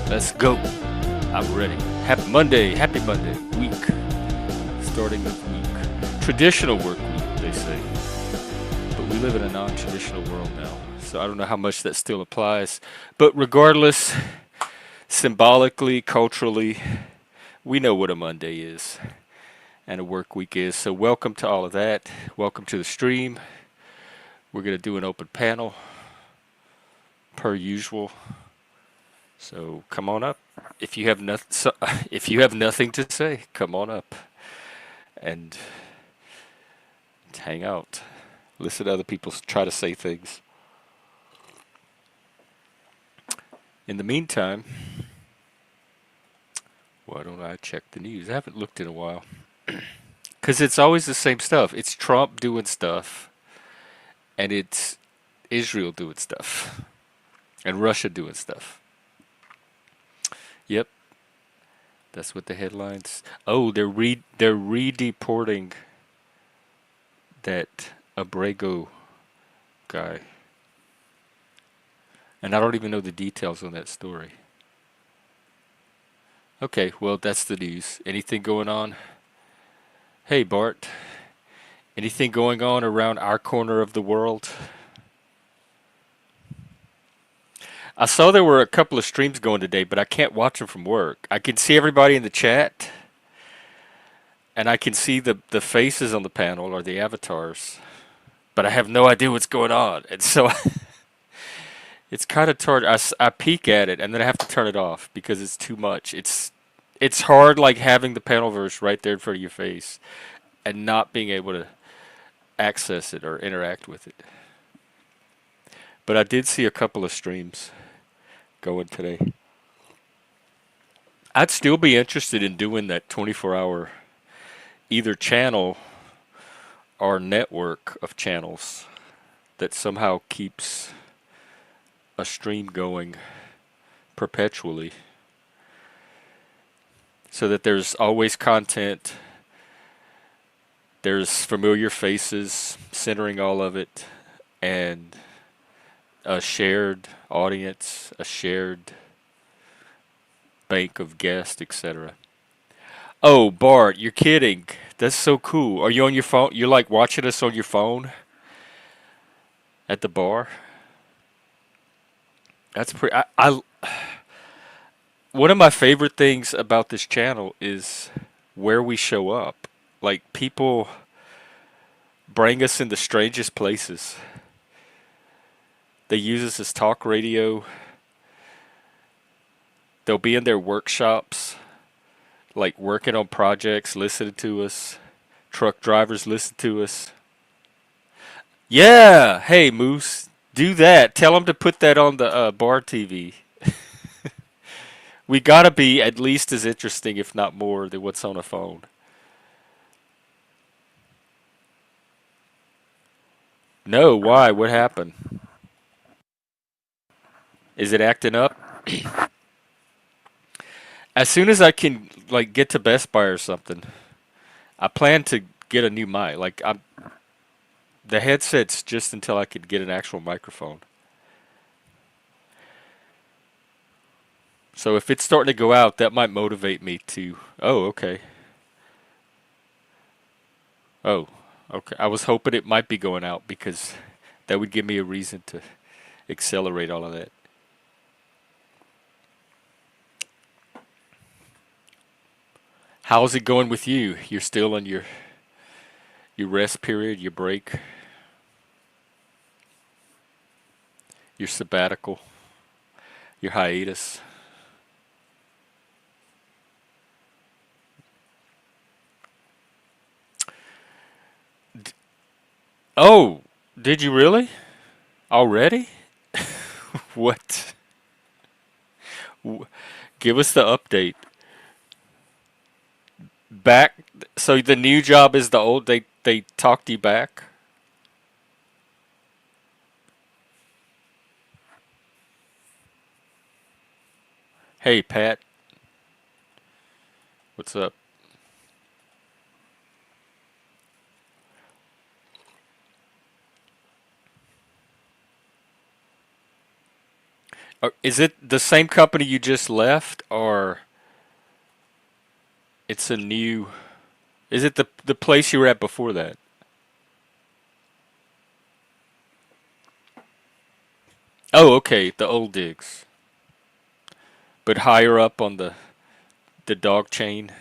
Let's go. I'm ready. Happy Monday. Happy Monday. Week. Starting the week. Traditional work week, they say. But we live in a non-traditional world now. So I don't know how much that still applies. But regardless, symbolically, culturally, we know what a Monday is and a work week is. So welcome to all of that. Welcome to the stream. We're going to do an open panel per usual. So come on up. If you have nothing, if you have nothing to say, come on up and hang out. Listen to other people try to say things. In the meantime, why don't I check the news? I haven't looked in a while. Because it's always the same stuff. It's Trump doing stuff, and it's Israel doing stuff, and Russia doing stuff. Yep, that's what the headlines. Oh, they're re-deporting that Abrego guy, and I don't even know the details on that story. Okay, well that's the news. Anything going on? Hey Bart, anything going on around our corner of the world? I saw there were a couple of streams going today, but I can't watch them from work. I can see everybody in the chat, and I can see the faces on the panel or the avatars, but I have no idea what's going on. And so it's kind of hard. I peek at it, and then I have to turn it off because it's too much. It's hard like having the panel verse right there in front of your face and not being able to access it or interact with it. But I did see a couple of streams going today. I'd still be interested in doing that 24-hour either channel or network of channels that somehow keeps a stream going perpetually so that there's always content, there's familiar faces centering all of it, and a shared audience, a shared bank of guests, etc. Oh, Bart, you're kidding. That's so cool. Are you on your phone? You're like watching us on your phone at the bar? That's pretty. One of my favorite things about this channel is where we show up. Like, people bring us in the strangest places. They use us as talk radio. They'll be in their workshops, like working on projects, listening to us. Truck drivers listen to us. Yeah, hey Moose, do that. Tell them to put that on the bar TV. We gotta be at least as interesting, if not more, than what's on a phone. No, why? What happened? Is it acting up? As soon as I can, like, get to Best Buy or something, I plan to get a new mic. Like, the headset's just until I could get an actual microphone. So if it's starting to go out, that might motivate me to. Oh, okay. Oh, okay. I was hoping it might be going out because that would give me a reason to accelerate all of that. How's it going with you? You're still on your rest period, your break, your sabbatical, your hiatus. Oh, did you really? Already? What? Give us the update. Back. So the new job is the old. They talked you back. Hey Pat. What's up? Is it the same company you just left, or it's a new? Is it the place you were at before that? Oh, okay, the old digs, but higher up on the dog chain.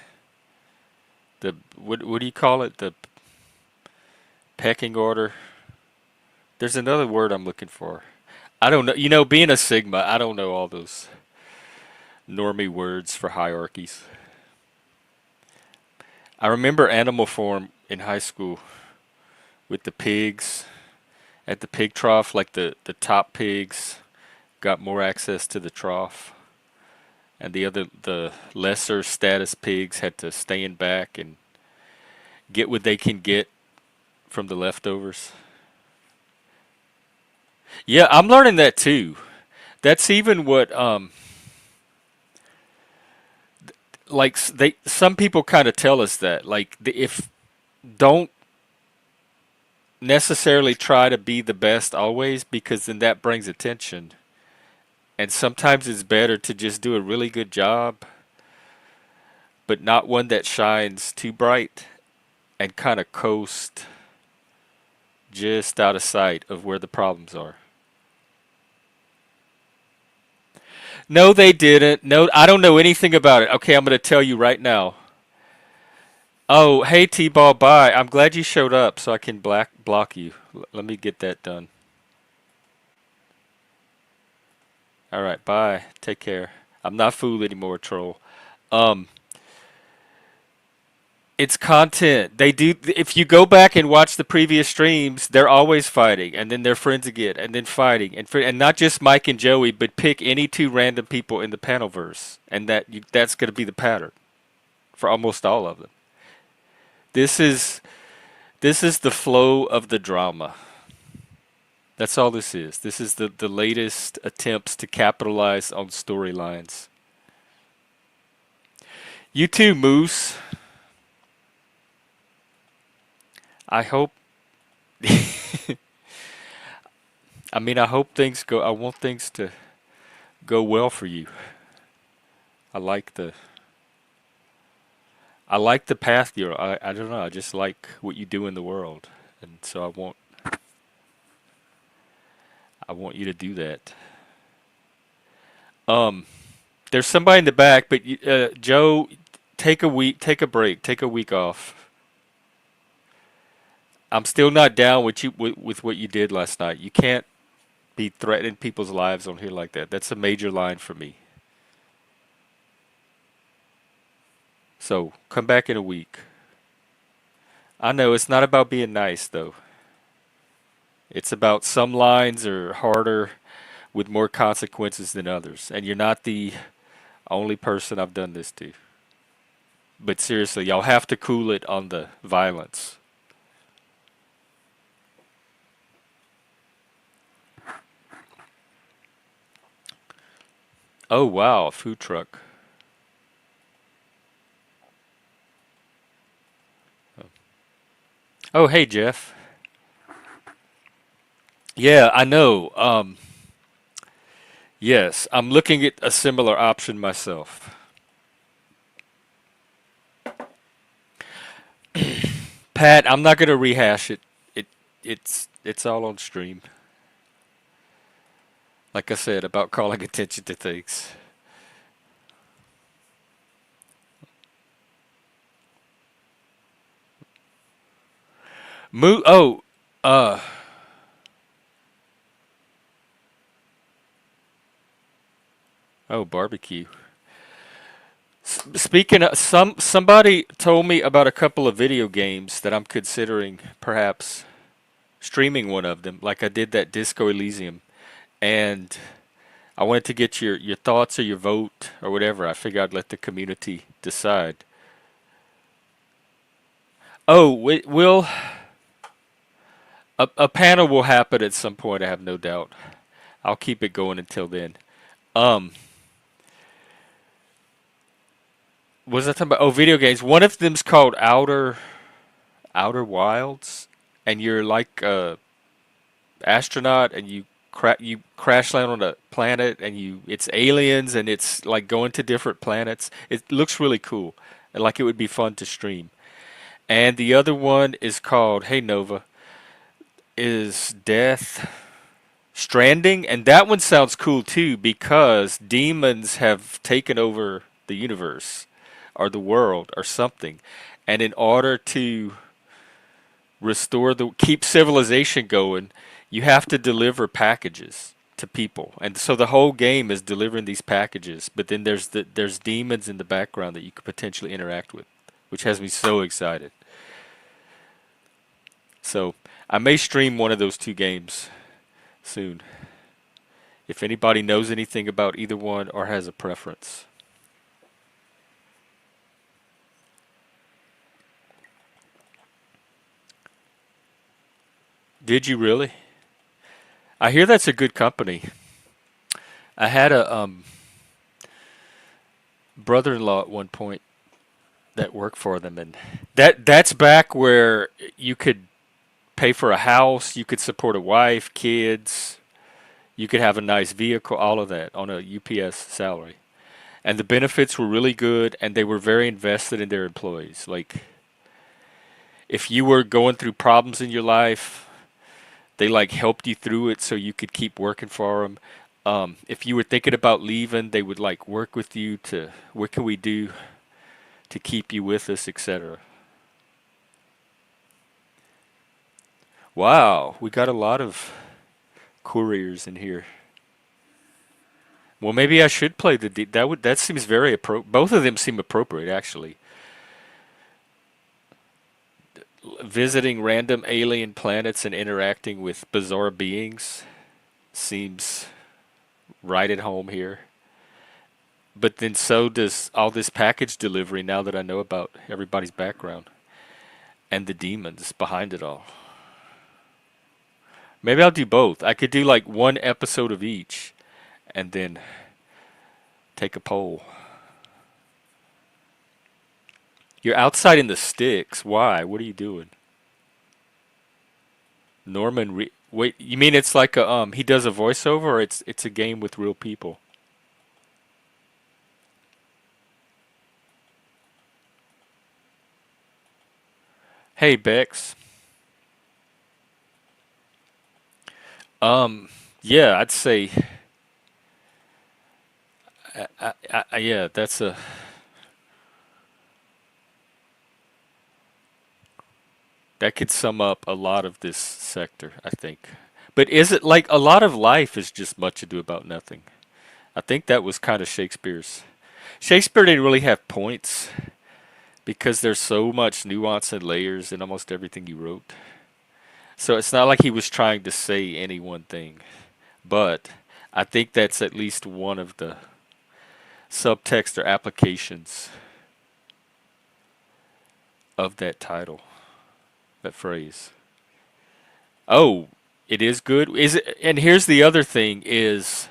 The what do you call it? The pecking order. There's another word I'm looking for. I don't know. You know, being a Sigma, I don't know all those normie words for hierarchies. I remember animal form in high school with the pigs at the pig trough, like the top pigs got more access to the trough, and the lesser status pigs had to stay in back and get what they can get from the leftovers. Yeah, I'm learning that too. That's even what like they some people kind of tell us that like if don't necessarily try to be the best always because then that brings attention. And sometimes it's better to just do a really good job, but not one that shines too bright and kind of coast just out of sight of where the problems are. No, they didn't. No, I don't know anything about it. Okay, I'm going to tell you right now. Oh, hey T-Ball, bye. I'm glad you showed up so I can block you. Let me get that done. All right, bye. Take care. I'm not fooled anymore, troll. Um, it's content. They do. If you go back and watch the previous streams, they're always fighting, and then they're friends again, and then fighting, and not just Mike and Joey, but pick any two random people in the panelverse, and that's going to be the pattern for almost all of them. This is this is the flow of the drama. That's all this is. This is the latest attempts to capitalize on storylines. You too, Moose. I hope. I mean, I hope things go. I want things to go well for you. I like the. I like the path you're. I don't know. I just like what you do in the world, and so I want you to do that. Um, there's somebody in the back, but Joe, take a week, take a break, take a week off. I'm still not down with with what you did last night. You can't be threatening people's lives on here like that. That's a major line for me. So come back in a week. I know it's not about being nice though. It's about some lines are harder with more consequences than others, and you're not the only person I've done this to. But seriously, y'all have to cool it on the violence. Oh wow, a food truck. Oh hey Jeff. Yeah, I know. Yes, I'm looking at a similar option myself. Pat, I'm not gonna rehash it. It's all on stream. Like I said about calling attention to things. Moo. Uh. Oh, barbecue. Speaking of somebody told me about a couple of video games that I'm considering perhaps streaming one of them, like I did that Disco Elysium, and I wanted to get your thoughts or your vote or whatever. I figured I'd let the community decide. Oh, will a panel will happen at some point. I have no doubt. I'll keep it going until then. Um, Was I talking about? Oh, video games. One of them's called Outer Wilds, and you're like a astronaut, and you crash land on a planet, and it's aliens, and it's like going to different planets. It looks really cool, and like it would be fun to stream. And the other one is called Hey Nova, is Death Stranding, and that one sounds cool too because demons have taken over the universe or the world or something. And in order to keep civilization going, you have to deliver packages to people. And so the whole game is delivering these packages, but then there's demons in the background that you could potentially interact with, which has me so excited. So I may stream one of those two games soon. If anybody knows anything about either one or has a preference. Did you really? I hear that's a good company. I had a brother-in-law at one point that worked for them, and that's back where you could pay for a house, you could support a wife, kids, you could have a nice vehicle, all of that on a UPS salary. And the benefits were really good, and they were very invested in their employees. Like, if you were going through problems in your life, they like helped you through it so you could keep working for them. If you were thinking about leaving, they would like work with you to what can we do to keep you with us, etc. Wow, we got a lot of couriers in here. Well, maybe I should play that seems very both of them seem appropriate actually. Visiting random alien planets and interacting with bizarre beings seems right at home here. But then so does all this package delivery now that I know about everybody's background and the demons behind it all. Maybe I'll do both. I could do like one episode of each and then take a poll. You're outside in the sticks. Why? What are you doing? Wait, you mean it's like a he does a voiceover or it's a game with real people? Hey Bex. Um yeah, I'd say yeah, that could sum up a lot of this sector, I think. But is it like a lot of life is just much ado about nothing? I think that was kind of Shakespeare's. Shakespeare didn't really have points because there's so much nuance and layers in almost everything he wrote. So it's not like he was trying to say any one thing. But I think that's at least one of the subtext or applications of that title, that phrase. Oh, it is good. Is it? And here's the other thing: is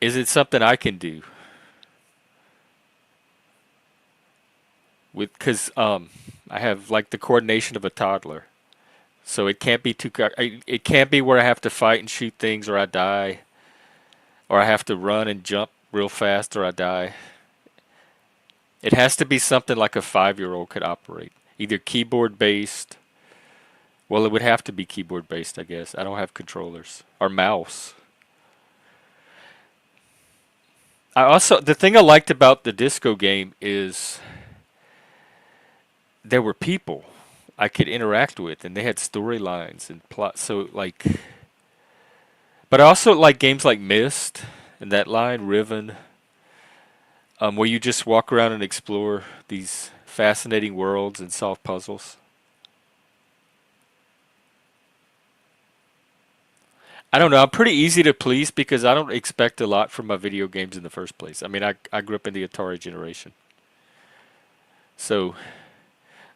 it something I can do with? Because I have like the coordination of a toddler, so it can't be it can't be where I have to fight and shoot things or I die, or I have to run and jump real fast or I die. It has to be something like a 5-year-old could operate, either keyboard based. Well, it would have to be keyboard based, I guess. I don't have controllers or mouse. The thing I liked about the disco game is there were people I could interact with and they had storylines and plot. So like, but I also like games like Myst and that line Riven, where you just walk around and explore these fascinating worlds and solve puzzles. I don't know. I'm pretty easy to please because I don't expect a lot from my video games in the first place. I mean, I grew up in the Atari generation. So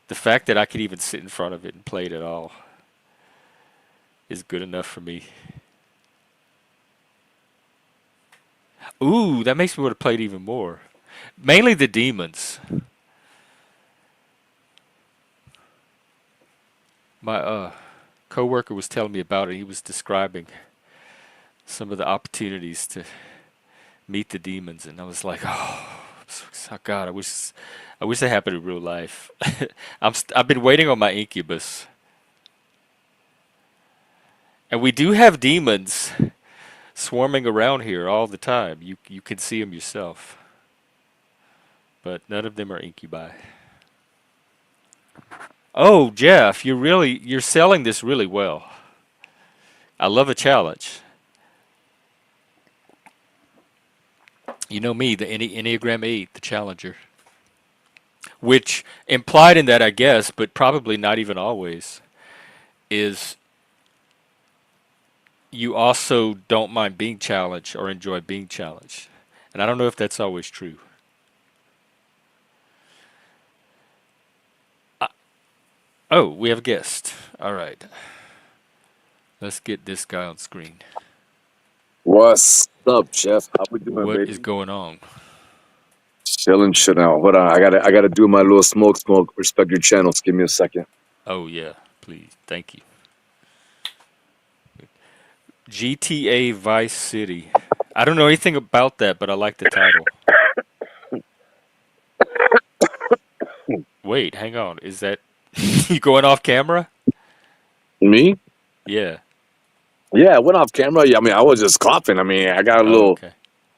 the fact that I could even sit in front of it and play it at all is good enough for me. Ooh, that makes me want to play it even more. Mainly the demons. My coworker was telling me about it. He was describing some of the opportunities to meet the demons, and I was like, oh God, I wish that happened in real life. I've been waiting on my incubus, and we do have demons swarming around here all the time. You can see them yourself, but none of them are incubi. Oh, Jeff, you're selling this really well. I love a challenge. You know me, the Enneagram 8, the challenger. Which implied in that, I guess, but probably not even always, is you also don't mind being challenged or enjoy being challenged. And I don't know if that's always true. Uh, oh, we have a guest. All right. Let's get this guy on screen. What's up, Jeff? How we doing, What is baby? going on? Chilling, shit out. Hold on, I gotta do my little smoke. Respect your channels. Give me a second. Oh, yeah, please. Thank you. GTA Vice City. I don't know anything about that, but I like the title. Wait, hang on. Is that you going off camera? Me? Yeah. Yeah, I went off camera. Yeah, I mean, I was just coughing. I mean, I got a Oh, little okay.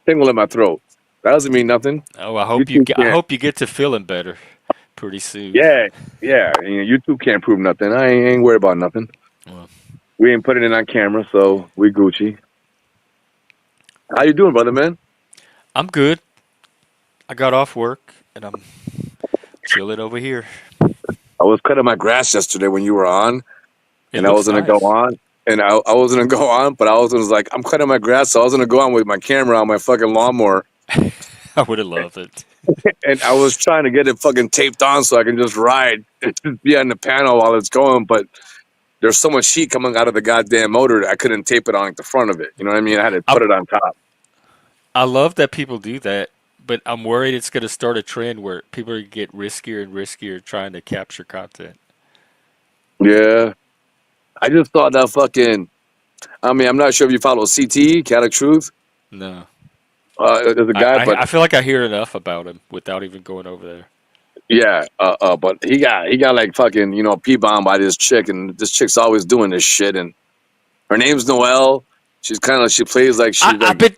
tingle in my throat. That doesn't mean nothing. Oh, You two I can't. hope you get to feeling better pretty soon. Yeah, yeah. You two can't prove nothing. I ain't worried about nothing. Well, We ain't putting it on camera, so we Gucci. How you doing, brother, man? I'm good. I got off work and I'm chilling over here. I was cutting my grass yesterday when you were on, It and I looks was gonna go nice. on, and I was gonna go on, but I was like, I'm cutting my grass, so I was gonna go on with my camera on my fucking lawnmower, I would have loved it. and I was trying to get it fucking taped on so I can just ride and just be on the panel while it's going, but there's so much heat coming out of the goddamn motor that I couldn't tape it on like the front of it. You know what I mean? I had to I put it on top. I love that people do that, but I'm worried it's going to start a trend where people are gonna get riskier and riskier trying to capture content. Yeah, I just thought that fucking. I mean, I'm not sure if you follow CT, Catholic Truth. No. There's a guy, but I feel like I hear enough about him without even going over there. yeah, but he got like fucking p bombed by this chick, and this chick's always doing this shit, and her name's Noelle. She's kind of she plays like she's I've like been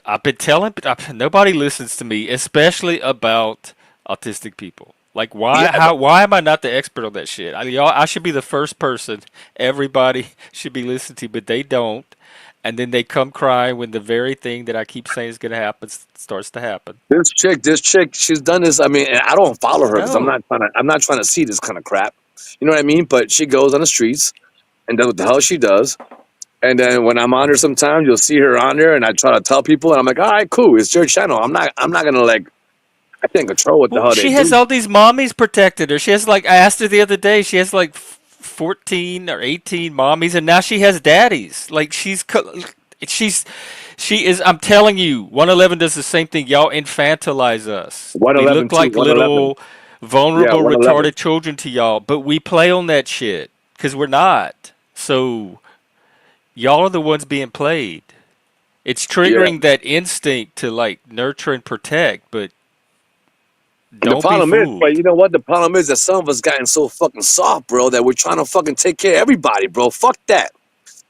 I've been telling, but nobody listens to me, especially about autistic people. Like yeah, but why am I not the expert on that shit? I should be the first person everybody should be listening to, but they don't. And then they come crying when the very thing that I keep saying is going to happen starts to happen. this chick, she's done this. I mean, and I don't follow her because No. I'm not trying to see this kind of crap. You know what I mean? But she goes on the streets and does what the hell she does. And then when I'm on her, sometimes you'll see her on there, and I try to tell people, and I'm like, all right, cool, it's your channel. I'm not gonna like, I can't control what the Well, hell they she has do. all these mommies protected her. She has like I asked her the other day. She has like 14 or 18 mommies, and now she has daddies. Like she's she is. I'm telling you, 111 does the same thing. Y'all infantilize us. One We eleven look too. like 111. little Yeah, vulnerable, 111. retarded children to y'all, but we play on that shit because we're not. So y'all are the ones being played. It's Yeah. triggering that instinct to like nurture and protect, but The don't be problem is, but fooled. you know what? The problem is that some of us gotten so fucking soft, bro, that we're trying to fucking take care of everybody, bro. Fuck that.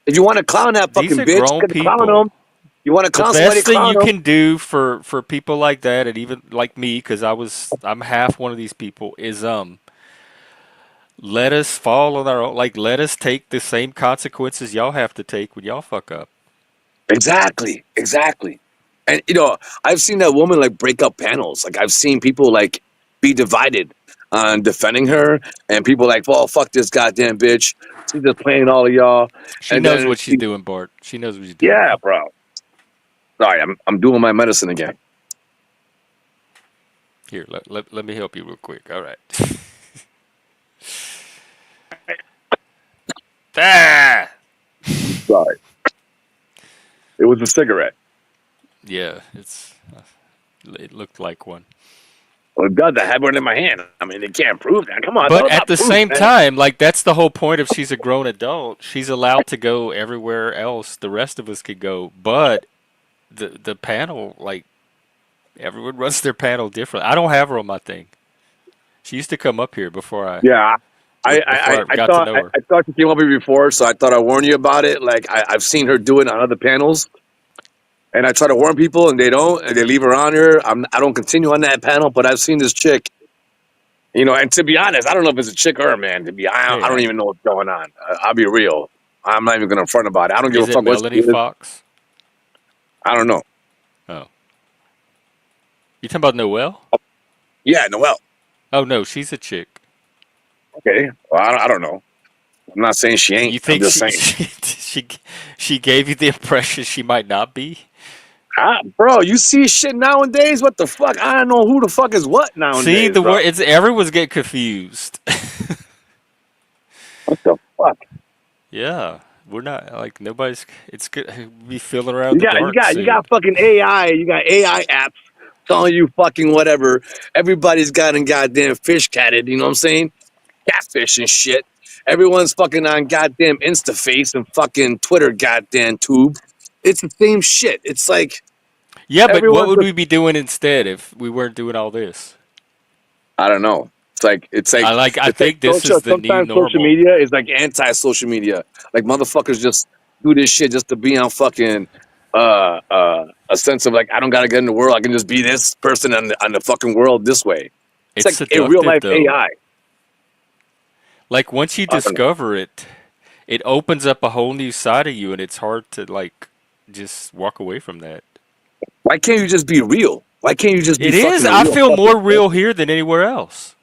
If you want to clown that These fucking are bitch, grown you can clown people. them. You want to The clown somebody, best thing clown you them. can do for people like that, and even like me, because I'm half one of these people, is let us fall on our own. Like let us take the same consequences y'all have to take when y'all fuck up. Exactly, exactly. And I've seen that woman like break up panels. Like I've seen people like be divided on defending her, and people like, "Well, fuck this goddamn bitch. She's just playing all of y'all." She And knows then, what she's doing, Bart. She knows what she's doing. yeah, bro. Sorry, I'm doing my medicine again. Here, let me help you real quick. All right. Ah! Sorry, it was a cigarette. Yeah, it's it looked like one. Well, it does. I have one in my hand. I mean, they can't prove that. Come on, it's But all at about the proof, same man. time, like that's the whole point of she's a grown adult. She's allowed to go everywhere else the rest of us could go. But the panel, like everyone runs their panel different. I don't have her on my thing. She used to come up here Yeah, before I got to know her. I thought she came up here before, so I thought I'd warn you about it. Like I've seen her do it on other panels, and I try to warn people, and they don't, and they leave her on here. I don't continue on that panel, but I've seen this chick, and to be honest, I don't know if it's a chick or a man. I don't Hey, even know what's going on. I'll be real. I'm not even gonna front about it. I don't give a is it fuck what she Melanie is. Fox? I don't know. Oh, you talking about Noelle? Yeah, Noelle. Oh no, she's a chick. Okay. Well, I don't know. I'm not saying she ain't. You I'm think just saying. she gave you the impression she might not be? Bro, you see shit nowadays? What the fuck? I don't know who the fuck is what See, nowadays, the bro. word it's everyone's getting confused. What the fuck? Yeah, we're not like nobody's. It's good. Be feeling around You the got you dark got you soon. got fucking AI. You got AI apps telling you fucking whatever. Everybody's gotten goddamn fish catted. You know what I'm saying? Catfish and shit. Everyone's fucking on goddamn InstaFace and fucking Twitter goddamn tube. It's the same shit. It's like Yeah, but what everyone's would just, we be doing instead if we weren't doing all this? I don't know. I It's like think this social. is the new Sometimes social normal. media is like anti-social media. Like motherfuckers just do this shit just to be on fucking a sense of like I don't gotta get in the world. I can just be this person on the fucking world this way. It's It's like a real seductive life though. AI. Like once you I don't know. discover it, it opens up a whole new side of you, and it's hard to like just walk away from that. Why can't you just be real? Why can't you just be It is. fucking a I real feel fucking more person? real here than anywhere else.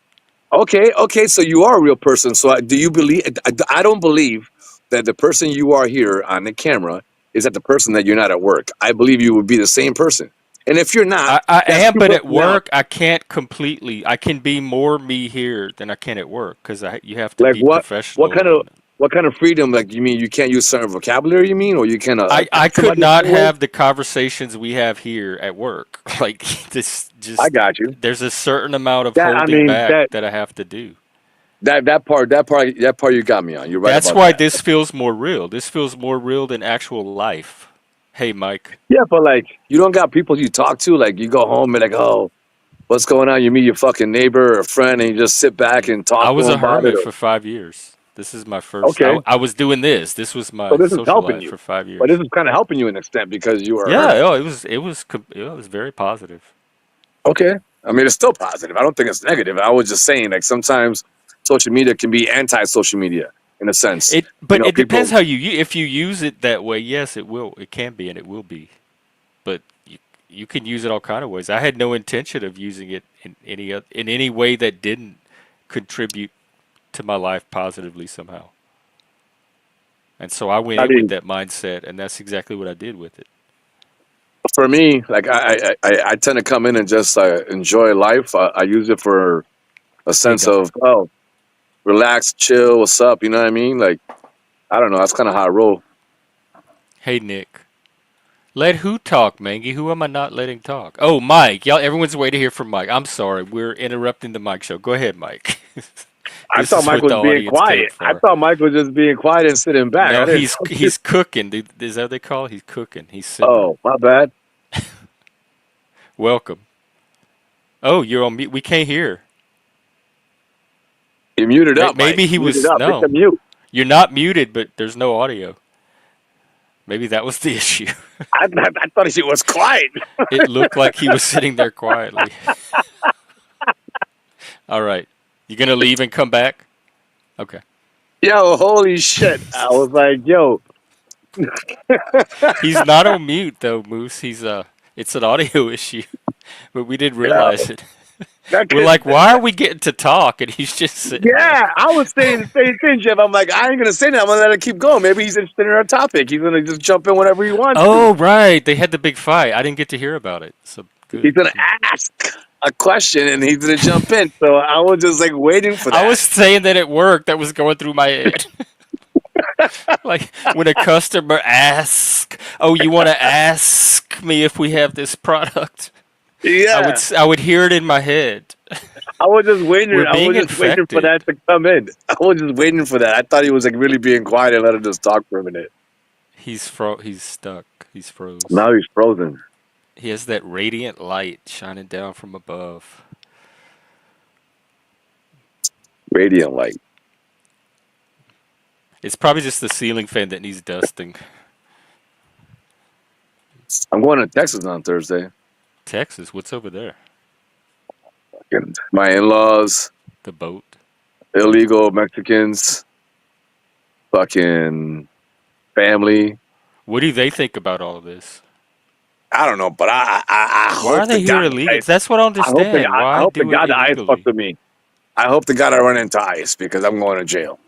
Okay. So you are a real person. So do you believe? I don't believe that the person you are here on the camera is that the person that you're not at work. I believe you would be the same person. And if you're not, I that's am, true but at personality. work, I can't completely. I can be more me here than I can at work because you have to Like be what kind professional. of And what kind of freedom? Like you mean you can't use certain vocabulary? You mean, or you can I attack could somebody a not certain way? have the conversations we have here at work. Like this, I just got you. there's a certain amount of That I holding mean back that I have to do. that part you got me on. You're right That's about why that. this feels more real. This feels more real than actual life. Hey, Mike. Yeah, but like you don't got people you talk to. Like you go home and like, oh, what's going on? You meet your fucking neighbor or friend, and you just sit back and I talk to was them a about it. hermit Or, for 5 years. This is my first. okay, I was doing this. This was so my this is social helping life you, for five but this years. is kind of helping you in an extent because you are a Yeah. hermit. Oh, it was very positive. Okay, I mean it's still positive. I don't think it's negative. I was just saying like sometimes social media can be anti-social media in a sense. But it depends People. how if you use it that way. Yes, it will. It can be, and it will be. But you can use it all kind of ways. I had no intention of using it in any way that didn't contribute to my life positively somehow. And so I went I in with mean, that mindset, and that's exactly what I did with it. for me, like I tend to come in and just enjoy life. I use it for a Hey, sense Doc. of relax, chill. What's up? You know what I mean? Like I don't know. That's kind of how I roll. Hey, Nick. Let who talk, Mangy? Who am I not letting talk? Oh, Mike. Y'all, everyone's waiting to hear from Mike. I'm sorry. We're interrupting the Mike show. Go ahead, Mike. I This thought is Mike what was the being audience came quiet. I for. thought Mike was just being quiet and sitting back. I No, didn't. he's cooking. Is that what they call it? He's cooking. He's simmering. Oh, my bad. Welcome. Oh, you're on mute. We can't hear. You muted up, Mike. Maybe he Muted was. up. It's a No, mute. you're not muted, but there's no audio. Maybe that was the issue. I thought he was quiet. It looked like he was sitting there quietly. All right. You gonna leave and come back? Okay. Yo, holy shit. I was like, yo. He's not on mute though, Moose. It's an audio issue, but we didn't Yeah, realize it. that We're could, like, why are we getting to talk? And he's just sitting there. yeah, I was saying the same thing, Jeff. I'm like, I ain't going to say that. I'm going to let it keep going. Maybe he's interested in our topic. He's going to just jump in whenever he wants to. Oh, right. They had the big fight. I didn't get to hear about it. So good. He's going to ask a question and he's going to jump in. So I was just like waiting for I that. was saying that at work. That was going through my head. Like when a customer asks, "Oh, you want to ask me if we have this product?" Yeah, I would hear it in my head. I was just waiting. We're I being was just waiting for infected. that to come in. I was just waiting for that. I thought he was like really being quiet and let him just talk for a minute. He's stuck. He's froze. Now he's frozen. He has that radiant light shining down from above. Radiant light. It's probably just the ceiling fan that needs dusting. I'm going to Texas on Thursday. Texas, what's over there? And my in-laws, The boat. illegal Mexicans, fucking family. What do they think about all of this? I don't know, but I Why are hope they the here God, illegally? That's what I understand. I Why hope the do it God the ICE illegally? fucked with me. I hope the God I run into ICE because I'm going to jail.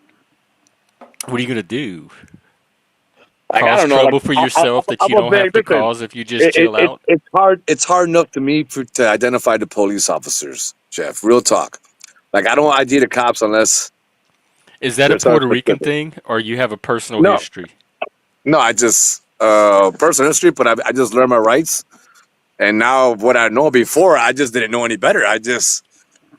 What are you gonna do? Like I Cause don't know. Like trouble for yourself that I'm you a don't have big to listen. cause if you just chill out? It's hard. It's hard enough to me to identify the police officers, Jeff. Real talk. Like I don't ID the cops unless Is that a there's something Puerto Rican specific. thing, or you have a personal No, history? no. I just personal history, but I just learned my rights. And now what I know before, I just didn't know any better. I just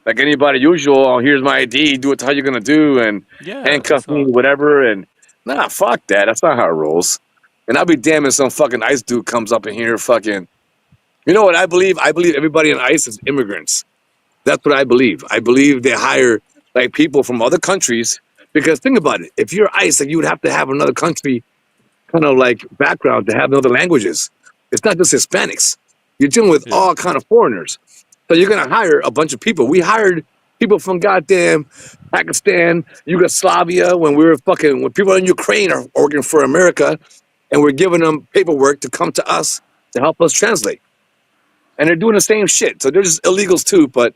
like anybody usual. Oh, here's my ID. Do what the hell you're gonna do, and Yeah, handcuff that's me, all. whatever. And nah, fuck that. That's not how it rolls. And I'll be damned if some fucking ICE dude comes up in here, fucking. You know what I believe? I believe everybody in ICE is immigrants. That's what I believe. I believe they hire like people from other countries because think about it. If you're ICE, like you would have to have another country kind of like background to have other languages. It's not just Hispanics. You're dealing with Yeah. all kind of foreigners. So you're gonna hire a bunch of people. We hired people from goddamn Pakistan, Yugoslavia when we were fucking when people in Ukraine are working for America and we're giving them paperwork to come to us to help us translate. And they're doing the same shit. So they're just illegals too, but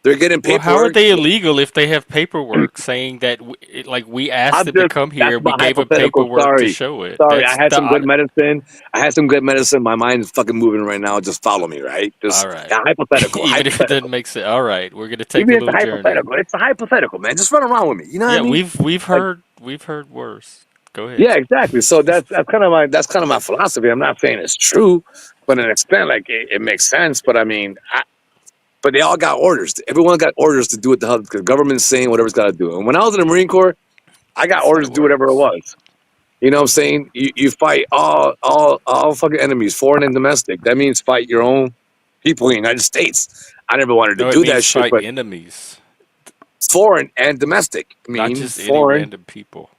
they're getting Well, how are paperwork. they illegal if they have paperwork saying that, like, we asked I'm them to just come that's here, we my gave them hypothetical. paperwork to Sorry. show it. Sorry, I That's had the some good medicine. I had some good medicine. My mind's fucking moving right now. Just follow me, right? all Just right. yeah, hypothetical. Even if it doesn't Hypothetical. make sense. All right, we're gonna take Even a if it's a little journey. hypothetical. It's a hypothetical, man. Just run around with me. You know what I Yeah, mean? Like we've heard worse. Go ahead. yeah, exactly. So that's kind of my philosophy. I'm not saying it's true, but in an extent, like it makes sense. But I mean, but they all got orders. Everyone got orders to do what the hell because the government's saying whatever's got to do. And when I was in the Marine Corps, I got That's how orders it to do whatever it works. was. You know what I'm saying? You fight all fucking enemies, foreign and domestic. That means fight your own people in the United States. I never wanted to No, it do that means shit, fight but enemies, foreign and domestic not mean just any foreign random people.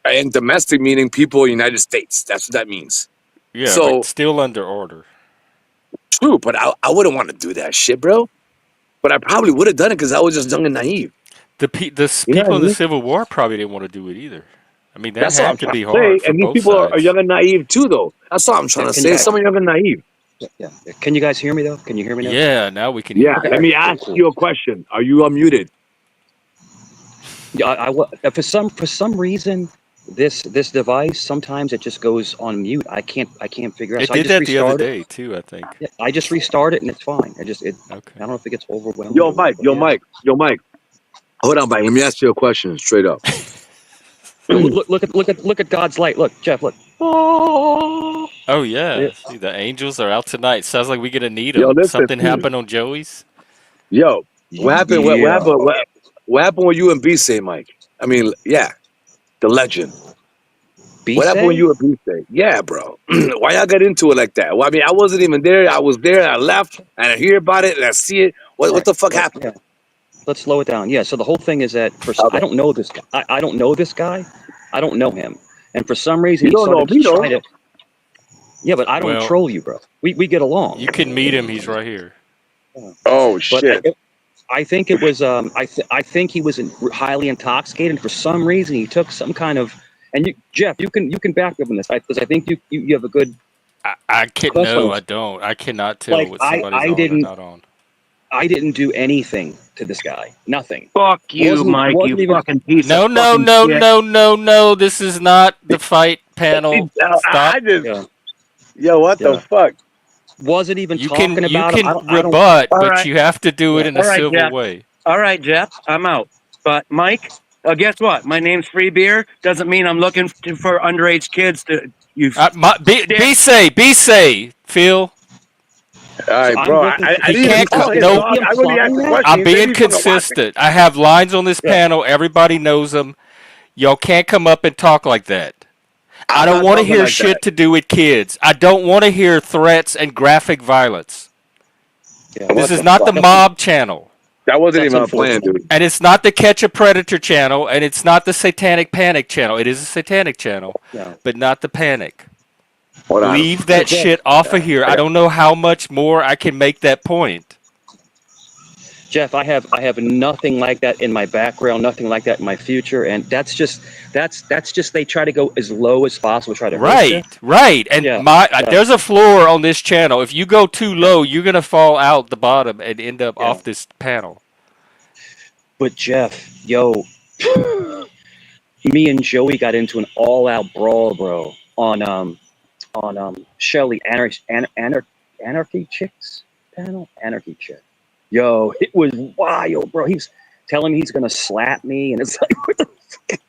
and domestic meaning people in the United States. That's what that means. Yeah, but So still under order. true, but I wouldn't want to do that shit, bro. But I probably would have done it because I was just young and naive. You know what I People in the mean? Civil War probably didn't want to do it either. I mean, that That's all I'm had to trying be to say. hard for And these both people are sides. young and naive too, though. That's all I'm Yeah, trying to can you say. guys? Some are young and naive. Yeah. Can you guys hear me though? Can you hear me now? Yeah, now we can Yeah. hear Okay. you. All Let right. me Cool. ask Cool. you a question. Are you unmuted? Yeah. For some reason this device sometimes it just goes on mute. I can't figure out. It So I did just that the other restart it. day too, I think. Yeah. I just restart it and it's fine. I Okay. don't know if it gets overwhelmed Yo, or what. Mike. But Yo, yeah. Mike. Yo, Mike. Hold on, Mike. Let me ask you a question straight up. Yo, look at God's light. Look, Jeff. Look. Oh. Oh Yeah. yeah, see the Angels are out tonight. Sounds like we're gonna need Yo, them. listen. Something happened on Joey's. Yo, what happened? What Yeah. happened? What happened with you and B say, Mike? I mean, yeah, the legend. B What happened with say. you and B say? Yeah, bro. Why y'all get into it like that? Well, I mean, I wasn't even there. I was there. I left, and I hear about it, and I see it. All What right. the fuck happened? Yeah. Let's slow it down. Yeah. So the whole thing is that I Okay. don't know this guy. I don't know this guy. I don't know him. And for some reason You he don't know started to me try though. to. Yeah, but I don't Well, troll you, bro. We get along. you can meet him. He's right here. Oh But shit. I think it was I think he was highly intoxicated. And for some reason, he took some kind of. And Jeff, you can back up on this because I think you have a good I can't. pulse on No, I this. don't. I cannot tell Like what somebody's I on or didn't not on. I didn't do anything to this guy. Nothing. Fuck you, Mike, you Wasn't even. fucking piece of No, no, fucking no, shit. no, no, no. This is not the fight panel. I Stop. just Yeah, yo, what the yeah. fuck? Wasn't even You can talking you about him. can I don't. rebut, All but right, you have to do it Yeah. in a all right, civil Jeff. way. All right, Jeff, I'm out. But Mike, guess what? My name's Free Beer. Doesn't mean I'm looking for underage kids to you Be dick. say, be say, Phil. All right, I'm bro. looking. I He didn't even can't call him, nope. dog. I really asked the question. I'm He said being he's from the watch. consistent. I have lines on this Yeah. panel. Everybody knows them. Y'all can't come up and talk like that. I I'm don't not want to talking hear like that. shit to do with kids. I don't want to hear threats and graphic violence. Yeah, well, This is that's, not the that's, mob channel. That wasn't that's even a plan, unfortunate. dude. And it's not the Catch a Predator channel, and it's not the Satanic Panic channel. It is a Satanic channel, No. but not the Panic. Hold on. Leave that Jeff, shit off of here. I don't know how much more I can make that point. Jeff, I have nothing like that in my background, nothing like that in my future, and that's just they try to go as low as possible, try to hurt you. Right, right. And Yeah, there's a floor on this channel. If you go too low, you're gonna fall out the bottom and end up yeah. off this panel. But Jeff, yo, me and Joey got into an all-out brawl, bro, on Shelly Anarchy Chicks panel, Anarchy Chick. Yo, it was wild, bro. He's telling me he's gonna slap me, and it's like, what the fuck?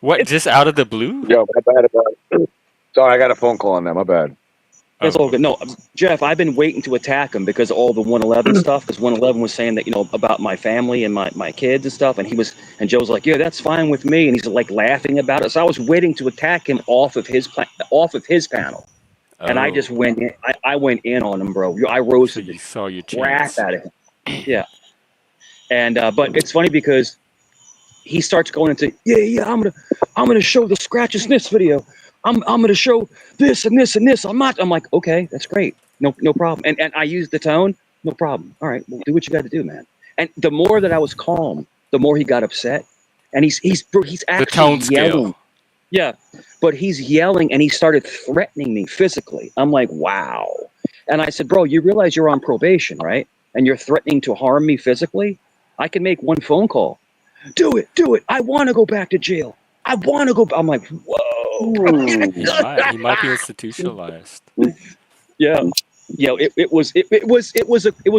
What? Just out of the blue? Yo, my bad about it. Sorry, I got a phone call on that. My bad. It's all good. No, Jeff, I've been waiting to attack him because of all the 111 stuff. Because 111 was saying that, about my family and my kids and stuff, and Joe's like, yeah, that's fine with me, and he's like laughing about it. So I was waiting to attack him off of his panel, and I just went in. I went in on him, bro. I roasted So you saw your crap chance. out of him. Yeah, and but it's funny because he starts going into, I'm gonna show the scratch and sniffs video. I'm gonna show this and this and this. I'm like, okay, that's great. No problem. And I used the tone, no problem. All right, well, do what you got to do, man. And the more that I was calm, the more he got upset. And he's actually The tone yelling. scale. Yeah, but he's yelling and he started threatening me physically. I'm like, wow. And I said, bro, you realize you're on probation, right? And you're threatening to harm me physically? I can make one phone call. Do it. I want to go back to jail. I want to go. I'm like, whoa. He might be institutionalized. Yeah. It was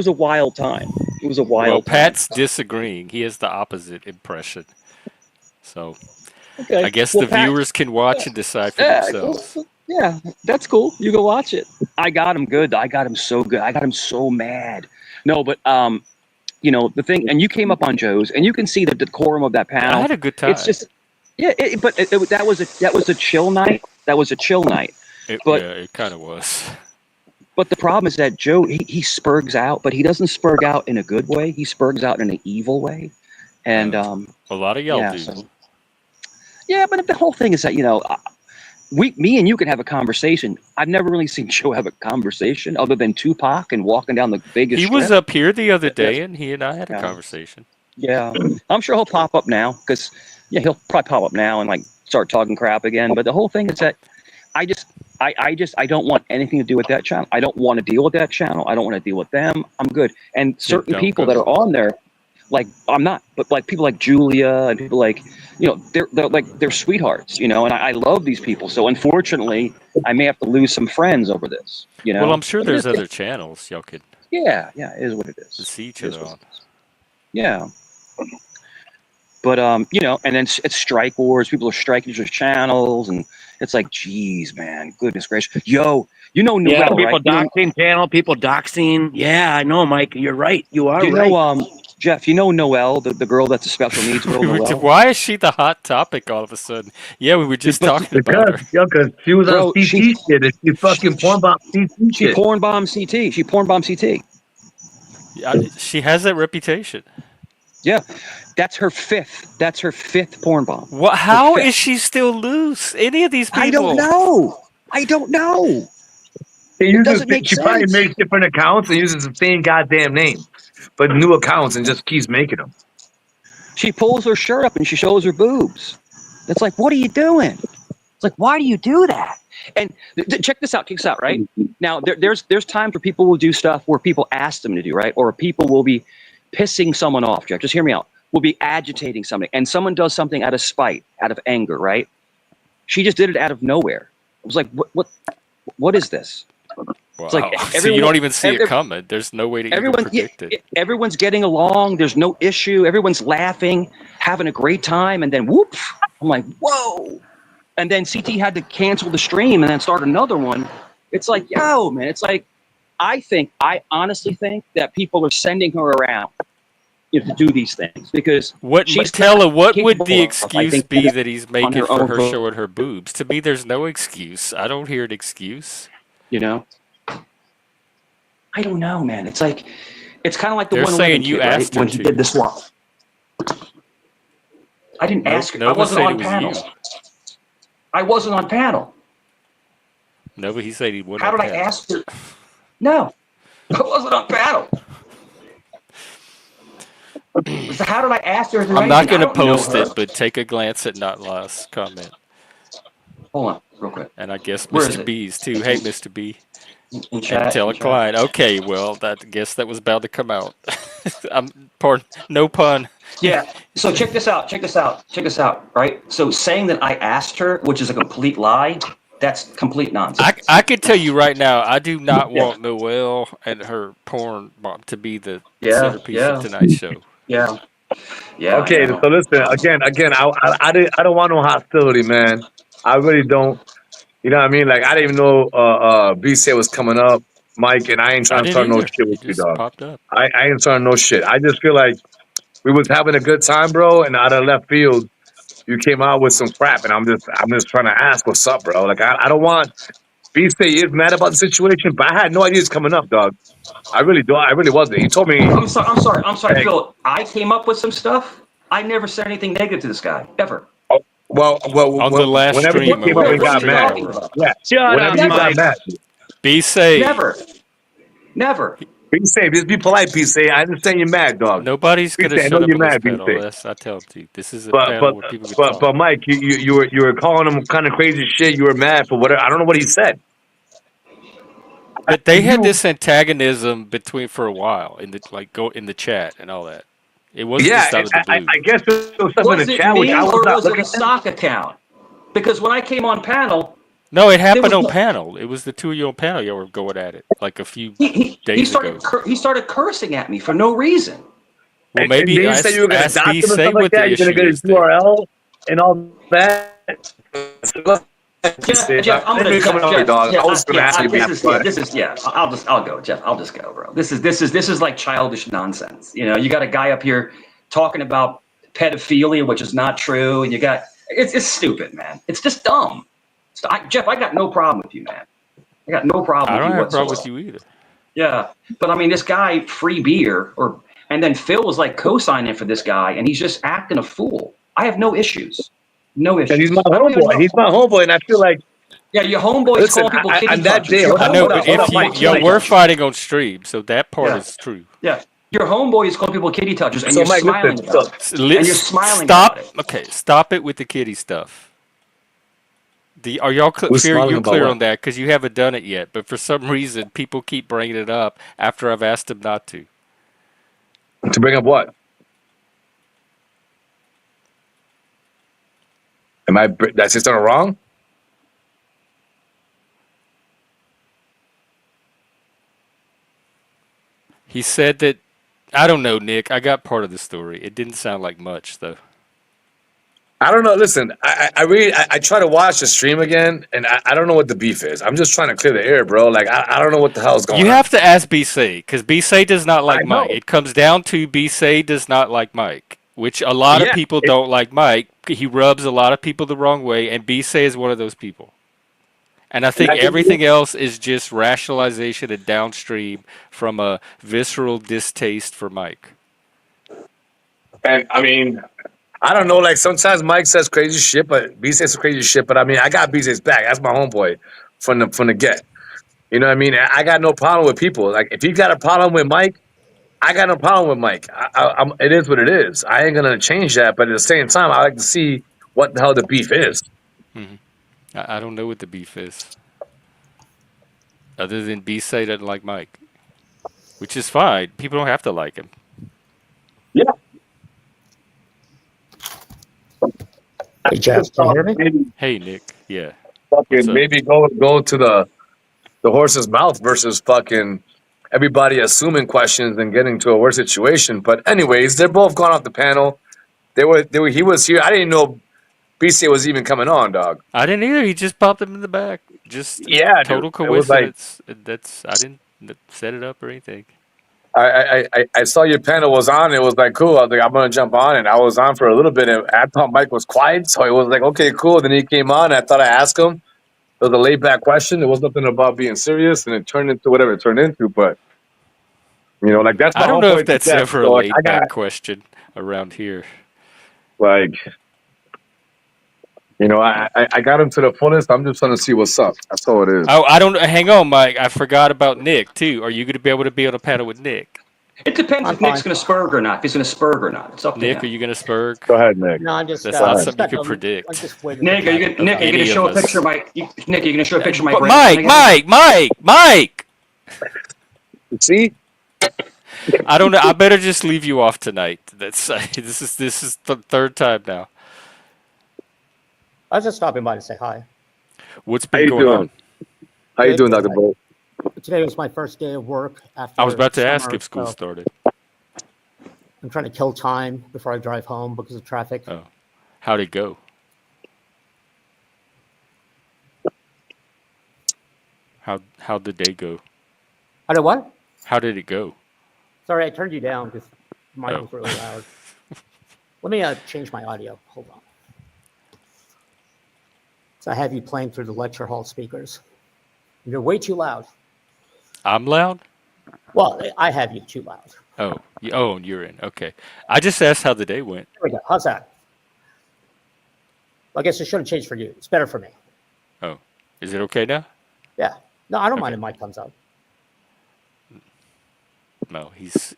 a wild time. It was a wild Well, time. Pat's disagreeing. He has the opposite impression. So Okay. I guess Well, the Pat, viewers can watch and decide for themselves. Yeah, that's cool. You go watch it. I got him good. I got him so good. I got him so mad. No, but the thing, and you came up on Joe's, and you can see the decorum of that panel. I had a good time. It's just, that was a chill night. That was a chill night. It kind of was. But the problem is that Joe, he spurgs out, but he doesn't spurg out in a good way. He spurgs out in an evil way. And a lot of y'all do. So, yeah, but the whole thing is that, me and you can have a conversation. I've never really seen Joe have a conversation other than Tupac and walking down the Vegas He Strip. was up here the other day, and he and I had a conversation. Yeah, I'm sure he'll pop up now because, he'll probably pop up now and like start talking crap again. But the whole thing is that I don't want anything to do with that channel. I don't want to deal with that channel. I don't want to deal with them. I'm good. And certain people that are on there, like I'm not, but like people like Julia and people like, they're sweethearts, and I love these people. So unfortunately, I may have to lose some friends over this, Well, I'm sure there's other channels y'all could. Yeah, it is what it is. See each other on. Yeah. But and then it's strike wars. People are striking each other's channels, and it's like, geez, man, goodness gracious, yo, Noel, people right? doxing channel, people doxing. Yeah, I know, Mike. You're right. You are right. Jeff, Noelle, the girl that's a special needs girl, Noelle? Why is she the hot topic all of a sudden? Yeah, we were just talking about her. Because she was on CT shit and she fucking porn bomb CT She porn bomb CT. She porn bomb CT. She has that reputation. Yeah, that's her fifth. That's her fifth porn bomb. What? How is she still loose? Any of these people? I don't know. She probably makes different accounts and uses the same goddamn name, but new accounts and just keeps making them. She pulls her shirt up and she shows her boobs. It's like, what are you doing? It's like, why do you do that? And check this out, right? Now, there's times where people will do stuff where people ask them to do, right? Or people will be pissing someone off, Jeff. Just hear me out. Will be agitating something, and someone does something out of spite, out of anger, right? She just did it out of nowhere. It was like, what is this? Wow. It's like so you don't even see it coming. There's no way to even predict it. Everyone's getting along. There's no issue. Everyone's laughing, having a great time, and then whoop! I'm like, whoa! And then CT had to cancel the stream and then start another one. It's like, yo, man. It's like, I honestly think that people are sending her around to do these things because what she's tell her not what would the capable of, I excuse think, be that he's on making her for own. her showing her boobs? To me, there's no excuse. I don't hear an excuse. You know, I don't know, man. It's like it's kind of like the They're 111 saying you kid, right? asked her When he to. did this one. I didn't ask her. I Nova wasn't said on it was panel. you. I wasn't on panel. Nova, he said he wouldn't. How did I ask her? No, I wasn't on panel. So how did I ask her? I'm not going to post it, but take a glance at Not Lost comment. Hold on, real quick. And I guess Where Mr. B's too. Hey, Mr. B. In chat, and tell a client. Okay, well, I guess that was about to come out. Pardon, no pun. Yeah. So check this out. Check this out. Right. So saying that I asked her, which is a complete lie, that's complete nonsense. I can tell you right now, I do not want Noelle and her porn to be the centerpiece of tonight's show. Yeah. Okay, so listen again. I don't want no hostility, man. I really don't. You know what I mean? Like I didn't even know B-Say was coming up, Mike, and I ain't trying to start no shit with you, dog. Popped up. I ain't starting no shit. I just feel like we was having a good time, bro, and out of left field, you came out with some crap, and I'm just trying to ask what's up, bro. Like I don't want B-Say is mad about the situation, but I had no idea it's coming up, dog. I really don't. I really wasn't. He told me. I'm sorry, hey. Phil. I came up with some stuff. I never said anything negative to this guy ever. Well, on the last whenever stream, you came up and got mad. Yeah, whenever you got mad. Be safe. Never. Be safe. Just be polite, B-Say. I understand you're mad, dog. Nobody's gonna shut up on this panel unless I tell them to. This is a panel where people can talk. But Mike, you were calling him kind of crazy shit. You were mad for whatever. I don't know what he said. But they had this antagonism for a while in the chat and all that. It wasn't just out of the blue. I guess there was something in the chat which I was not looking at. Was it a stock account? Because when I came on panel. No, it happened on panel. It was the two of you on panel. You were going at it like a few days ago. He started cursing at me for no reason. Well, maybe you said you were going to dox him and stuff like that. You're going to get his URL and all that. Jeff, I'm going to come over, dog. I was going to ask you. I'll go, Jeff. I'll just go, bro. This is like childish nonsense. You know, you got a guy up here talking about pedophilia, which is not true, and it's stupid, man. It's just dumb. Jeff, I got no problem with you, man. I got no problem with you whatsoever. I don't have a problem with you either. Yeah, but I mean, this guy, free beer, and then Phil was like co-signing for this guy, and he's just acting a fool. I have no issues. No issues. And he's my homeboy. He's my homeboy, and I feel like your homeboys call people kitty touchers. I know, but if we're fighting on stream, so that part is true. Yeah. Your homeboy is calling people kitty touchers, and you're smiling about it. And you're smiling about it. Okay, stop it with the kitty stuff. Are y'all you're clear on that? Because you haven't done it yet, but for some reason, people keep bringing it up after I've asked them not to. To bring up what? That's just done wrong? He said that, I don't know, Nick. I got part of the story. It didn't sound like much, though. I don't know. Listen, I try to watch the stream again, and I don't know what the beef is. I'm just trying to clear the air, bro. Like, I don't know what the hell's going on. You have to ask B-Say, because B-Say does not like Mike. It comes down to B-Say does not like Mike, which a lot of people don't like Mike. He rubs a lot of people the wrong way, and B-Say is one of those people. And I think everything else is just rationalization and downstream from a visceral distaste for Mike. And, I mean, I don't know. Like, sometimes Mike says crazy shit, but B says crazy shit. But, I mean, I got B-Say's back. That's my homeboy from the get. You know what I mean? I got no problem with people. Like, if you got a problem with Mike, I got no problem with Mike. It is what it is. I ain't going to change that. But at the same time, I like to see what the hell the beef is. Mm-hmm. I don't know what the beef is. Other than B-Say doesn't like Mike. Which is fine. People don't have to like him. Yeah. Hey, Jeff, can you hear me? Hey, Nick. Yeah. Fucking maybe go to the horse's mouth versus fucking everybody assuming questions and getting to a worse situation. But anyways, they're both gone off the panel. They were. He was here. I didn't know B-Say was even coming on, dog. I didn't either. He just popped him in the back. Just total coincidence. I set it up or anything. I saw your panel was on. It was like cool. I was like, I'm gonna jump on, and I was on for a little bit. And I thought Mike was quiet, so it was like, okay, cool. Then he came on. I thought I asked him. It was a laid back question. It was nothing about being serious, and it turned into whatever it turned into. But like that's my I don't whole know if point to that's Jeff. ever So a like, laid I got back question around here. like, I got him to the fullest. I'm just trying to see what's up. That's all it is. Oh, I don't. Hang on, Mike. I forgot about Nick too. Are you going to be able to be on a panel with Nick? It depends if Nick's going to spurg or not. If he's going to spurg or not, it's up to Nick, him. are you going to spurg? Go ahead, Nick. No, I'm just. That's not something you can predict. I'm just waiting. Nick, are you going to show a picture of my? Nick, are you going to show a picture of my? Mike. See? I don't know. I better just leave you off tonight. This is the third time now. I was just stopping by to say hi. What's been going on? How you doing, Dr. Bolt? Today was my first day of work. I was about to ask if school started. I'm trying to kill time before I drive home because of traffic. Oh, how'd it go? How'd the day go? How did what? How did it go? Sorry, I turned you down because mine was really loud. Let me change my audio. Hold on. So I have you playing through the lecture hall speakers. You're way too loud. I'm loud? Well, I have you too loud. Oh, you're in. Okay. I just asked how the day went. There we go. How's that? Well, I guess it shouldn't change for you. It's better for me. Oh, is it okay now? Yeah. No, I don't mind if Mike comes out. No, he's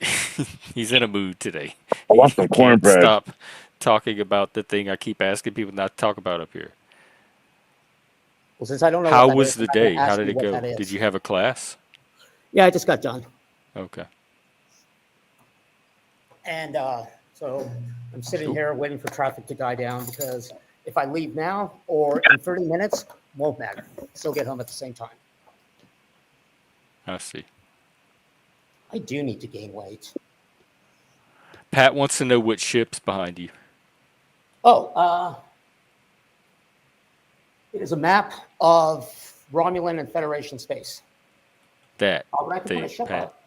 he's in a mood today. I want some cornbread. Stop talking about the thing I keep asking people not to talk about up here. Well, since I don't know how what that was is, the I'm day? gonna How ask did you it what go? that is. Did you have a class? Yeah, I just got done. Okay. And so I'm sitting here waiting for traffic to die down because if I leave now or in 30 minutes, won't matter. Still get home at the same time. I see. I do need to gain weight. Pat wants to know what ship's behind you. Oh, it is a map of Romulan and Federation space. That I can put a ship Pat. up.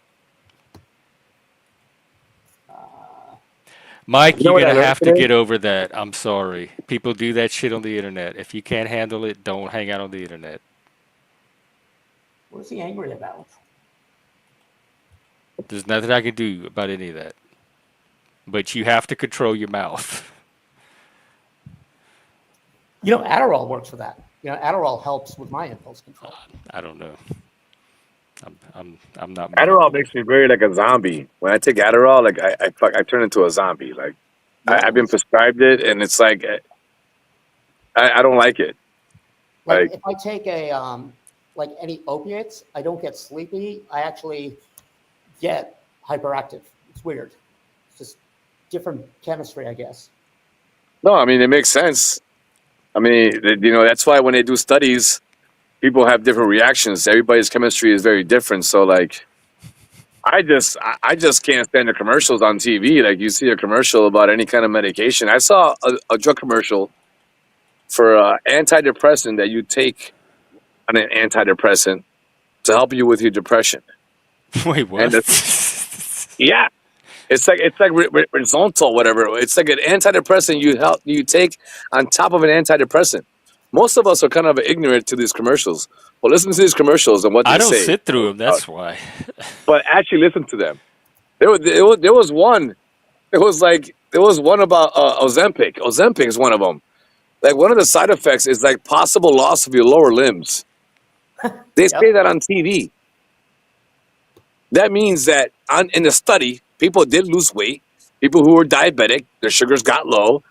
Mike, you're going to have to today? get over that. I'm sorry. People do that shit on the internet. If you can't handle it, don't hang out on the internet. What is he angry about? There's nothing I can do about any of that. But you have to control your mouth. Adderall works for that. Adderall helps with my impulse control. I don't know. I'm not. Adderall makes me very like a zombie. When I take Adderall, like I turn into a zombie. Like I've been prescribed it, and it's like I don't like it. Like if I take a like any opiates, I don't get sleepy. I actually get hyperactive. It's weird. It's just different chemistry, I guess. No, I mean it makes sense. I mean, that's why when they do studies, people have different reactions. Everybody's chemistry is very different. So like, I just can't stand the commercials on TV. Like you see a commercial about any kind of medication. I saw a drug commercial for antidepressant that you take on an antidepressant to help you with your depression. Wait, what? Yeah. It's like Rizontal, whatever. It's like an antidepressant you take on top of an antidepressant. Most of us are kind of ignorant to these commercials. Well, listen to these commercials and what they say. I don't sit through them. That's why. But actually, listen to them. There was one. There was one about Ozempic. Ozempic is one of them. Like one of the side effects is like possible loss of your lower limbs. They say that on TV. That means that in the study, people did lose weight. People who were diabetic, their sugars got low.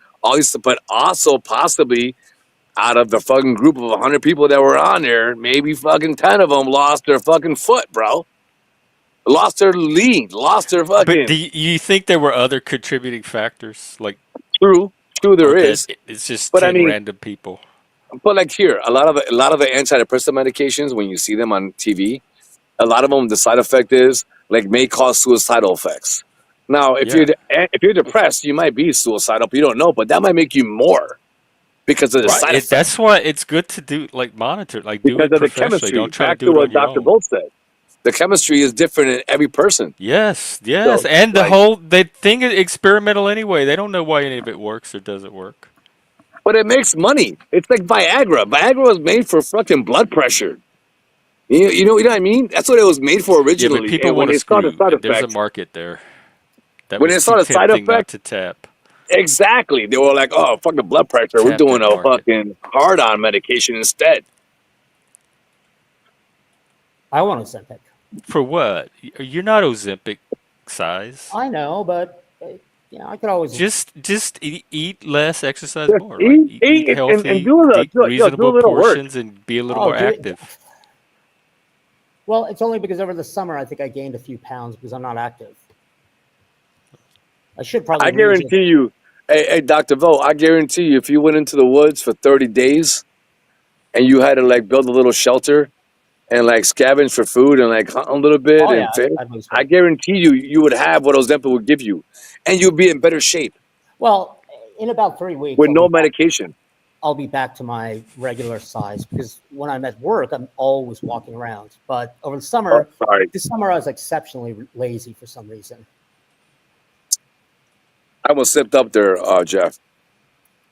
But also possibly out of the fucking group of 100 people that were on there, maybe fucking 10 of them lost their fucking foot, bro. Lost their lead. Lost their fucking. But do you think there were other contributing factors? Like True, there is. It's just But 10 random people. But like here, a lot of the antidepressant medications, when you see them on TV, a lot of them, the side effect is like may cause suicidal effects. Now, if you're depressed, you might be suicidal, but you don't know. But that might make you more because of the side effects. That's why it's good to do monitor, do because it of the professionally. chemistry. Don't try Back to do it what on your Dr. own. Bolt said. The chemistry is different in every person. Yes, So, and the like, whole they think it's experimental anyway. They don't know why any of it works or doesn't work. but it makes money. It's like Viagra. Viagra was made for fucking blood pressure. You know what I mean? That's what it was made for Yeah, but originally. people And when want to they saw the screw, side and there's a effects, market there. That when they was too saw the side tempting not effects, to tap. exactly, they were like, "Oh, fuck the blood pressure. We're Tap doing that a market. fucking hard-on medication instead." I want Ozempic. For what? You're not Ozempic size. I know, but I could always Just eat less, exercise Just more. Like eat, eat eat, and healthy, do take do a reasonable little work. portions, and be a little more do it. active. Well, it's only because over the summer I think I gained a few pounds because I'm not active. I should probably. I guarantee you, hey, Dr. Vo, I guarantee you, if you went into the woods for 30 days and you had to like build a little shelter and like scavenge for food and like hunt a little bit Oh yeah, and fish, I'd lose I weight. guarantee you would have what Ozempic would give you, and you'd be in better shape Well, in about 3 weeks, with no medication. I'll be back to my regular size because when I'm at work, I'm always walking around. But over the summer, this summer I was exceptionally lazy for some reason. I almost slipped up there, Jeff.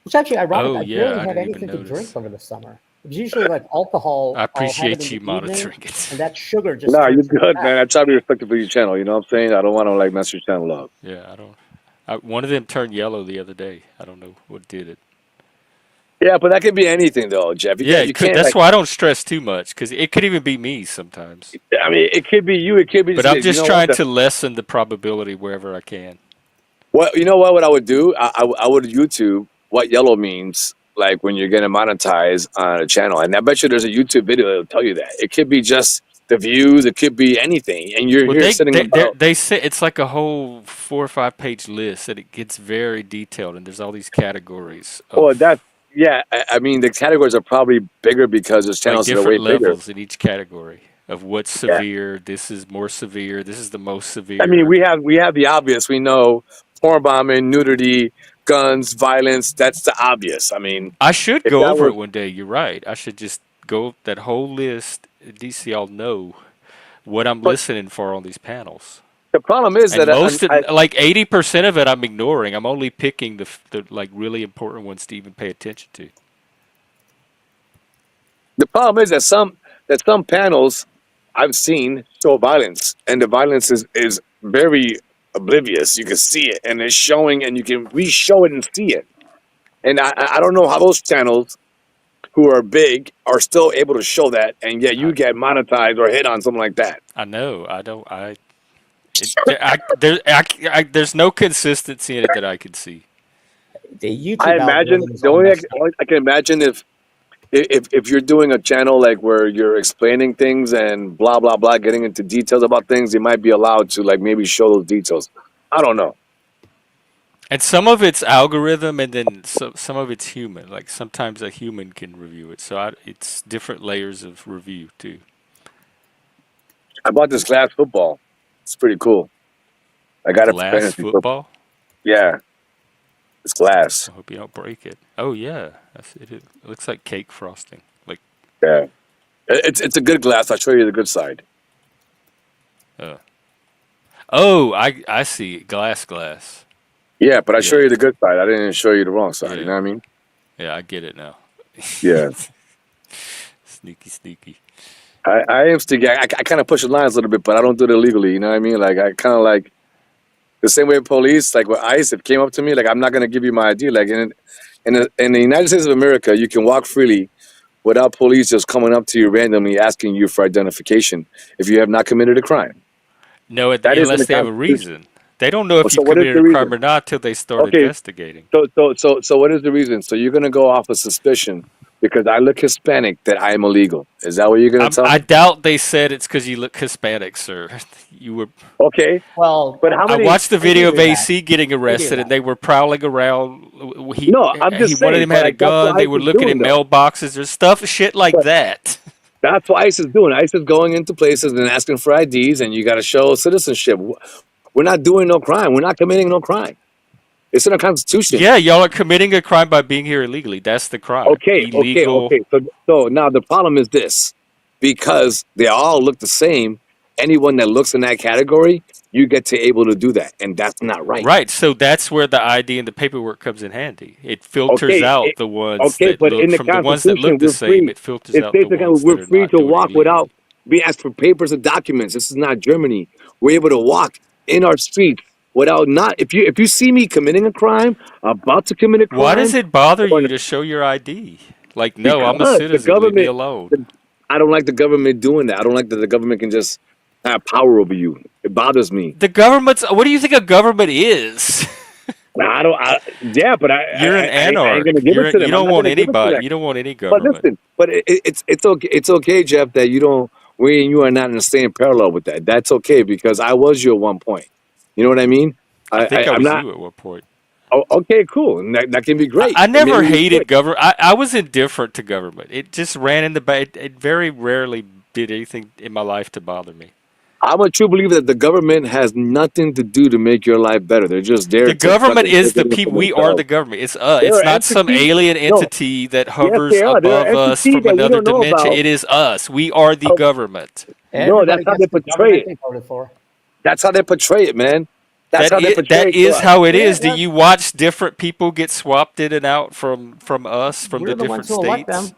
Which actually ironic. Oh I yeah, barely I had didn't anything even to drink notice. over the summer. It was usually like alcohol. I I'll have it appreciate in you the monitoring evening, it. and that sugar just. No, you're turns into good, fat. man. I try to be respectful for your channel. You know what I'm saying? I don't want to like mess your channel up. Yeah, I don't. One of them turned yellow the other day. I don't know what did it. Yeah, but that could be anything, though, Jeff. Yeah, You it could. can't. That's Like, why I don't stress too much because it could even be me sometimes. I mean, it could be you. It could be. But I'm You just know trying what? to lessen the probability wherever I can. Well, you know what? What I would do? I would YouTube what yellow means, like when you're getting monetized on a channel, and I bet you there's a YouTube video that'll tell you that. It could be just the views. It could be anything, and you're Well, here sitting about. they say it's like a whole 4 or 5 page list, and it gets very detailed, and there's all these categories Oh, of I mean, the categories are probably bigger because there's like channels that are way different bigger. levels in each category of what's Yeah. severe. This is more severe. This is the most severe. I mean, we have the obvious. We know porn bombing, nudity, guns, violence. That's the obvious. I mean, I should if go that over was, it one day. You're right. I should just go that whole list. At least y'all know what I'm but listening for on these panels. the problem is And that like 80% of it, I'm ignoring. I'm only picking the like really important ones to even pay attention to. the problem is that some panels I've seen show violence, and the violence is very oblivious. You can see it, and it's showing, and you can re-show it and see it. And I don't know how those channels who are big are still able to show that, and yet you get monetized or hit on something like that. I know. I don't. There's no consistency in it that I can see. The YouTube I imagine algorithm is the all only messed up. I can imagine if you're doing a channel like where you're explaining things and blah blah blah, getting into details about things, you might be allowed to like maybe show those details. I don't know. And some of it's algorithm, and then some of it's human. Like sometimes a human can review it, so it's different layers of review too. I bought this glass football. It's pretty cool. I got it for Glass fantasy football. football. Yeah, it's glass. I hope you don't break it. Oh yeah, that's it. It looks like cake frosting. Like Yeah, it's a good glass. I'll show you the good side. oh, I see glass. Yeah, but I show Yeah, you the good side. I didn't show you the wrong side. You yeah, know what I mean? yeah. I get it now. Yeah. Sneaky. I am sticky. I kind of push the lines a little bit, but I don't do it illegally. You know what I mean? Like I kind of like the same way police, like with ICE, if came up to me, like I'm not gonna give you my ID. Like in the United States of America, you can walk freely without police just coming up to you randomly asking you for identification if you have not committed a crime. No, That is in unless the they have a Constitution. reason. They don't know if So you've what is committed the a crime reason? or not till they start Okay, investigating. so what is the reason? So you're gonna go off of suspicion because I look Hispanic that I am illegal. Is that what you're gonna tell I me? doubt they said it's because you look Hispanic, sir. You were. Okay, Well, but how I many? watched the they do video of do that. AC getting They do arrested, and that. they were prowling around. No, I'm He just one of saying. them But had a like that's what gun. They ICE were is looking doing, in though. mailboxes. There's stuff, shit like But that. that's what ICE is doing. ICE is going into places and asking for IDs, and you got to show citizenship. We're not doing no crime. We're not committing no crime. It's in the Constitution. Yeah, y'all are committing a crime by being here illegally. That's the crime. Illegal. Okay. So now the problem is this: because they all look the same, anyone that looks in that category, you get to able to do that, and that's not right. Right. So that's where the ID and the paperwork comes in handy. It filters Okay, out the ones okay, that but in look the from the ones that Constitution, look the we're same. free. It filters It out the states that ones that we're are free not to doing it walk illegally. without be asked for papers and documents. This is not Germany. We're able to walk in our streets without not. If you see me committing a crime, about to commit a Why does crime, it bother or you to show your ID? Like, no, I'm a because the citizen. Leave me government, alone. I don't like the government doing that. I don't like that the government can just have power over you. It bothers me. The government's. What do you think a government is? I don't. Yeah, but You're an I ain't gonna anarch. give it to You them. I'm don't not want gonna give it to them. anybody. You don't want any But government. listen, but it's okay. It's okay, Jeff, that you don't. We and you are not in the same parallel with that. That's okay because I was you at one point. You know what I mean? I think I I'm was not. you at one point. Oh, okay, cool. And that can be great. I And maybe never we hated should. government. I was indifferent to government. It just ran in the back. It very rarely did anything in my life to bother me. I'm a true believer that the government has nothing to do to make your life better. They're just there The to government fucking is take the it in for people. We are the themselves. government. They're It's an not some entity. alien No, entity that yes, hovers they are. They're an above us entity from that we another don't know dimension. about. It is us. We are the Oh, government. no, that's Everybody how gets they the portray government it. they voted for. That's how they portray it, man. That's how they portray That it to is us. how it Yeah, is. Do yeah. you watch different people get swapped in and out from us from the We're the different ones who elect states? them.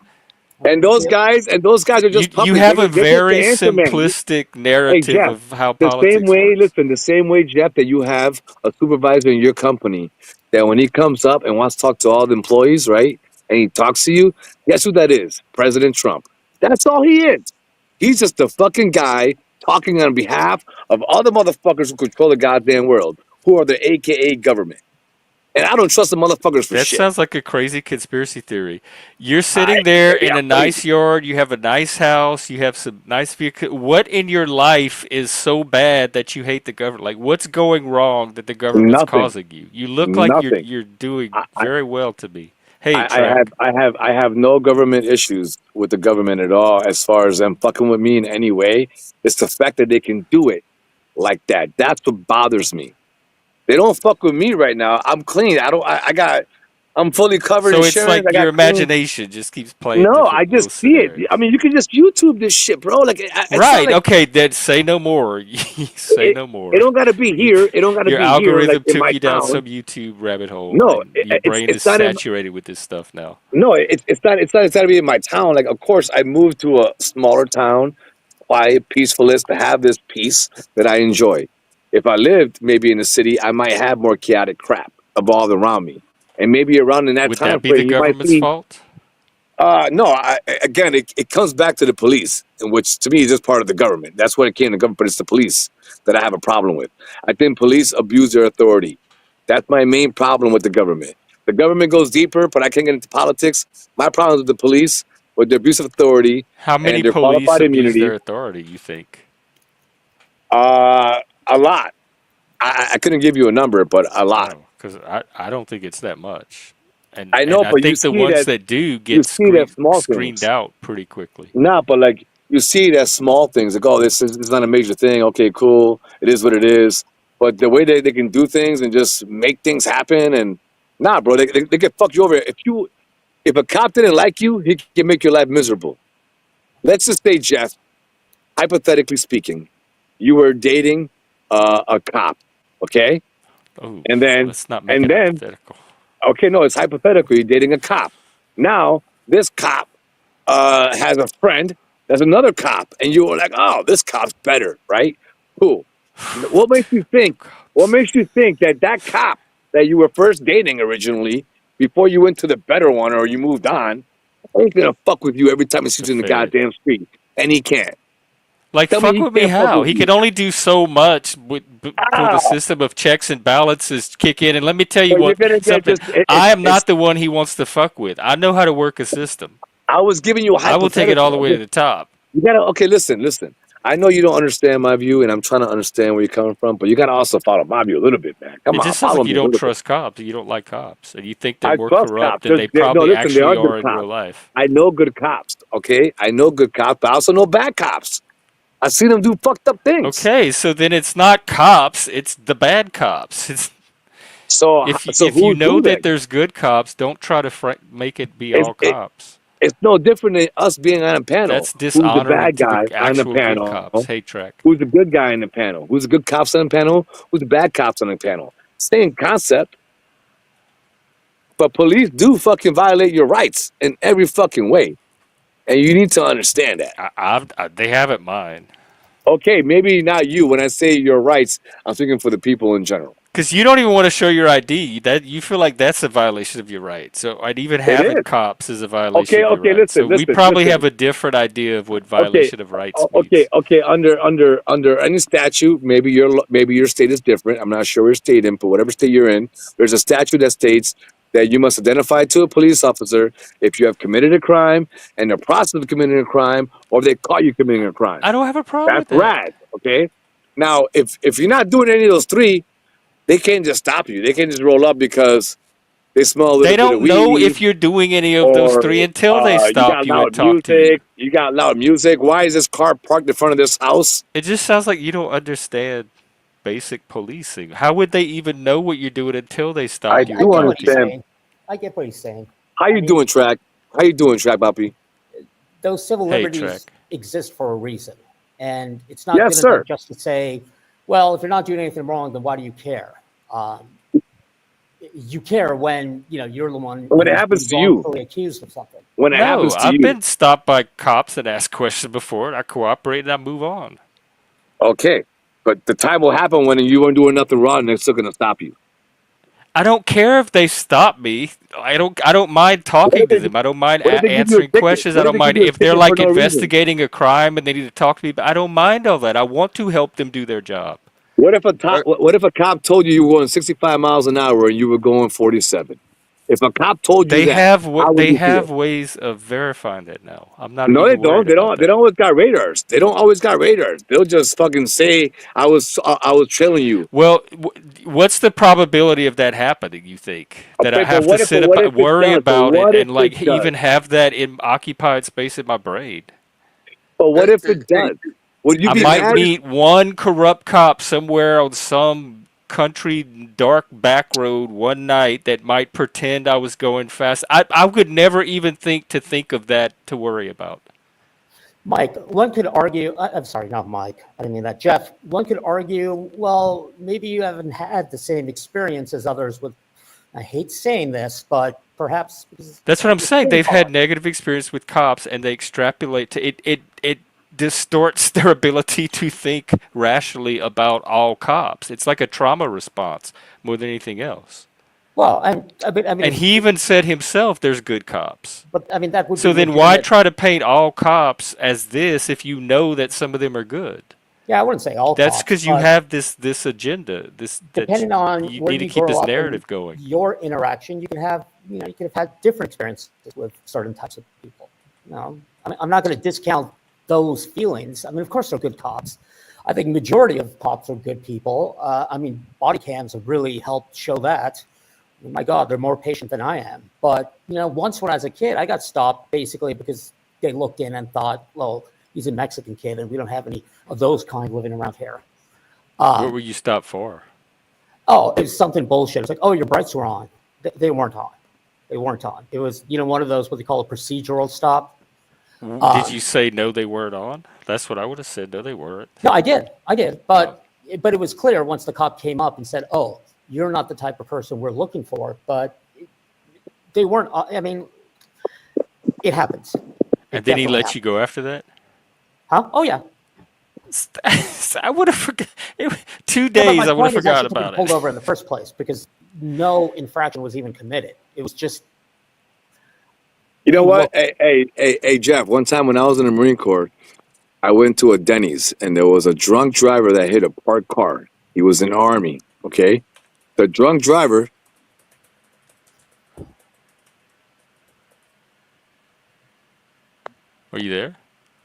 I mean, it's the, And those guys are You just you puppets. have a They're just the very answer man. simplistic Hey, narrative Jeff, of how the same politics way, works. listen, the same way, Jeff, that you have a supervisor in your company that when he comes up and wants to talk to all the employees, right? And he talks to you, guess who that is? President Trump. That's all he is. He's just a fucking guy talking on behalf of all the motherfuckers who control the goddamn world, who are the AKA government. And I don't trust the motherfuckers for That shit. sounds like a crazy conspiracy theory. You're I, sitting there maybe in I'm a crazy. nice yard, you have a nice house, you have some nice vehicle. What in your life is so bad that you hate the government? Like, what's going wrong that the government's Nothing. causing you? You look like Nothing. you're doing I, very well to me. Hey, I track. have no government issues with the government at all as far as them fucking with me in any way. It's the fact that they can do it like that. That's what bothers me. They don't fuck with me right now. I'm clean. I'm fully covered in So it's insurance. like I your got clean. imagination just keeps playing No, I different just little see it. I scenarios. mean, you can just YouTube this shit, bro. Like it's not Right. like Okay. Then say no more. Say it. no It more. don't gotta be You, here. It don't gotta your be here, like algorithm in took my you down town. some YouTube rabbit hole, No, and your brain is it's not in. saturated with this stuff now. No, it's not to be in my town. Like, of course, I moved to a smaller town, quiet, peaceful is to have this peace that I enjoy. If I lived maybe in a city, I might have more chaotic crap evolved around me, and maybe around in that Would time that be the frame, you might government's see. fault? No, again, it comes back to the police, which to me is just part of the government. That's what it came to government, but it's the police that I have a problem with. I think police abuse their authority. That's my main problem with the government. The government goes deeper, but I can't get into politics. My problem with the police, with their abuse of authority How many and their police qualified abuse immunity, their authority, you think? a lot. I couldn't give you a number, but a lot. Oh, because I don't think it's that much. I And know, I but think the ones that do you get see that small screened things. out pretty quickly. No, but like you see that small things, like, oh, this is not a major thing. Okay, cool. It is what it is. But the way they can do things and just make things happen, and nah, bro, they can fuck you over. If a cop didn't like you, he can make your life miserable. Let's just say, Jeff, hypothetically speaking, you were dating a cop, okay, Oh, and then let's not make and it then hypothetical. okay, no, it's hypothetical. You're dating a cop. Now this cop has a friend that's another cop, and you were like, "Oh, this cop's better, right?" Cool. What makes you think? What makes you think that that cop that you were first dating originally, before you went to the better one or you moved on, he's gonna fuck with you every time he It's a sees you in the fed. goddamn street, and he can't. Like, Tell me fuck he with me can't fuck how? with He you. can only do so much for the Ah, system of checks and balances kick in. And let me tell you but you're what gonna get something. just I am it's. not the one he wants to fuck with. I know how to work a system. I was giving you a I will take it all the hypothetical. way to the top. You gotta okay, listen. I know you don't understand my view, and I'm trying to understand where you're coming from, but you gotta also follow my view a little bit, man. Come It on, just sounds follow like you me a don't little bit. trust cops. You don't like cops, and you think they're I more trust corrupt cops. than they No, probably listen, they actually are good are in real cops. life. I know good cops. Okay, I know good cops, but I also know bad cops. I see them do fucked up things. Okay, so then it's not cops; it's the bad cops. It's, So, so if you who's know who that then? there's good cops, don't try to make it be It's all cops. It's no different than us being on a panel. That's Who's the dishonoring bad to the guy on the actual good cops. panel? Hey, Track. Who's the good guy in the panel? Who's the good cops on the panel? Who's the bad cops on the panel? Same concept. But police do fucking violate your rights in every fucking way. And you need to understand that. They haven't mine. Okay, maybe not you. When I say your rights, I'm thinking for the people in general. Because you don't even want to show your ID. That you feel like that's a violation of your rights. So I'd even It having is. cops is a violation of your Okay, rights. So we probably listen. have a different idea of what Okay, violation of rights means. okay. Under any statute, maybe your state is different. I'm not sure your state in, but whatever state you're in, there's a statute that states that you must identify to a police officer if you have committed a crime and the process of committing a crime, or they caught you committing a crime. I don't have a problem That's with that. rad. Okay. Now, if you're not doing any of those three, they can't just stop you. They can't just roll up because they smell a little They bit of don't weed. know if you're doing any of those three until they you stop got you loud and talk to you. music. You got loud music. Why is this car parked in front of this house? It just sounds like you don't understand basic policing. How would they even know what you're doing until they stop I you do and talk to understand. you? I get what he's saying. How you doing, Track? How you doing, Track, Boppy? Those civil Hey, liberties Track. exist for a reason. And it's not Yes, good sir. enough just to say, well, if you're not doing anything wrong, then why do you care? You care when you're the one When it happens to you. wrongfully accused of something. When it No, happens to I've you. been stopped by cops and asked questions before, and I cooperate and I move on. Okay. But the time will happen when you weren't doing nothing wrong and they're still gonna stop you. I don't care if they stop me. I don't mind talking to them. I don't mind What if they give you a answering ticket? questions. What I if don't they mind give you a if they're ticket like for no reason? investigating a crime and they need to talk to me. But I don't mind all that. I want to help them do their job. What if a cop told you were going 65 miles an hour and you were going 47? If a cop told you They that, how would you have feel? ways of verifying that now. I'm not No, they even don't. worried about They that. don't always got radars. They don't always got radars. They'll just fucking say I was trailing you. Well, what's the probability of that happening? You think that I Okay, have to sit what up, if it worry does? about it, What if and like it does? even have that in occupied space in my brain? But what if it does? Would you I be might mad? meet one corrupt cop somewhere on some country dark back road one night that might pretend I was going fast. I would never even think of that to worry about. Mike, one could argue, I'm sorry, not Mike, I didn't mean that. Jeff, one could argue, well, maybe you haven't had the same experience as others with, I hate saying this, but perhaps. That's what I'm saying. They've had negative experience with cops and they extrapolate to it. It distorts their ability to think rationally about all cops. It's like a trauma response more than anything else. Well, I mean, and he even said himself, "There's good cops." But I mean, that would. So then, why try to paint all cops as this if you know that some of them are good? Yeah, I wouldn't say all. That's because you have this agenda. Depending on you where need to you keep grow this up narrative going. Your interaction, you can have had different experiences with certain types of people. I'm not going to discount those feelings. I mean, of course, they're good cops. I think majority of cops are good people. I mean, body cams have really helped show that. Oh my God, they're more patient than I am. But once when I was a kid, I got stopped basically because they looked in and thought, well, he's a Mexican kid, and we don't have any of those kind living around here. What were you stopped for? Oh, it was something bullshit. It's like, oh, your brights were on. They weren't on. They weren't on. It was, one of those what they call a procedural stop. Did you say no, they weren't on? That's what I would have said. No, they weren't. No, I did. But it was clear once the cop came up and said, oh, you're not the type of person we're looking for. But they weren't. I mean, it happens. And then he let you go after that? Huh? Oh, yeah. I would have forgot. 2 days, I would have forgot about it. Pulled over in the first place because no infraction was even committed. It was just. You know what? Hey, Jeff. One time when I was in the Marine Corps, I went to a Denny's and there was a drunk driver that hit a parked car. He was in the Army. Okay, the drunk driver. Are you there?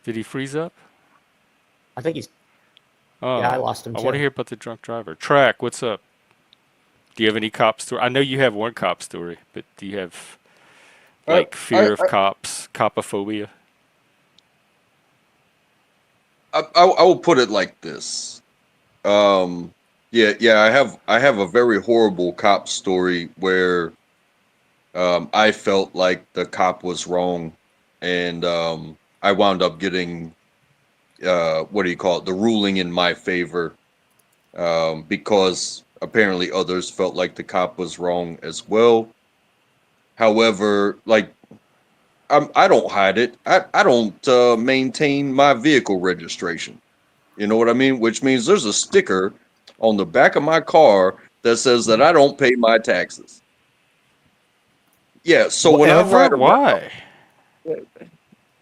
Did he freeze up? I think he's. Oh, yeah, I lost him too. I want to hear about the drunk driver. Track, what's up? Do you have any cop story? I know you have one cop story, but do you have like fear of cops, copophobia? I will put it like this. Yeah, I have a very horrible cop story where I felt like the cop was wrong and I wound up getting what do you call it? The ruling in my favor, because apparently others felt like the cop was wrong as well. However, like I don't hide it. I don't maintain my vehicle registration. You know what I mean? Which means there's a sticker on the back of my car that says that I don't pay my taxes. Yeah, so when I Whatever? ride around, Why?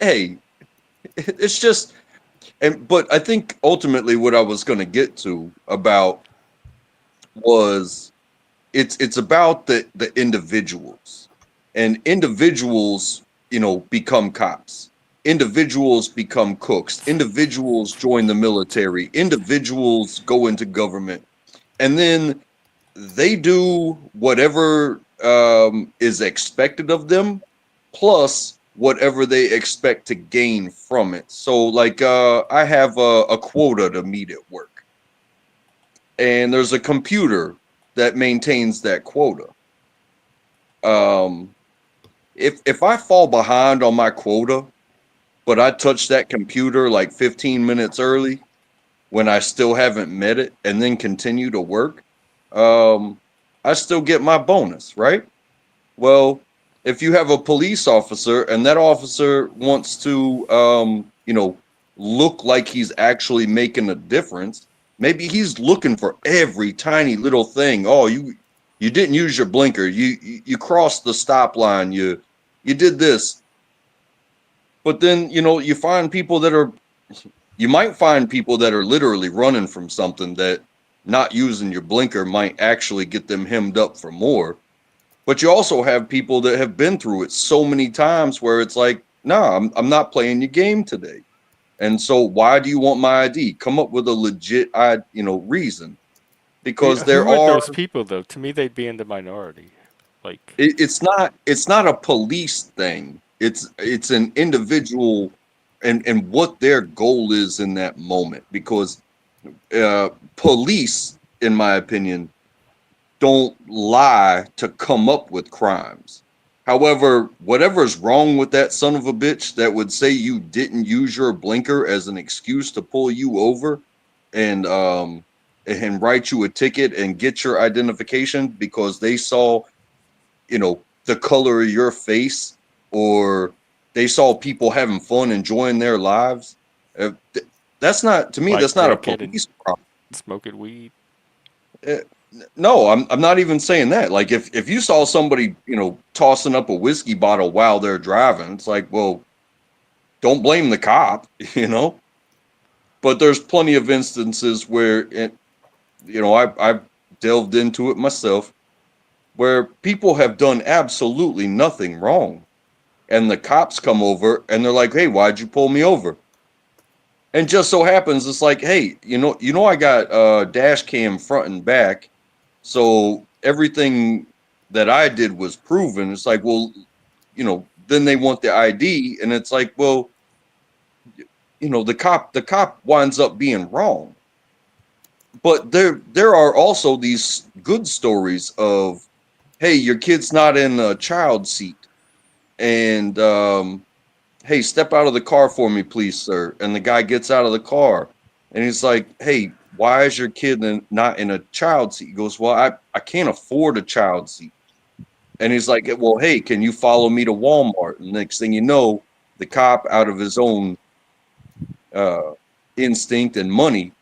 hey, it's just but I think ultimately what I was going to get to about was it's about the individuals, and individuals, you know, become cops, individuals become cooks, individuals join the military, individuals go into government, and then they do whatever is expected of them, plus whatever they expect to gain from it. So like I have a quota to meet at work, and there's a computer that maintains that quota. um if I fall behind on my quota, but I touch that computer like 15 minutes early when I still haven't met it, and then continue to work, um I still get my bonus, right? Well, if you have a police officer and that officer wants to you know, look like he's actually making a difference, maybe he's looking for every tiny little thing. Oh, you didn't use your blinker, you crossed the stop line, you did this. But then, you know, you might find people that are literally running from something that not using your blinker might actually get them hemmed up for more. But you also have people that have been through it so many times where it's like, nah, I'm not playing your game today. And so why do you want my ID? Come up with a legit, you know, reason. Because there Who are are, those people, though? To me, they'd be in the minority. Like, it's not a police thing. It's an individual, and what their goal is in that moment. Because police, in my opinion, don't lie to come up with crimes. However, whatever's wrong with that son of a bitch that would say you didn't use your blinker as an excuse to pull you over and write you a ticket and get your identification because they saw, you know, the color of your face, or they saw people having fun enjoying their lives. Uh, that's not, to me, like that's not a drinking and police problem. smoking weed. Uh, No, I'm not even saying that. Like if you saw somebody, you know, tossing up a whiskey bottle while they're driving, it's like, well, don't blame the cop, you know. But there's plenty of instances where you know, I've delved into it myself, where people have done absolutely nothing wrong, and the cops come over and they're like, "Hey, why'd you pull me over?" And just so happens it's like, "Hey, you know, I got dash cam front and back. So everything that I did was proven." It's like, well, you know, then they want the ID, and it's like, well, you know, the cop winds up being wrong. But there are also these good stories of, hey, your kid's not in a child seat, and hey, step out of the car for me, please, sir. And the guy gets out of the car, and he's like, hey, why is your kid not in a child seat? He goes, well, I can't afford a child seat. And he's like, well, hey, can you follow me to Walmart? And next thing you know, the cop, out of his own uh, instinct and money,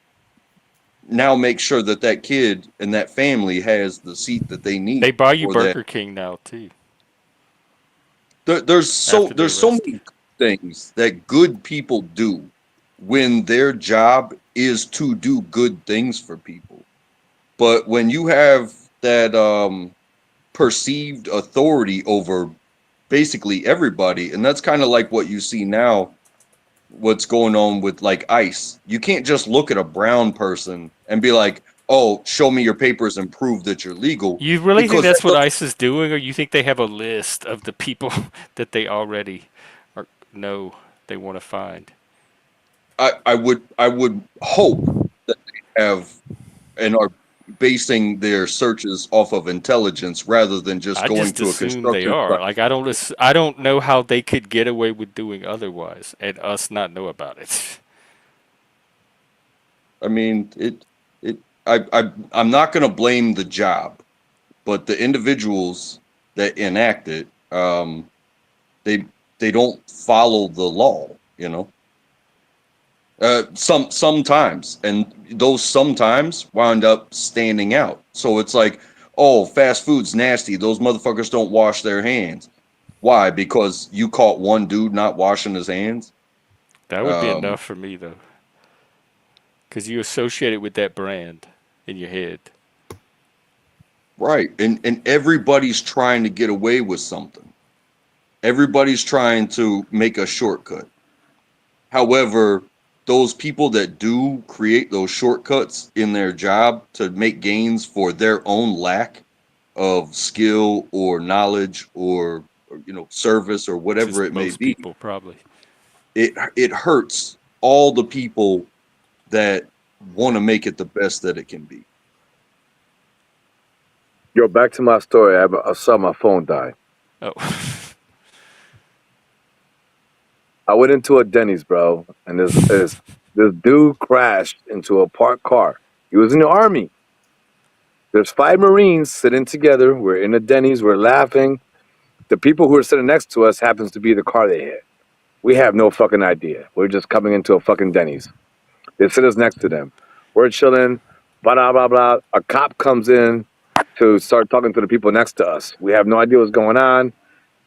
now makes sure that that kid and that family has the seat that they They need buy you for that. Burger King now too There's so after they there's so arrest you. many things that good people do when their job is to do good things for people. But when you have that perceived authority over basically everybody, and that's kind of like what you see now, what's going on with like ICE. You can't just look at a brown person and be like, oh, show me your papers and prove that you're legal, You really think because that that's what doesn't, ICE is doing, or you think they have a list of the people that they already are, know they want to find? I would hope that they have and are basing their searches off of intelligence rather than just I going just to a assume they construction are. site. Like I don't know how they could get away with doing otherwise, and us not know about it. I mean, I'm not going to blame the job, but the individuals that enact it, they don't follow the law, you know. Sometimes, and those sometimes wound up standing out. So it's like, oh, fast food's nasty. Those motherfuckers don't wash their hands. Why? Because you caught one dude not washing his hands. That would be enough for me though, because you associate it with that brand in your head. Right, and everybody's trying to get away with something. Everybody's trying to make a shortcut. However, those people that do create those shortcuts in their job to make gains for their own lack of skill or knowledge or service or Which is whatever it may most be, people probably. it hurts all the people that want to make it the best that it can be. Yo, back to my story. I saw my phone die. Oh, I went into a Denny's, bro, and this dude crashed into a parked car. He was in the army. There's 5 Marines sitting together. We're in a Denny's. We're laughing. The people who are sitting next to us happens to be the car they hit. We have no fucking idea. We're just coming into a fucking Denny's. They sit us next to them. We're chilling. Blah blah blah blah. A cop comes in to start talking to the people next to us. We have no idea what's going on.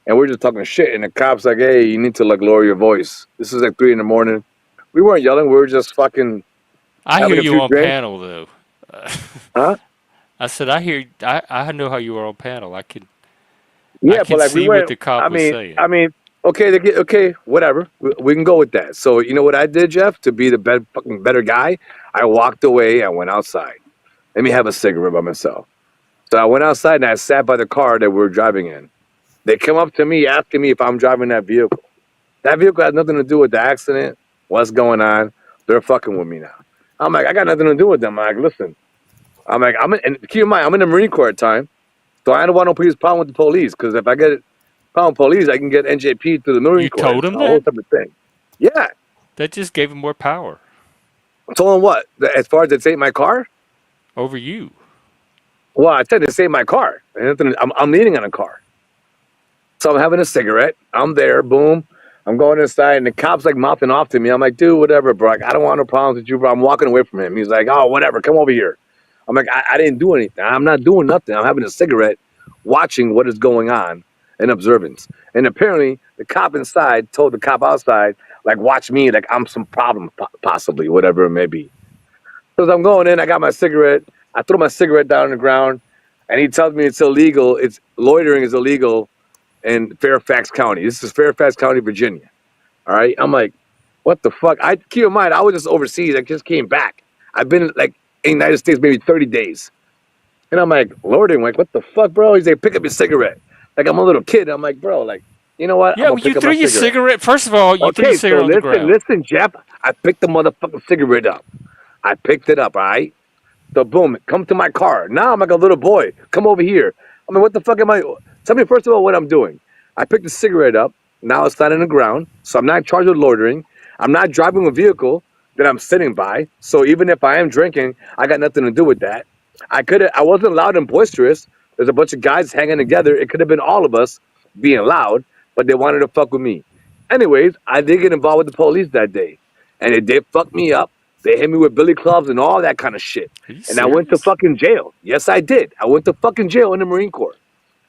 And we're just talking shit. And the cop's like, hey, you need to like lower your voice. This is like 3 a.m. We weren't yelling. We were just fucking I hear having a you few on drinks. panel though. Huh? I said I hear. I know how you are on panel. I can Yeah, but like we see what weren't. the cop was saying. Okay, okay, whatever. We can go with that. So you know what I did, Jeff, to be the fucking better guy? I walked away. I went outside. Let me have a cigarette by myself. So I went outside and I sat by the car that we were driving in. They come up to me asking me if I'm driving that vehicle. That vehicle has nothing to do with the accident. What's going on? They're fucking with me now. I'm like, I got nothing to do with them. I'm like, listen. I'm like, and keep in mind, I'm in the Marine Corps at the time, so I don't want no previous problem with the police. Because if I get a problem with police, I can get NJP through the Marine You Corps. told It's him a whole that? separate thing. Yeah. That just gave him more power I told him what? As far as they take my car? over you. Well, I said they saved my car. I'm leaning on a car. So I'm having a cigarette. I'm there. Boom. I'm going inside, and the cop's like mouthing off to me. I'm like, dude, whatever, bro. Like, I don't want no problems with you, bro. I'm walking away from him. He's like, oh, whatever. Come over here. I'm like, I didn't do anything. I'm not doing nothing. I'm having a cigarette, watching what is going on in observance. And apparently, the cop inside told the cop outside, like, watch me, like I'm some problem, possibly, whatever it may be. So as I'm going in, I got my cigarette. I throw my cigarette down on the ground, and he tells me it's illegal. It's loitering is illegal in Fairfax County. This is Fairfax County, Virginia. All right. I'm like, what the fuck? I keep in mind, I was just overseas. I just came back. I've been like in the United States maybe 30 days. And I'm like, loitering, like, what the fuck, bro? He's like, pick up your cigarette. Like I'm a little kid. I'm like, bro, like, you know what? I'm Yeah, gonna well, you pick up threw my your cigarette. cigarette. First of all, you threw your Okay, so cigarette on the ground. listen, Jeff. I picked the motherfucking cigarette up. I picked it up, all right? So boom, come to my car. Now I'm like a little boy. Come over here. I mean, what the fuck am I? Tell me first of all what I'm doing. I picked the cigarette up. Now it's not on the ground, so I'm not charged with loitering. I'm not driving a vehicle that I'm sitting by. So even if I am drinking, I got nothing to do with that. I wasn't loud and boisterous. There's a bunch of guys hanging together. It could have been all of us being loud, but they wanted to fuck with me. Anyways, I did get involved with the police that day, and they did fuck me up. They hit me with billy clubs and all that kind of shit. Are you And I went to serious? fucking jail. Yes, I did. I went to fucking jail in the Marine Corps.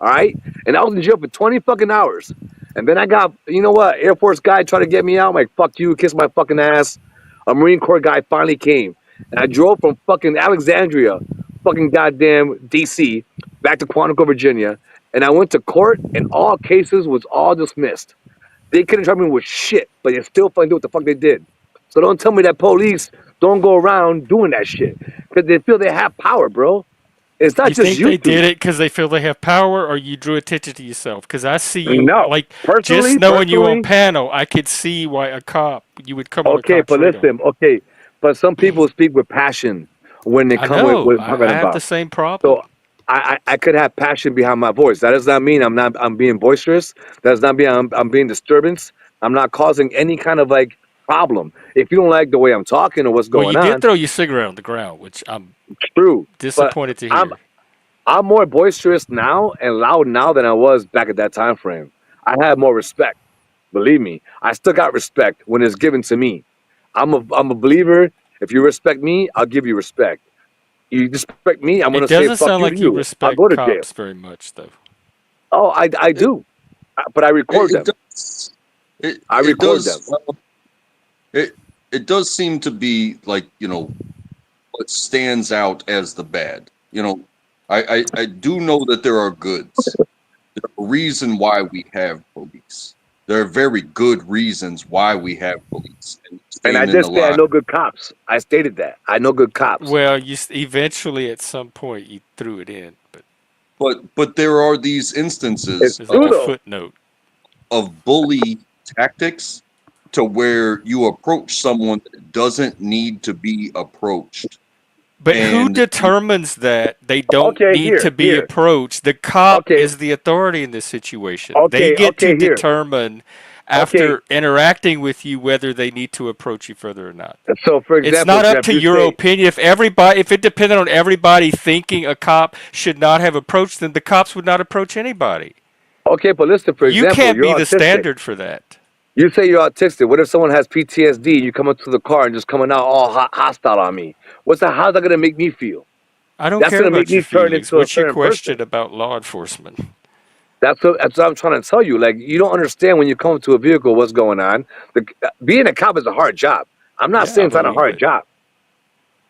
All right? And I was in jail for 20 fucking hours. And then I got, you know what? Air Force guy tried to get me out. I'm like, fuck you, kiss my fucking ass. A Marine Corps guy finally came. And I drove from fucking Alexandria, fucking goddamn DC, back to Quantico, Virginia. And I went to court, and all cases was all dismissed. They couldn't try me with shit, but they still fucking do what the fuck they did. So don't tell me that police don't go around doing that shit because they feel they have power, bro. It's not You just think they you two. did it because they feel they have power, or you drew attention to yourself? Because I see you, No, like, personally, just knowing you on panel, I could see why you would come on a okay, cop's but radar. listen, okay, but some people speak with passion. when they I come with know. what I'm talking I have the about. same problem. So I could have passion behind my voice. That does not mean I'm being boisterous. That does not mean I'm being disturbance. I'm not causing any kind of like problem. If you don't like the way I'm talking or what's Well, you going did on, throw your cigarette on the ground, which I'm true. But disappointed to I'm hear. I'm more boisterous now and loud now than I was back at that time frame. I have more respect. Believe me, I still got respect when it's given to me. I'm a believer. If you respect me, I'll give you respect. You disrespect me, I'm It gonna say doesn't fuck sound you to like you you. I'll go respect to jail. cops very much, though. Oh, I It, do, but I record it them. does. It I it record does. them. It it does seem to be like, what stands out as the bad. I do know that there are goods. There's a reason why we have police. There are very good reasons why we have police and And I staying in the just say I line. know good cops. I stated that I know good cops. Well, eventually at some point you threw it in, but But there are these It's instances it's like true a though. footnote. of bully tactics to where you approach someone that doesn't need to be approached. But who And determines that they don't Okay, need to here, be here. approached? The cop Okay, is the authority in this situation. They okay, get to okay, here. determine Okay. after interacting with you whether they need to approach you further or not. So, for It's example, not up Jeff, to you your say opinion. If it depended on everybody thinking a cop should not have approached them, the cops would not approach anybody. okay, but listen. For You example, can't you're be the autistic. standard for that. You say you're autistic. What if someone has PTSD and you come up to the car and just coming out all hostile on me? How's that gonna make me feel? I don't That's care gonna make about your me turn feelings. into a What's your certain person. question about law enforcement? That's what I'm trying to tell you. Like you don't understand when you come to a vehicle what's going on. Being a cop is a hard job. I'm not Yeah, saying I it's not a believe hard it. job.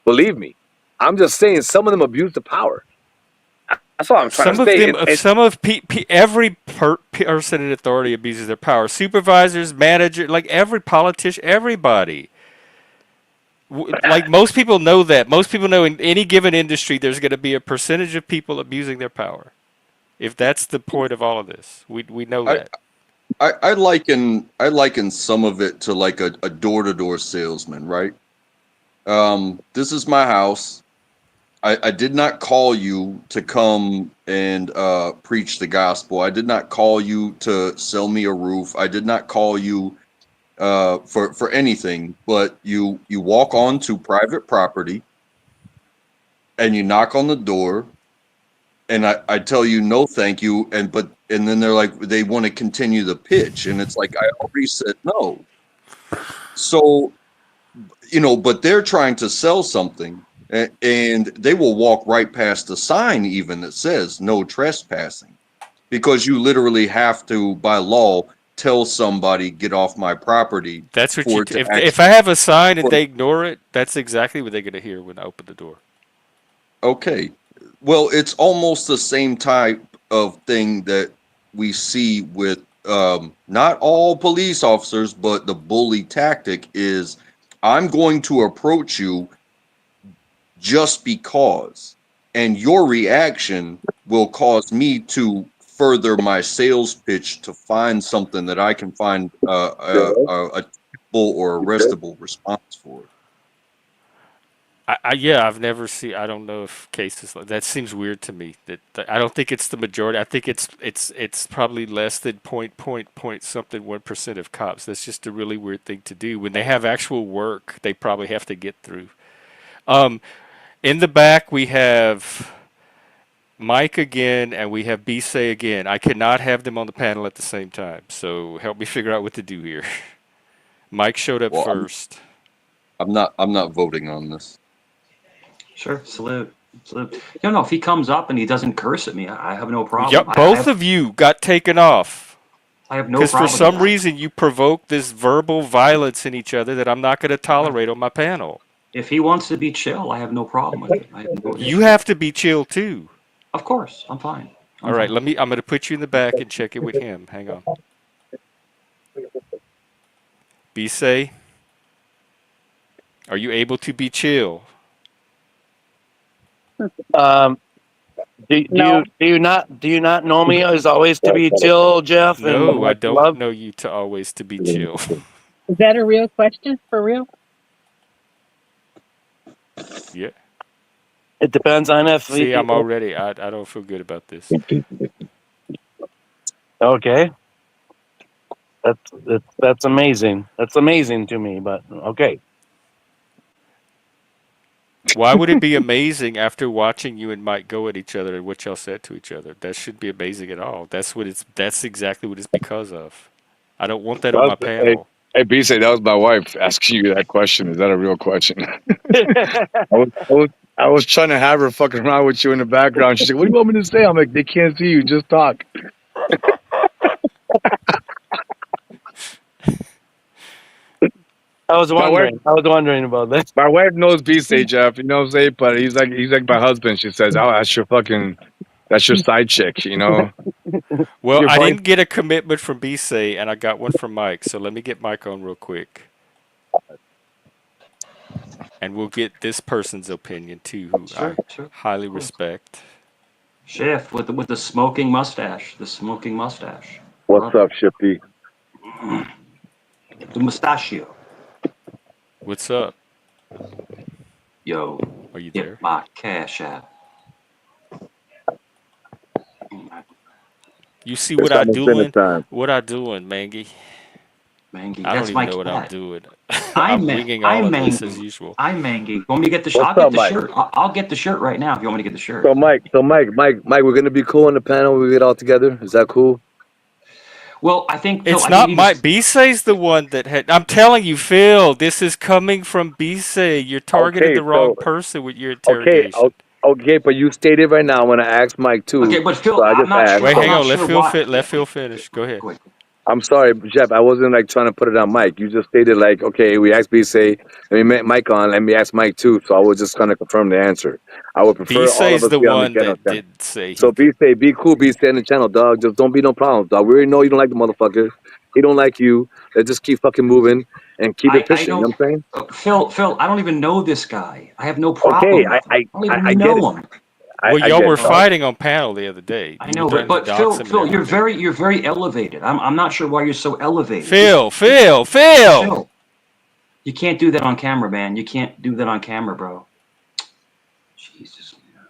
Believe me. I'm just saying some of them abuse the power. That's all I'm trying to Some of say. them, every person in authority abuses their power. Supervisors, manager, like every politician, everybody. Like most people know that. Most people know in any given industry, there's going to be a percentage of people abusing their power. If that's the point of all of this, we know I, that. I liken some of it to like a door-to-door salesman, right? This is my house. I did not call you to come and preach the gospel. I did not call you to sell me a roof. I did not call you for anything. But you walk onto private property and you knock on the door, and I tell you no, thank you, and then they're like they want to continue the pitch, and it's like I already said no. So but they're trying to sell something, and they will walk right past the sign even that says no trespassing, because you literally have to by law tell somebody get off my property That's what for it to if I have a sign and for, they ignore it, that's exactly what they're going to hear when I open the door. okay, well, it's almost the same type of thing that we see with not all police officers, but the bully tactic is I'm going to approach you just because, and your reaction will cause me to further my sales pitch to find something that I can find a typical or arrestable response for. Yeah, I've never seen. I don't know if cases like that seems weird to me. That I don't think it's the majority. I think it's probably less than point something 1% of cops. That's just a really weird thing to do when they have actual work they probably have to get through. In the back we have Mike again, and we have Bisay again. I cannot have them on the panel at the same time, so help me figure out what to do here. Mike showed up Well, first. I'm not voting on this. Sure, salute. Salute. No, if he comes up and he doesn't curse at me, I have no problem. Yep, both of you got taken off. I have no Because for problem with some that. reason you provoked this verbal violence in each other that I'm not going to tolerate on my panel. If he wants to be chill, I have no problem with it. I have no You issue. have to be chill too. Of course, I'm fine. All right, I'm going to put you in the back and check it with him. Hang on. Bisay, are you able to be chill? Do you not know me as always to be chill, Jeff? No, And I don't love? know you to always to be chill. Is that a real question? For real? Yeah. It depends on if. See, I'm already. I don't feel good about this. Okay. That's amazing. That's amazing to me. But okay. Why would it be amazing after watching you and Mike go at each other and what y'all said to each other? That shouldn't be amazing at all. That's what it's. That's exactly what it's because of. I don't want that on my Hey, panel. hey, B say that was my wife asking you that question. Is that a real question? I was trying to have her fucking around with you in the background. She's like, "What do you want me to say?" I'm like, "They can't see you. Just talk." I was wondering about that. My wife knows B say Jeff. You know what I'm saying? But he's like my husband. She says, "Oh, that's your side chick." You know. Well, Your I point. didn't get a commitment from BC, and I got one from Mike. So let me get Mike on real quick, and we'll get this person's opinion too, who Sure, I sure. highly respect. Chef with the smoking mustache. The smoking mustache. What's up, Shifty? The mustachio. What's up? Yo, Are you get there? my cash out. You see what I almost dinner doing? time. What I doing, Mangy? Mangy, I don't that's even my know what I'm cat. doing. I'm winging all of this as usual. I'm Mangy. Want me to get the shirt? What's I'll get up, the Mike? shirt. I'll get the shirt right now if you want me to get the shirt. So Mike, we're gonna be cool on the panel. We get all together. Is that cool? Well, I think It's I not think Mike. Bisay's the one that had. I'm telling you, Phil. This is coming from Bisay. You're targeting Okay, the wrong person with your okay, interrogation. okay, but you stated right now when I asked Mike too. Okay, but Phil, So I I'm just not asked. sure. Wait, I'm hang not on. Let sure Phil why. Let Phil finish. Go ahead. Go ahead. I'm sorry, Jeff. I wasn't like trying to put it on Mike. You just stated like, okay, we asked B say, and we met Mike on. Let me ask Mike too. So I was just gonna confirm the answer. I would prefer all of Bisay's us the be on the one general that channel. did say he So B could. say, be cool. B stay in the channel, dog. Just don't be no problems, dog. We already know you don't like the motherfucker. He don't like you. Let's just keep fucking moving and keep it I pushing. You know don't. what I'm saying? Phil, I don't even know this guy. I have no Okay, problem with him. I don't even get it. know him. Well, I y'all get were it, dog. fighting on panel the other day. I You were know, threatening to but dox him and Phil, everything. you're very elevated. I'm not sure why you're so elevated. Phil. Phil, you can't do that on camera, man. You can't do that on camera, bro. Jesus, man.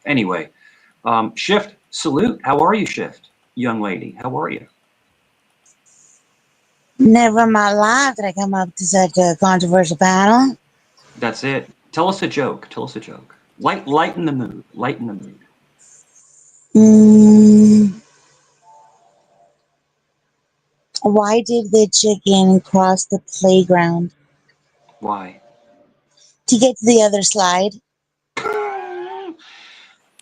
Anyway, Shift, salute. How are you, Shift? Young lady, how are you? Never in my life did I come up to such a controversial panel. That's it. Tell us a joke. Lighten the mood. Why did the chicken cross the playground? Why? To get to the other slide.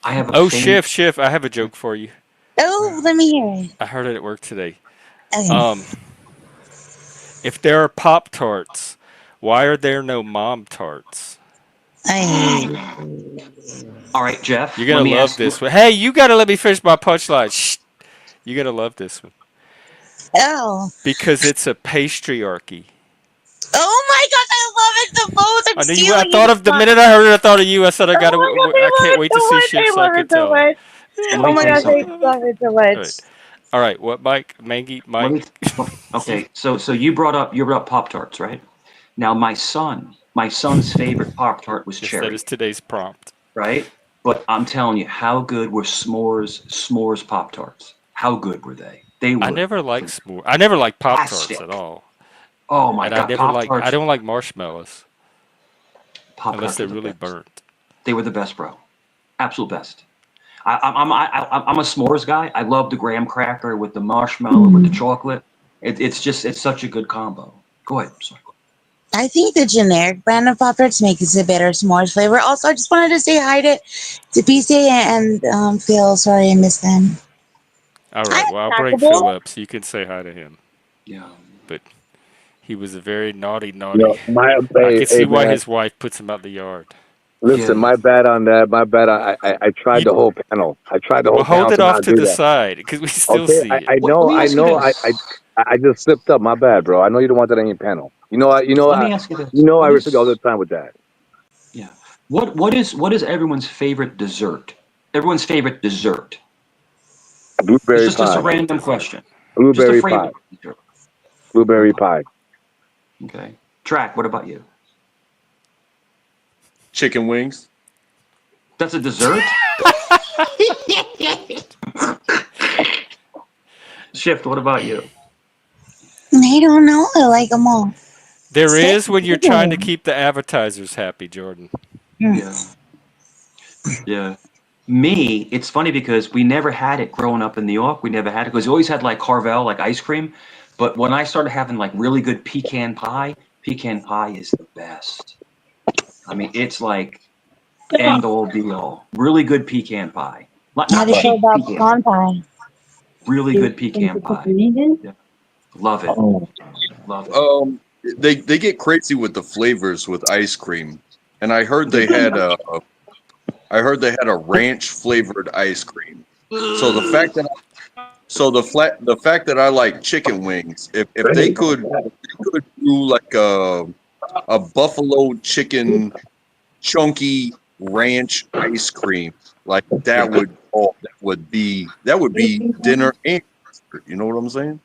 I have a Oh, thing. Shift. I have a joke for you. Oh, let me hear it. I heard it at work today. Okay. If there are Pop Tarts, why are there no Mom Tarts? All right, Jeff. You're Let gonna me love ask you. this one. Hey, you gotta let me finish my punchline. Shh. You're gonna love this one Oh. because it's a patriarchy. Oh my gosh, I love it the most. I'm I knew you. I stealing thought it. of the minute I heard it. I thought of you. I said I gotta. Oh my gosh, I I love can't it wait so to see much. Shift I so I love can it so tell him. much. Let Oh me my tell you gosh, I something. love it so All much. right. All right. What, Mike? Mangy? Mike? Okay, so you brought up Pop Tarts, right? Now my son's favorite Pop Tart was Yes, that is cherry, today's prompt. right? But I'm telling you, how good were s'mores Pop Tarts? How good were they? They I were never liked s'more. I never liked Pop Tarts at fantastic. all, Oh my and I God, never Pop like. I Tarts, don't like marshmallows Pop unless Tarts were they're the really best. burnt. They were the best, bro. Absolute best. I'm a s'mores guy. I love the graham cracker with the marshmallow with the chocolate. It's such a good combo. Go ahead. Sorry. I think the generic brand of Pop Tarts makes it a better s'mores flavor. Also, I just wanted to say hi to BC and Phil. Sorry I missed them. All Hi, right. Well, I'll bring Phil Snackable. up so you can say hi to him. Yeah. But he was a very naughty. No, I can see hey why man. his wife puts him out the yard. Yeah. Listen, my bad on that. My bad. I tried You the whole panel. I tried the well, whole panel hold it to off not to do the that. side because we still Okay, see it. I Let know, me I ask you know. this. I just slipped up. My bad, bro. I know you don't want that on your panel. Let me ask you this. I What respect all the is time with that. yeah? What is everyone's favorite dessert? Everyone's favorite dessert. It's Blueberry just a pie. I like random dessert. question. Just a Blueberry pie. favorite dessert. Blueberry pie. Okay. Track, what about you? Chicken wings. That's a dessert? Shift, what about you? I don't know. I like them all. There Steak is when you're trying to keep the advertisers happy, Jordan. Yeah. Yeah. Me, it's funny because we never had it growing up in New York. We never had it because we always had like Carvel, like ice cream. But when I started having like really good pecan pie is the best. I mean, it's like end all be all. Really good pecan pie. How Not do you feel cheap about pecan pecan pie. pie? Really good pecan pie. Yeah. Love it. Love it. They get crazy with the flavors with ice cream, and I heard they had a ranch flavored ice cream. So the fact that I like chicken wings, if they could do like a buffalo chicken chunky ranch ice cream, like that would be dinner and dessert. You know what I'm saying?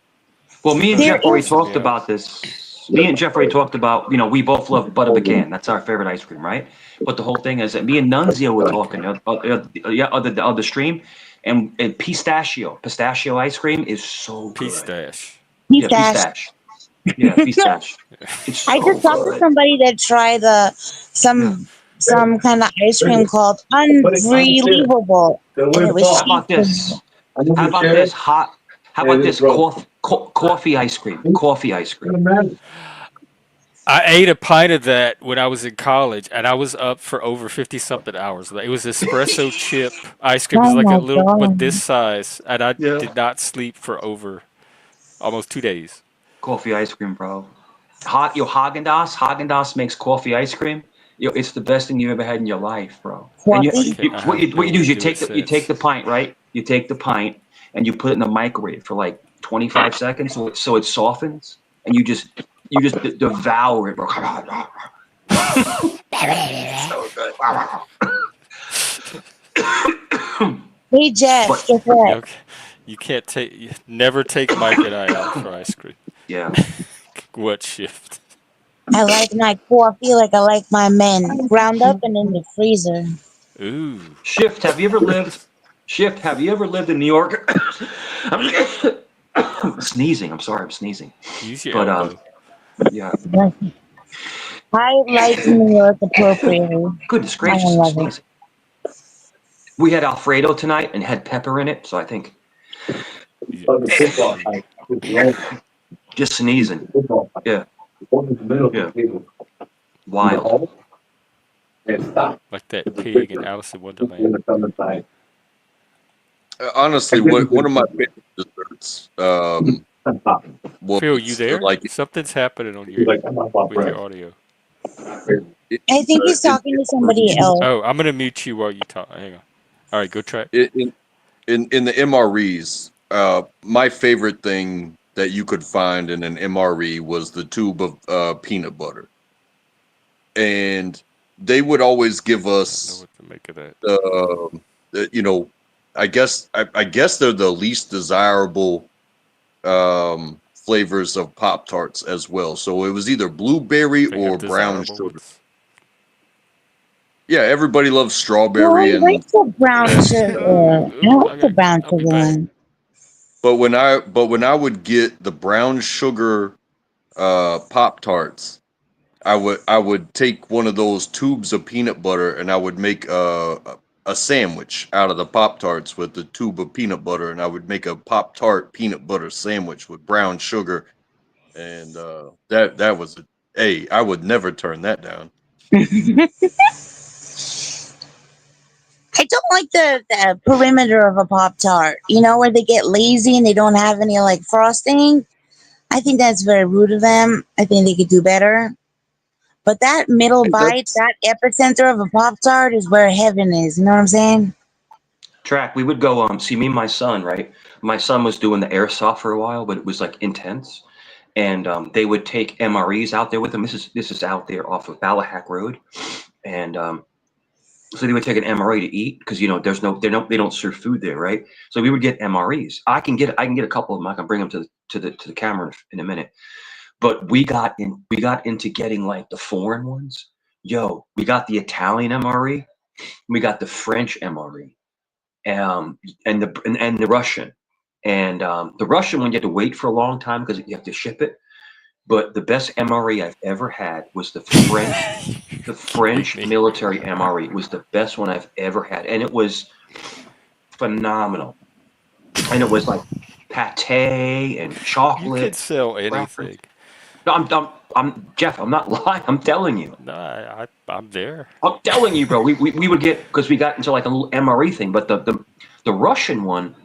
Well, me and There Jeff already is talked about this. Me and Jeff already talked about, we both love butter pecan. That's our favorite ice cream, right? But the whole thing is that me and Nunzio were talking other stream, and pistachio ice cream is so good. Pistache. Yeah, pistache. Yeah, pistache. It's I so just talked to good. somebody that tried some kind of ice cream called Unbelievable, and it was How cheap. about this? How about this hot? How about this coffee ice cream? Coffee ice cream. I ate a pint of that when I was in college, and I was up for over 50-something hours. It was espresso chip ice cream. It was Oh like a my little, but god! this size, and I Yeah. did not sleep for over almost 2 days. Coffee ice cream, bro. Haagen-Dazs makes coffee ice cream. It's the best thing you've ever had in your life, bro. And Coffee? I what haven't been you able do to is you do it take since. the pint, right? You take the pint and you put it in the microwave for like 25 seconds, so it softens, and you just devour it, bro. So good. Hey Jeff, But guess what? Okay. Never take Mike and I out for ice cream. yeah, What shift? I like my coffee like I like my men, ground up and in the freezer. Ooh. Shift. Have you ever lived? Shift. Have you ever lived in New York? I'm sneezing. I'm sorry. I'm sneezing. Use your But elbow. yeah. I like New York appropriately. Goodness I gracious, I'm love it. sneezing. We had Alfredo tonight and had pepper in it, so I think just sneezing. Yeah. Yeah. Wild. Like that pig in Alice in Wonderland. Honestly, one of my favorite desserts. Phil, you Was there? like Something's happening on your with your audio. I think he's talking to somebody else. Oh, I'm gonna mute you while you talk. Hang on. All right, go try. in the MREs. My favorite thing that you could find in an MRE was the tube of peanut butter, and they would always give I don't know us what to make of that. I guess they're the least desirable flavors of Pop-Tarts as well. So it was either blueberry They or have brown desirable sugar. ones. Yeah, everybody loves No, strawberry I like the brown sugar. I like the brown I'll be sugar back. one. but when I would get the brown sugar Pop-Tarts, I would take one of those tubes of peanut butter and I would make a sandwich out of the Pop-Tarts with the tube of peanut butter, and I would make a Pop-Tart peanut butter sandwich with brown sugar, and that was I would never turn that down. I don't like the perimeter of a Pop Tart, where they get lazy and they don't have any like frosting. I think that's very rude of them. I think they could do better. But that middle bite, That's that epicenter of a Pop Tart is where heaven is. You know what I'm saying? Track. We would go see me and my son, right? My son was doing the airsoft for a while, but it was like intense. And they would take MREs out there with them. This is out there off of Ballahack Road. And so they would take an MRE to eat because they don't serve food there, right? So we would get MREs. I can get a couple of them. I can bring them to the camera in a minute. But we got into getting like the foreign ones. Yo, we got the Italian MRE, we got the French MRE, and the Russian. And the Russian one you had to wait for a long time because you have to ship it. But the best MRE I've ever had was the French military MRE. It was the best one I've ever had, and it was phenomenal. And it was like pate and chocolate. You could sell anything. No, I'm Jeff. I'm not lying. I'm telling you. No, I'm there. I'm telling you, bro. We would get, because we got into like a little MRE thing, but the Russian one,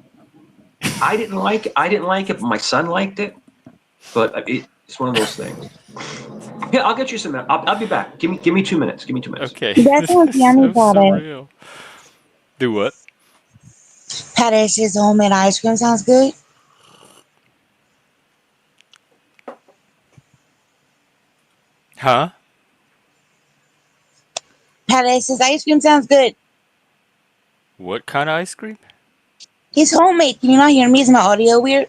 I didn't like it. But my son liked it. But it's one of those things. Yeah, I'll get you some. I'll be back. Give me 2 minutes. Okay. That's what's yummy about it. Surreal. Do what? Pat says homemade ice cream sounds good. Huh? Pat says ice cream sounds good. What kind of ice cream? He's homemade. Can you not hear me? Is my audio weird?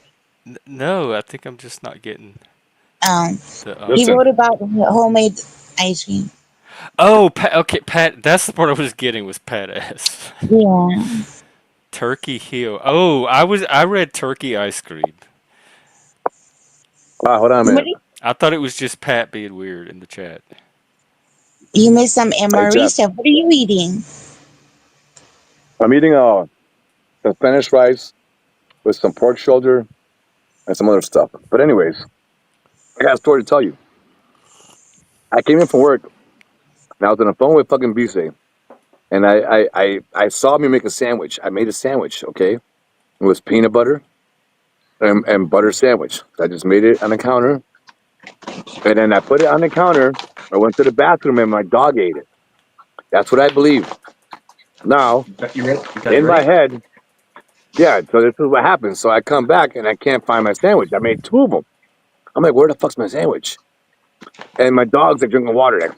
No, I think I'm just not getting. He wrote about homemade ice cream. Oh, okay, Pat. That's the part I was getting was Pat S. Yeah. Turkey Hill. Oh, I read turkey ice cream. Wow, hold on a minute. I thought it was just Pat being weird in the chat. You missed some MRE stuff. What are you eating? I'm eating some Spanish rice with some pork shoulder and some other stuff. But anyways, I got a story to tell you. I came in from work and I was on the phone with fucking Bise. And I saw me make a sandwich. I made a sandwich, okay? It was peanut butter and butter sandwich. I just made it on the counter. And then I put it on the counter. I went to the bathroom and my dog ate it. That's what I believe. Now, in my head, yeah, so this is what happens. So I come back and I can't find my sandwich. I made 2 of them. I'm like, where the fuck's my sandwich? And my dog's like drinking water.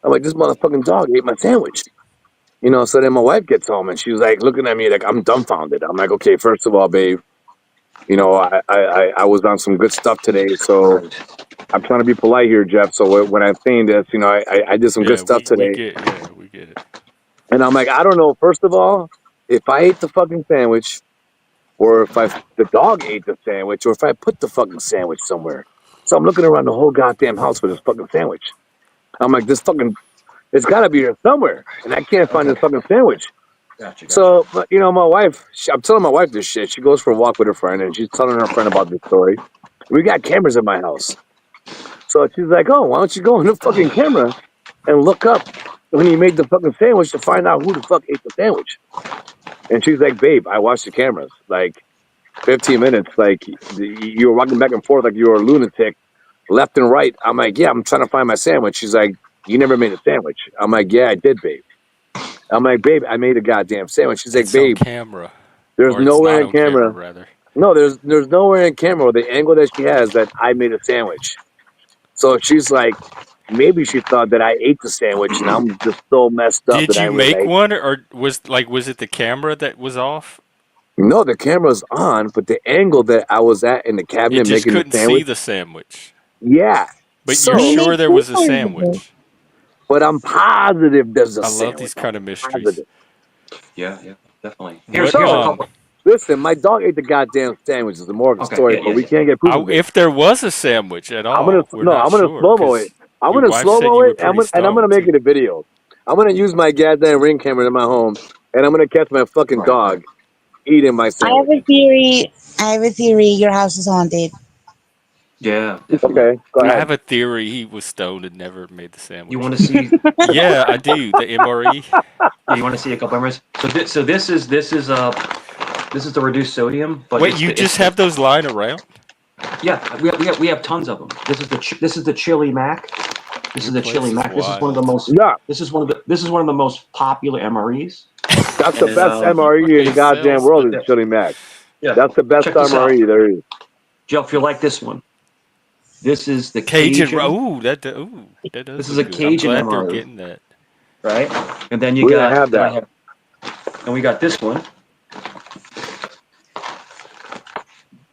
I'm like, this motherfucking dog ate my sandwich. You know, so then my wife gets home and she was like looking at me like I'm dumbfounded. I'm like, okay, first of all, babe, you know, I was on some good stuff today, so I'm trying to be polite here, Jeff. So when I'm saying this, you know, I did some good stuff today. We get it. And I'm like, I don't know. First of all, if I ate the fucking sandwich, or if the dog ate the sandwich, or if I put the fucking sandwich somewhere. So I'm looking around the whole goddamn house for this fucking sandwich. I'm like, it's got to be here somewhere, and I can't find this fucking sandwich. Gotcha. So, you know, my wife, I'm telling my wife this shit. She goes for a walk with her friend, and she's telling her friend about this story. We got cameras in my house. So she's like, oh, why don't you go on the fucking camera and look up when he made the fucking sandwich to find out who the fuck ate the sandwich? And she's like, babe, I watched the cameras. Like, 15 minutes, like, you were walking back and forth like you were a lunatic, left and right. I'm like, yeah, I'm trying to find my sandwich. She's like, you never made a sandwich. I'm like, yeah, I did, babe. I'm like, babe, I made a goddamn sandwich. She's like, babe, on camera. There's nowhere in camera. Rather. No, there's nowhere in camera with the angle that she has that I made a sandwich. So she's like, maybe she thought that I ate the sandwich and I'm just so messed up. Did you make one, or was it the camera that was off? No, the camera's on, but the angle that I was at in the cabinet making the sandwich. Couldn't see the sandwich. Yeah. But you're sure there was a sandwich? But I'm positive there's a sandwich. I love these kind of mysteries. Yeah, definitely. Here's a couple. Listen, my dog ate the goddamn sandwich. It's more of a story, but we can't get proof of it. If there was a sandwich at all, I'm gonna slow-mo it. I'm gonna slow-mo it, and I'm gonna make it a video. I'm gonna use my goddamn Ring camera in my home, and I'm gonna catch my fucking dog eating my sandwich. I have a theory. Your house is haunted. Yeah. Definitely. Okay. Go ahead. I have a theory. He was stoned and never made the sandwich. You want to see? Yeah, I do. The MRE. You want to see a couple MREs? So this is the reduced sodium. But wait, you just have those lying around? Yeah, we have tons of them. This is the chili mac. This is the chili mac. This is one of the most. Yeah. This is one of the most popular MREs. That's the best MRE in the goddamn world. Is chili mac. Yeah. That's the best MRE there is. Joe, if you like this one. This is the Cajun. That does. This is a Cajun I'm glad MRE. they're getting that. Right, and then we got this one.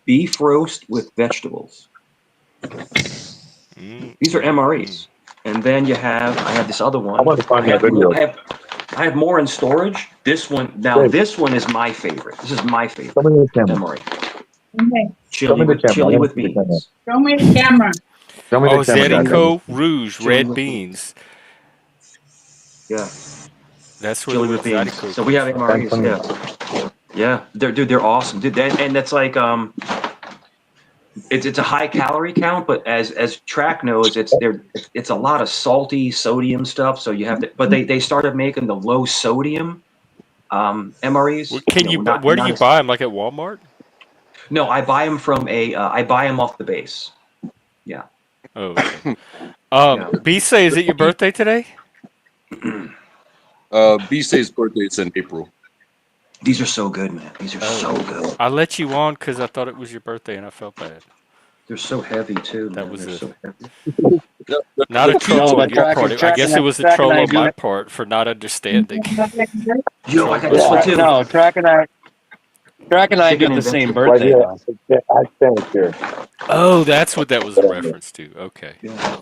Beef roast with vegetables. These are MREs. And then I have this other one. I want to find that video. I have more in storage. This one, this one is my favorite. This is my favorite Show me the camera. MRE. Okay. Show me the camera. Chili I want with to see the camera. beans. Show me the camera. Show me Oh, the camera, guys. Zedico Rouge, Chili red with beans. Yeah. That's where Chili the with word beans. Zydeco So we have comes from. MREs. Yeah. They're awesome, dude. And that's like it's a high calorie count, but as Track knows, it's a lot of salty sodium stuff. So you have to. But they started making the low sodium MREs. Where do you buy them? Like at Walmart? No, I buy them from I buy them off the base. Yeah. Oh. Okay. Bisa, is it your birthday today? Bisay's birthday is in April. These are so good, man. These are so good. I let you on because I thought it was your birthday and I felt bad. They're so heavy too. That man. was They're it. so heavy. Not a troll on your part. I guess it was a troll on my I part for not understanding. Yo, I got this one too. No, Track and I Chicken got the same invention. Right birthday. here. Though. I stand here. Oh, that's what that was a reference to. Okay. Yeah.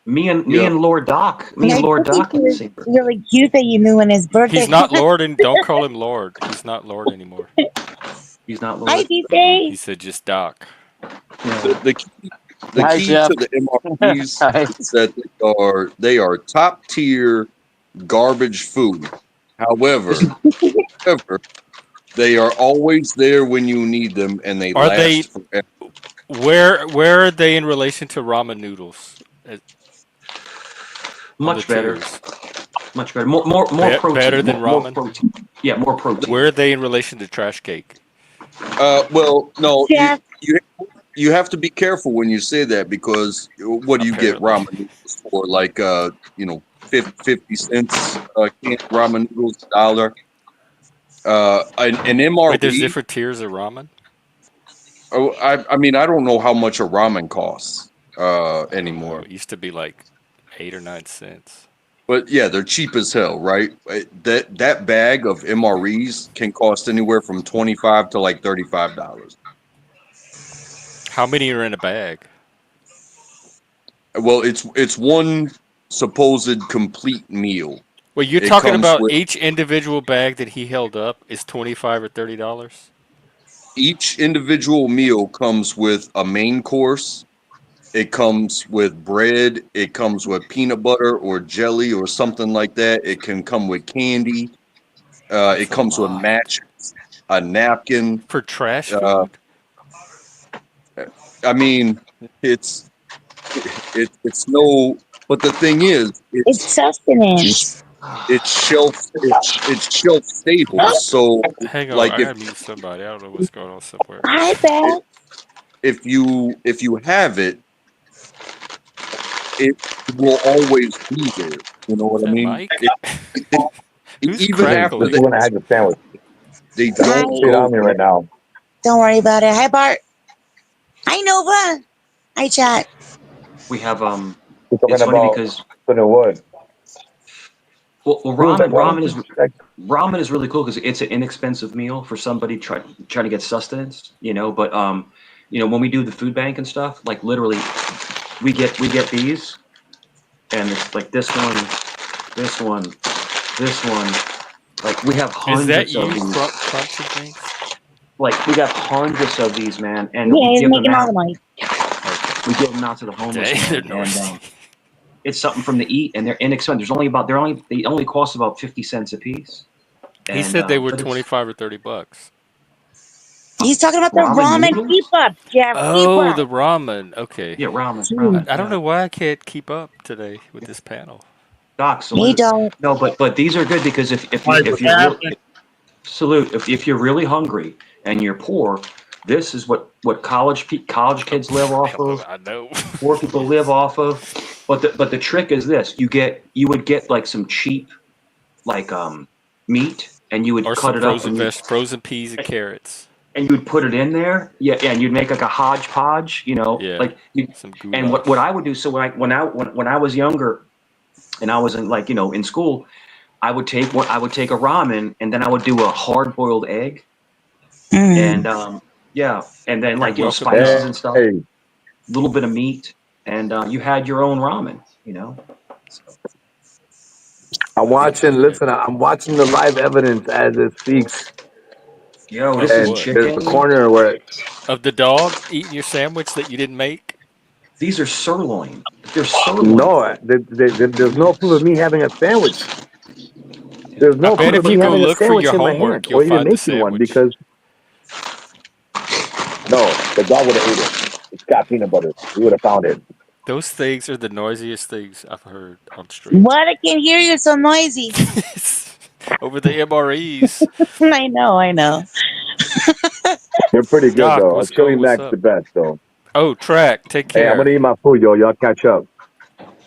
Me and Lord Doc. Me and Lord Doc. Got the same birthday. Really cute that you knew when his birthday. He's not Lord, and don't call him Lord. He's not Lord anymore. He's not Lord. Hi, DJ. He said just Doc. The key Hi, Jeff. to the MREs is that they are top tier garbage food. However, they are always there when you need them, and they last forever. Where are they in relation to ramen noodles? Much better. Much better. More protein. Better than more ramen? protein. Yeah, more protein. Where are they in relation to trash cake? Well, no, Jeff. you have to be careful when you say that, because what do you get ramen noodles for? Like 50 cents canned ramen noodles, $1. An MRE. Wait, there's different tiers of ramen? Oh, I mean, I don't know how much a ramen costs anymore. It used to be like 8 or 9 cents. But yeah, they're cheap as hell, right? That bag of MREs can cost anywhere from $25 to like $35. How many are in a bag? Well, it's one supposed complete meal. Well, you're talking about each individual bag that he held up is $25 or $30? Each individual meal comes with a main course. It comes with bread. It comes with peanut butter or jelly or something like that. It can come with candy. It comes with matches, a napkin. For trash food? I mean, it's no. But the thing is, It's sustenance. It's shelf stable. So hang on, like I gotta mute somebody. I don't know what's going on somewhere. Hi, Beth. If you have it, it will always be there. You know what I mean? Mike? Even after when I had the sandwich, they don't sit on me right now. Don't worry about it. Hi, Bart. Hi, Nova. Hi, chat. We have It's funny because wood. Well, ramen is really cool because it's an inexpensive meal for somebody trying to get sustenance, But when we do the food bank and stuff, like literally, we get these, and it's like this one. Like we have hundreds of these. Crunching things? Like we got hundreds of these, man, and Yeah, he's making all the money. we give them out to the homeless. And, it's something from the eat, and they're inexpensive. They only cost about 50 cents a piece. He said they were $25 or $30. He's talking about the ramen keep up, Jeff. Oh, the ramen. Okay. Yeah, ramen. I don't know why I can't keep up today with this panel. Doc, salute. Me don't. No, but these are good because if you're really hungry and you're poor, this is what college kids live off of. I know. Poor people live off of. But the trick is this: you would get like some cheap, like meat, and you would cut it up. Frozen peas and carrots. And you would put it in there, and you'd make like a hodgepodge, and what I would do. So when I was younger, and I was in school, I would take a ramen, and then I would do a hard boiled egg, and and then spices and stuff. Hey, little bit of meat, and you had your own ramen. You know. So, I'm watching. Listen, I'm watching the live evidence as it speaks, yo, Of this is and what? there's a chicken. corner where Of the dog eating your sandwich that you didn't make? These are sirloin. They're sirloin. no, there's no proof of me having a sandwich. There's I no bet proof of if you me go having a look for sandwich your in my hand homework, you'll or even find the making one sandwich. because no, the dog would have ate it. It's got peanut butter. He would have found it. Those things are the noisiest things I've heard on stream. What? I can't hear you. So noisy. Over the MREs. I know. I know. They're pretty good Doc, though. A what's go? chili What's mac's up? the best though. Oh, Track, take Hey, I'm care. gonna eat my food, yo. Y'all catch up.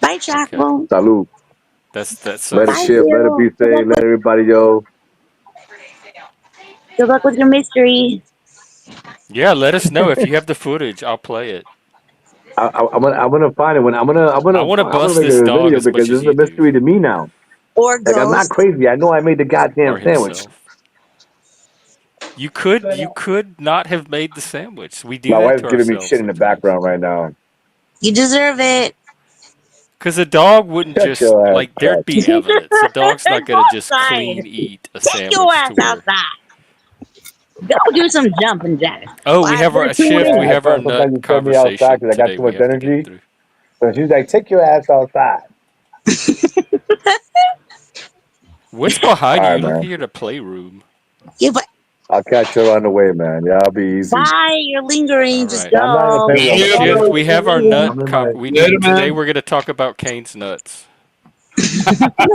Bye, Okay, Chaco. Salud. that's so Let it Bye, sweet. ship. Let it you. be safe. Let everybody, yo. Good luck with your mystery. Yeah, let us know if you have the footage. I'll play it. I'm gonna find it when I'm gonna I want to bust make this a dog video as because much this as is a you do, mystery to me now. Or Like I'm not ghost. crazy. I know I made the goddamn or sandwich. himself. You could not have made the sandwich. We do My that wife's to giving me ourselves shit in the sometimes. background right now. You deserve it. Because a dog wouldn't Shut just your ass like there'd up. be evidence. A dog's not Go gonna just outside. clean eat a Take your sandwich ass to where. outside. Go do some jumping jacks. Oh, we Why? have our Better tune shift. Yeah, We I in. have our told her nut sometimes you send me outside conversation because I got today. too We much have to get energy. through. So she's like, take your ass outside. What's behind All you? right, You look man. like you're in a playroom. Yeah, but I'll catch you on the way, man. Yeah, I'll be easy. bye. You're All lingering. Just right. Yeah, I'm not in a go. playroom. I'm in a Get Shift. field. We have our away. nut. I'm in my. Later, Today man. we're gonna talk about Kane's nuts.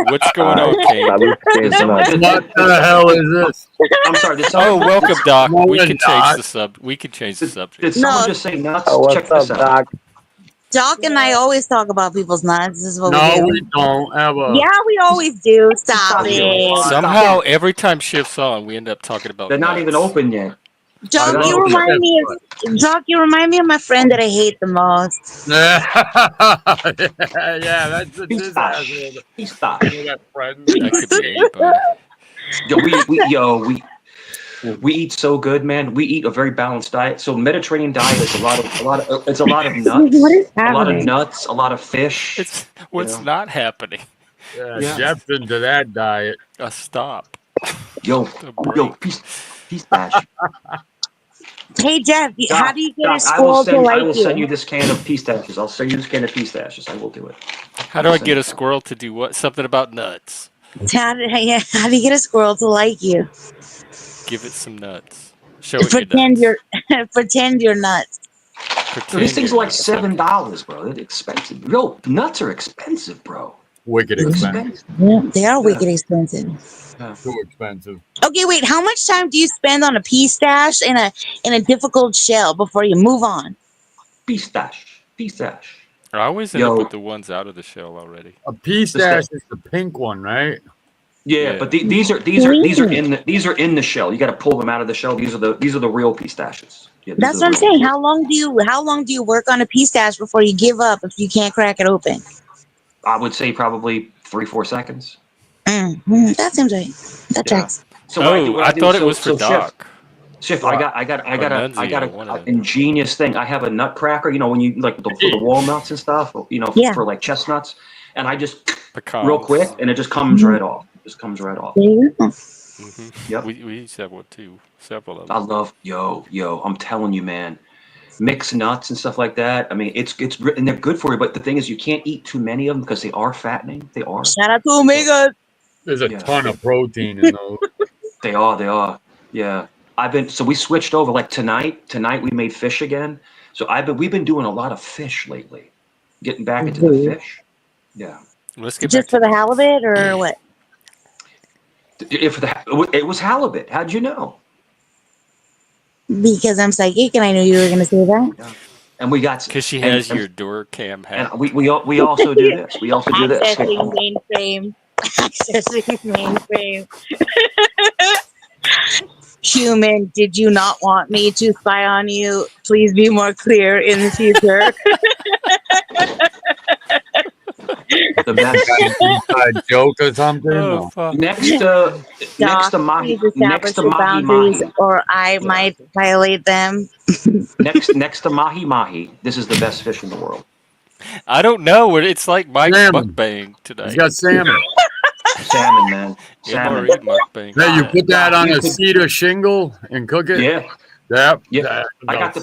What's All going right. on, Kane? Salute to Did Kane's someone? nuts. What the hell is this? I'm sorry. Did Oh, someone? welcome, Doc. No, We we're can change not. the sub. We can change the Did, subject. did someone No, just say nuts? Oh, what's Check up, this out. Doc? Doc and I always talk about people's nuts. This is what we No, do. we don't ever. Yeah, we always do. He's Stop talking. it. Stop Somehow, it. every time Shift's on, we end up talking about They're not even nuts. open yet. I They're Doc, not you know open yet. remind me of Doc, you remind me of my friend that I hate the most. yeah, that's this asshole. Pistache. Pistache. You know that friend. That could be anybody. We eat so good, man. We eat a very balanced diet. So Mediterranean diet is it's a lot of What nuts, is happening? a lot of fish. It's You what's know, not happening. Yeah, yeah. Jeff's into that diet. A stop. Yo, A yo, break. pistache. Hey Jeff, how Doc, do you get a Doc, squirrel to I like will send you? you this can of pistaches. I'll send you this can of pistaches. I will do it. How do I get a squirrel to do what? Something about nuts. How do you get a squirrel to like you? Give it some nuts. Show it your Pretend nuts. you're pretend you're nuts. Yo, these Pretend things you're are like nuts. Okay. $7, bro. They're expensive. Yo, nuts are expensive, bro. Wicked expensive. Yeah, they are Yeah. wicked expensive. Too expensive. Okay, wait. How much time do you spend on a pistache in a difficult shell before you move on? Pistache. I always end up with the ones out of the shell already. A pistache is the pink one, right? Yeah, but these are in the shell. You got to pull them out of the shell. These are the real pistaches. Yeah, That's what I'm saying. How long do you work on a pistache before you give up if you can't crack it open? I would say probably 3-4 seconds. That seems right. That tracks. So I thought it was for Doc. Shift. I got an ingenious thing. I have a nutcracker. You know, when you like for the walnuts and stuff. You know, for like chestnuts, and I just real quick, and it just comes right off. It just comes right off. Yep. We used to have one too. Several of them. I love I'm telling you, man. Mixed nuts and stuff like that. I mean, it's and they're good for you. But the thing is, you can't eat too many of them because they are fattening. They are. Shout out to Omega. There's a ton of protein in those. They are. Yeah. So we switched over like tonight we made fish again. So we've been doing a lot of fish lately. Getting back into the fish. Yeah. Let's get just back for the halibut or what? It was halibut. How'd you know? Because I'm psychic and I knew you were going to say that. Yeah. And we got because she has your door cam hat. And we also do this. We also do this. Accessing mainframe. Accessing mainframe. Human, did you not want me to spy on you? Please be more clear in the future. The best. Inside joke or something? Oh, No. fuck. Next to mahi, please establish your boundaries, or I might violate them. next to mahi. This is the best fish in the world. I don't know. It's like Mike's Salmon. mukbang He's tonight. got salmon. Salmon, man. Salmon. MRE mukbang. Hey, you put that on we a could- cedar shingle and cook it? Yeah. Yep. Yeah. I got the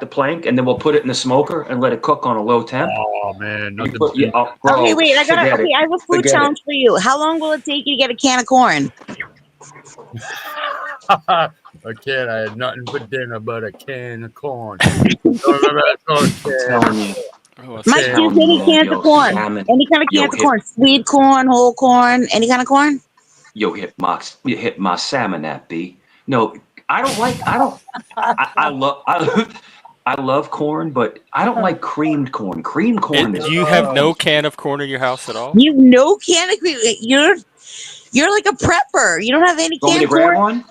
plank, and then we'll put it in the smoker and let it cook on a low temp. Oh man, You nothing. put- yeah, oh, bro, Okay, wait. I forget it. have a food Forget challenge for you. How long will it take you to get a can of corn? I can't. I had nothing for dinner but a can of corn. I'm telling you. Oh, Mike, do you get any cans of corn? Salmon. Any kind of cans of corn? Sweet corn, whole corn, any kind of corn? Yo, hit my salmon that B. No, I love corn, but I don't like creamed corn. Creamed corn is You have no can of corn in your house at all? You have no can of corn. You're like a prepper. You don't have any Want can me of to grab corn? one?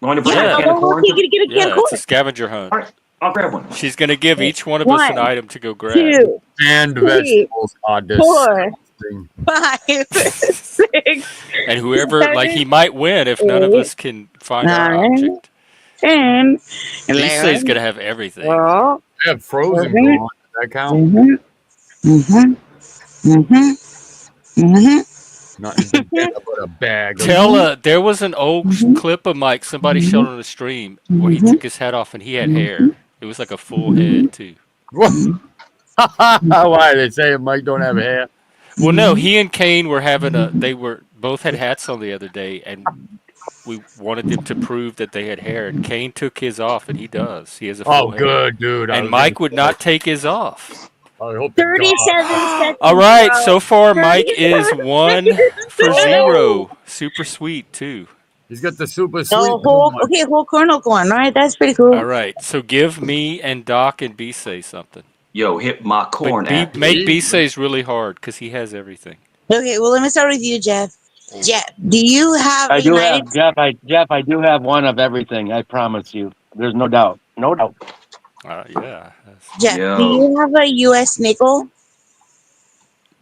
Want to grab Yeah. a can of corn? You get a can of corn. It's a scavenger hunt. All right, I'll grab one. She's going to give each one of us an One, item to go grab. 2, Canned 3, vegetables are 4, disgusting. 5, 6, And whoever, like, he might win if none of us can find our 9, object. 10, Lisa's 11, going to have everything. 12. I have frozen Mhm. corn. Does that count? Nothing for dinner but a bag of There was an old clip of Mike somebody showed on the stream where he took his hat off and he had hair. It was like a full head too. Why they say Mike don't have hair? Well, no, he and Kane were they were both had hats on the other day, and we wanted them to prove that they had hair. And Kane took his off, and he does. He has a full Oh, head. good, dude. And Mike would not take his off. I hope to 37 God. seconds. All right, bro. so far Mike is 37 1 for 0. Super sweet too. He's got the super sweet. Oh, whole kernel corn. All right, that's pretty cool. All right, so give me and Doc and B say something. Yo, hit my corn. But make B say's really hard because he has everything. Okay, well, let me start with you, Jeff. Jeff, do you have I a do United have Jeff. I do have one of everything. I promise you. There's no doubt. No doubt. Yeah. Jeff, Yo. do you have a U.S. nickel?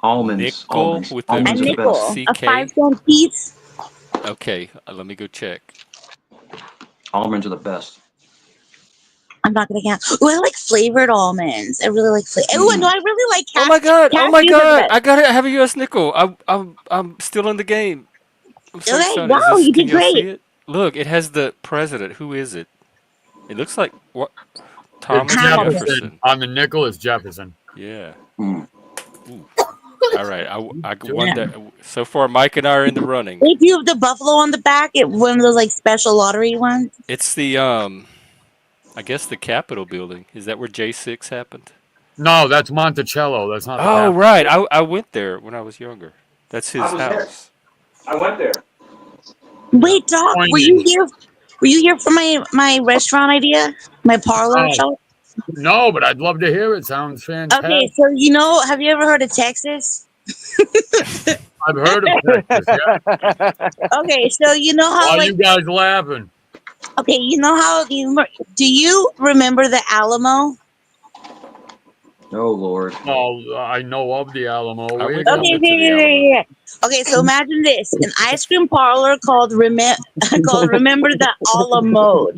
Almonds. Nickel Almonds. with the- A Almonds are the nickel, best. a CK? 5-cent piece. Okay, let me go check. Almonds are the best. I'm not gonna count. Oh, I like flavored almonds. I really like flavor. Oh, no, I really like. Oh my god! cashews are the best. I gotta have a U.S. nickel. I'm still in the game. I'm so Okay, excited. wow, you did can y'all see great. it? Look, it has the president. Who is it? It looks like what? Thomas It's Jefferson. On the nickel is Jefferson. Yeah. Ooh. All right, I won that. So far, Mike and I are in the running. If you have the buffalo on the back, one of those like special lottery ones. It's the I guess the Capitol building. Is that where J6 happened? No, that's Monticello. That's not. Oh, right. I went there when I was younger. That's his I was there. house. I went there. Wait, Doc, were you here? Were you here for my restaurant idea? My parlor shop? No, but I'd love to hear it. Sounds fantastic. Okay, so have you ever heard of Texas? I've heard of Texas. Yeah. Okay, so you know how Why you guys laughing? Okay, you know how do you remember the Alamo? Oh Lord. Oh, I know of the Alamo. would Where- go. Okay, okay, so imagine this: an ice cream parlor called Remember the Alamo.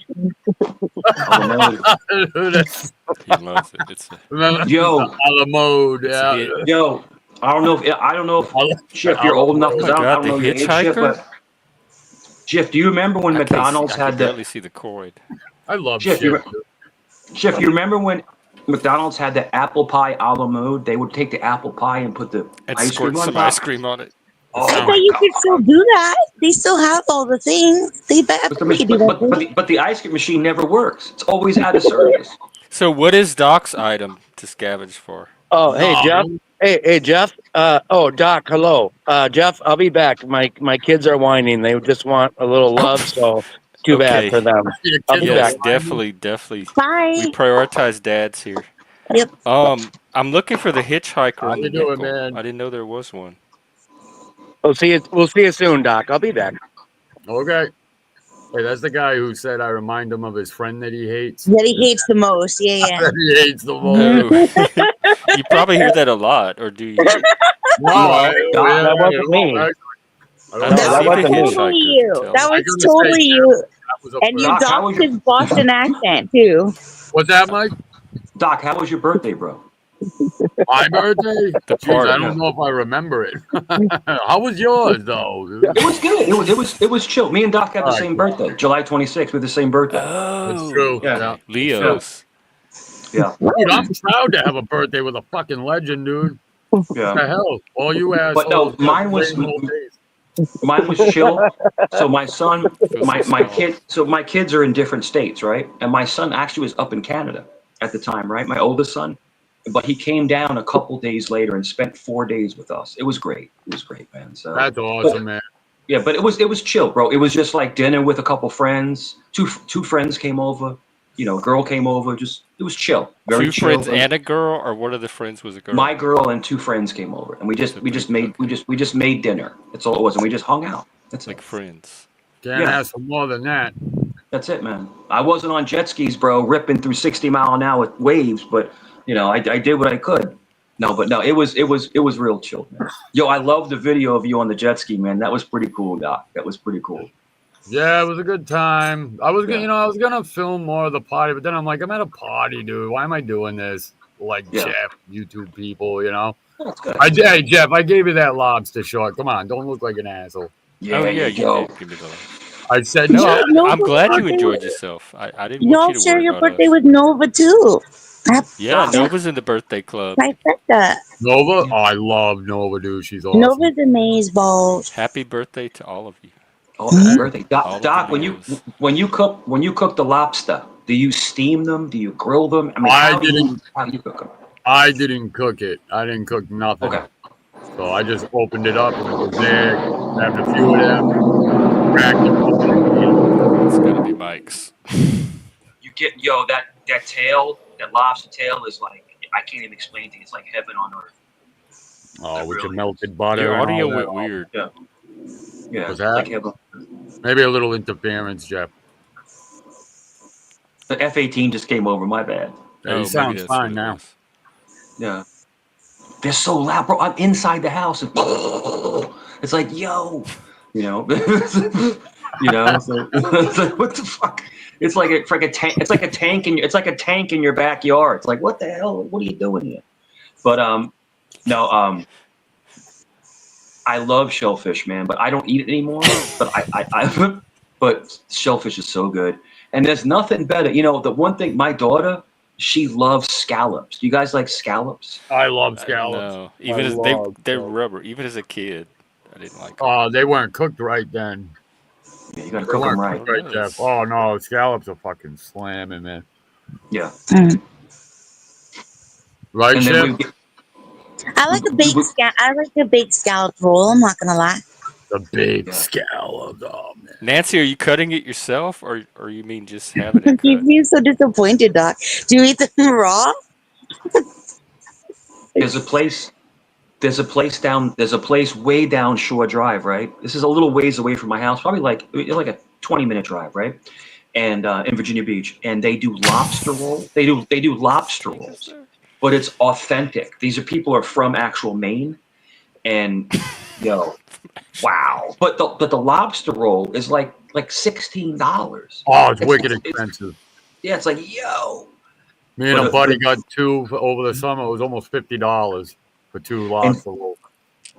That's- He loves it. It's Remember Yo. the Alamo? Yeah. it. Yo, I don't know if Chip, you're old enough because Oh my I God, don't know the your age, Chip, hitchhiker? but Chip, do you remember when McDonald's I had can the barely see the cord. I love Chip, shit. Chip, you remember when McDonald's had the apple pie a la mode? They would take the apple pie and put the And ice squirt cream on some top. ice cream on it. Oh I my bet you God. could still do that. They still have all the things. They bet But they could do that. but the ice cream machine never works. It's always out of service. So what is Doc's item to scavenge for? Oh, hey No. Jeff. Hey Jeff. Doc. Hello, Jeff. I'll be back. My kids are whining. They just want a little love. So too Okay. bad for them. Your I'll kids be Yes, back. definitely. Bye. We prioritize dads here. Yep. I'm looking for the hitchhiker How on the you doing, nickel. man? I didn't know there was one. We'll see you soon, Doc. I'll be back. Okay. Hey, that's the guy who said I remind him of his friend that he hates. That he hates the most. Yeah. That he hates the most. Oh. You probably hear that a lot, or do you? No, That wasn't me. I That don't see the was totally hitchhiker. you. That I was gonna say totally you. that was a And you Doc, docked his Boston accent too. What's that, Mike? Doc, how was your birthday, bro? My birthday? The Jeez, I party. don't know if I remember it. How was yours, though? It was good. It was chill. Me and Doc had the All right, same cool. birthday, July 26th. We had the same birthday. That's Oh, true. Yeah. Yeah. Leos. Yeah. Dude, I'm proud to have a birthday with a fucking legend, dude. What the Yeah. hell? All you But no, assholes. mine was chill. So my son, my kid, so my kids are in different states, right? And my son actually was up in Canada at the time, right? My oldest son, but he came down a couple days later and spent 4 days with us. It was great. It was great, man. So That's awesome, man. yeah, but it was chill, bro. It was just like dinner with a couple friends. Two friends came over. You know, a girl came over. Just it was chill. Very Two chill. friends and a girl, or one of the friends was a girl? My girl and two friends came over, and we just made dinner. That's all it was, and we just hung out. That's like it. friends. Can't ask for more than that. That's it, man. I wasn't on jet skis, bro, ripping through 60-mile-an-hour waves, but you know, I did what I could. No, it was real chill, man. Yo, I love the video of you on the jet ski, man. That was pretty cool, Doc. That was pretty cool. Yeah, it was a good time. I was gonna film more of the party, but then I'm like, I'm at a party, dude. Why am I doing this? Like Jeff, YouTube people, you know. That's good. Hey, Jeff, I gave you that lobster short. Come on, don't look like an asshole. Yeah, you did give me the. I said, no, I'm glad you enjoyed yourself. I didn't want you to share worry your about birthday us. with Nova too. Yeah, Nova's in the birthday club. Nova? Oh, I love Nova, dude. She's awesome. Nova's amazeballs. Happy birthday to all of you. Oh, happy birthday, Doc. When you cook the lobster, do you steam them? Do you grill them? I mean, how do you cook them? I didn't cook it. I didn't cook nothing. Okay. So I just opened it up and it was there. Having a few of them. Cracked it. It's gonna be Mike's. You get that tail, that lobster tail is like I can't even explain to you. It's like heaven on earth. Oh, with your melted butter. Your and audio all went that. weird. Yeah, Was that? like heaven. Maybe a little interference, Jeff. The F-18 just came over. My bad. Yeah, he sounds fine now. Yeah. They're so loud, bro. I'm inside the house and it's like, yo, you know, you know, so, it's like, what the fuck? It's like a tank. It's like a tank in your backyard. It's like, what the hell? What are you doing here? But I love shellfish, man. But I don't eat it anymore. But I but shellfish is so good, and there's nothing better. You know, the one thing, my daughter, she loves scallops. Do you guys like scallops? I love scallops. No, even as they're rubber. Even as a kid, I didn't like them. Oh, they weren't cooked right then. Yeah, you gotta cook them right. Right, Jeff. Oh no, scallops are fucking slamming, man. Yeah. Right, Jeff? I like a baked scallop roll. I'm not gonna lie. The big scallop, oh man. Nancy, are you cutting it yourself, or you mean just having it cut? You seem so disappointed, Doc. Do you eat them raw? There's a place way down Shore Drive, right? This is a little ways away from my house, probably like a 20-minute drive, right? And in Virginia Beach, and they do lobster roll. They do lobster rolls, but it's authentic. These are people who are from actual Maine, and wow. But the lobster roll is like $16. Oh, it's wicked expensive. Yeah, it's like yo. Me and a buddy got two over the summer. It was almost $50 for two lobster rolls.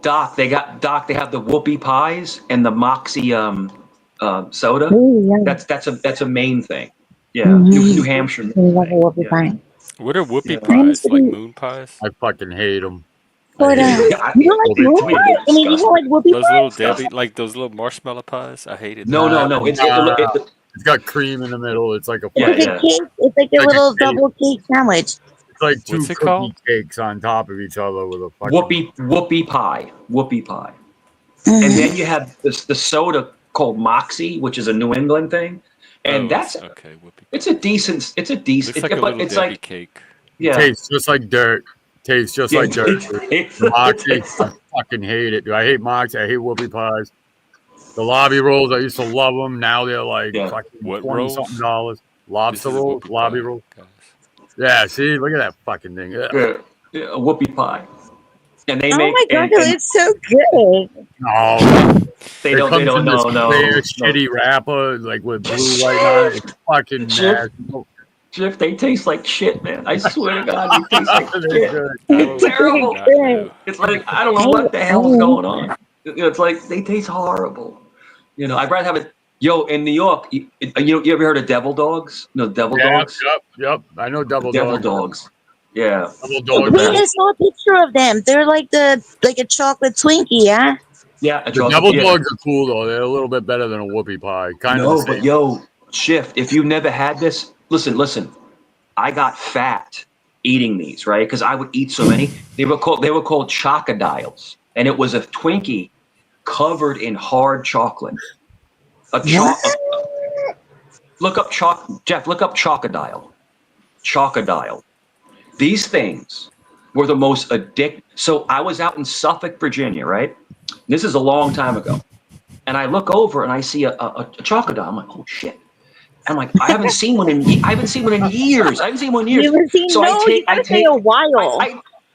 Doc, they have the whoopie pies and the Moxie soda. Ooh, yeah. That's a Maine thing. Yeah, New Hampshire. What are whoopie pies? Like moon pies? I fucking hate them. But you don't like moon pies? I mean, you don't like whoopie those pies? little Debbie, like those little marshmallow pies. I hated. No. It's got cream in the middle. It's like a cake. It's like a little double cake sandwich. It's like two cookie cakes on top of each other with a fucking whoopie pie. And then you have the soda called Moxie, which is a New England thing, and it's a decent. Looks like a little Debbie cake. Yeah, tastes just like dirt. Tastes just like dirt. Moxie, I fucking hate it, dude. I hate Moxie. I hate whoopie pies. The lobby rolls, I used to love them. Now they're like fucking $20-something. Lobster rolls, lobby rolls. Yeah, see, look at that fucking thing. Yeah. a whoopie pie, and they Oh make my god, and it's so good. No, they it don't comes in this no. clear, shitty wrapper, like with blue writing on it. It's fucking Jeff, nasty. Jeff, they taste like shit, man. I swear to God, they taste like They're shit. good. It's terrible. Not know. It's like I don't know what the hell is going on. It's like they taste horrible. I'd rather have it. Yo, in New York, you ever heard of devil dogs? No, devil dogs. Yep. I know double Devil dogs. dogs. Yeah. Double Wait, dogs. I saw a picture of them. They're like a chocolate Twinkie, yeah? Yeah. The double dogs are cool though. They're a little bit better than a whoopie pie. Kind of the same. But yo, Shift, if you've never had this, listen. I got fat eating these, right? Because I would eat so many. They were called chocodiles, and it was a Twinkie covered in hard chocolate. Look up Jeff. Look up chocodile. Chocodile. These things were the most addictive. So I was out in Suffolk, Virginia, right? This is a long time ago, and I look over and I see a chocodile. I'm like, oh shit. I'm like, I haven't seen one in years. I haven't seen one in years. You haven't seen a while.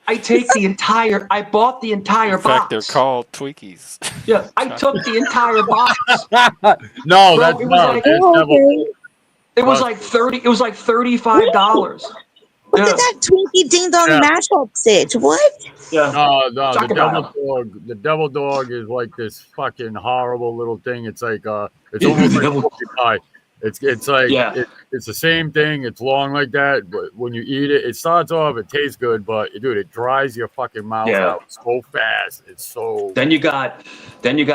I bought the entire box. In fact, they're called Twinkies. Yeah, I took the entire box. No, Bro, that's not. It was like $30. It was like $35. Look at that Twinkie Ding Dong mashup stitch. What? Yeah. No, the devil dog is like this fucking horrible little thing. It's like it's almost like a whoopie pie. It's like it's the same thing. It's long like that, but when you eat it, it starts off. It tastes good, but dude, it dries your fucking mouth out so fast. It's so. Then you got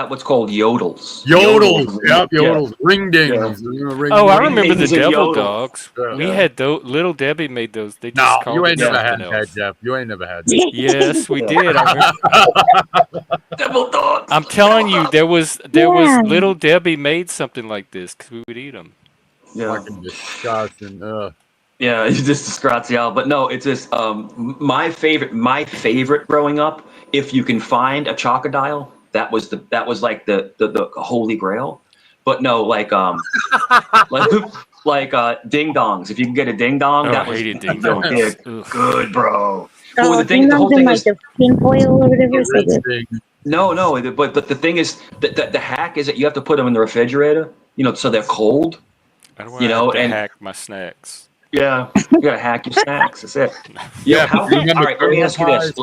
what's called yodels. Yodels. Ring dings. Yeah. I remember the devil dogs. We had those. Little Debbie made those. They just called you ain't it never had something that, else. Jeff. You ain't never had that. Yes, we did. I Devil dogs. I'm telling you, there was Little Debbie made something like this because we would eat them. Yeah. Fucking disgusting. Yeah, it's just disgusting. But no, it's just my favorite growing up. If you can find a chocodile, that was like the holy grail. But no, like ding dongs. If you can get a ding dong, that was hated ding dongs. Good, bro. Oh, The whole thing is the tinfoil or whatever. no. But the thing is, the hack is that you have to put them in the refrigerator. So they're cold. I don't want to hack my snacks. Yeah, you gotta hack your snacks. That's it. Yeah. All right. Let me ask you this.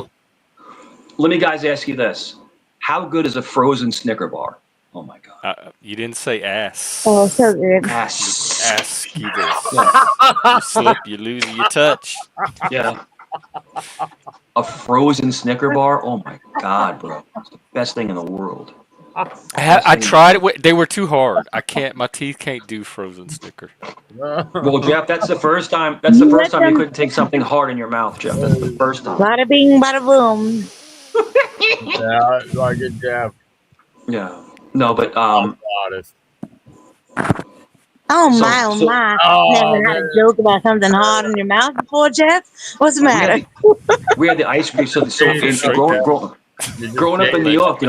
Let me guys ask you this. How good is a frozen Snicker bar? Oh my god. You didn't say ass. Oh, so good. Ass either. Yeah. You slip, you lose your touch. Yeah. A frozen Snicker bar? Oh my god, bro. It's the best thing in the world. I tried it. They were too hard. I can't. My teeth can't do frozen Snicker. Well, Jeff, that's the first time. That's the first time you couldn't take something hard in your mouth, Jeff. That's the first time. Bada bing, bada boom. Yeah, like it, Jeff. Yeah. No, but honest. Oh my! Never had a joke about something hard in your mouth before, Jeff. What's the matter? We had the ice cream. So growing up in New York,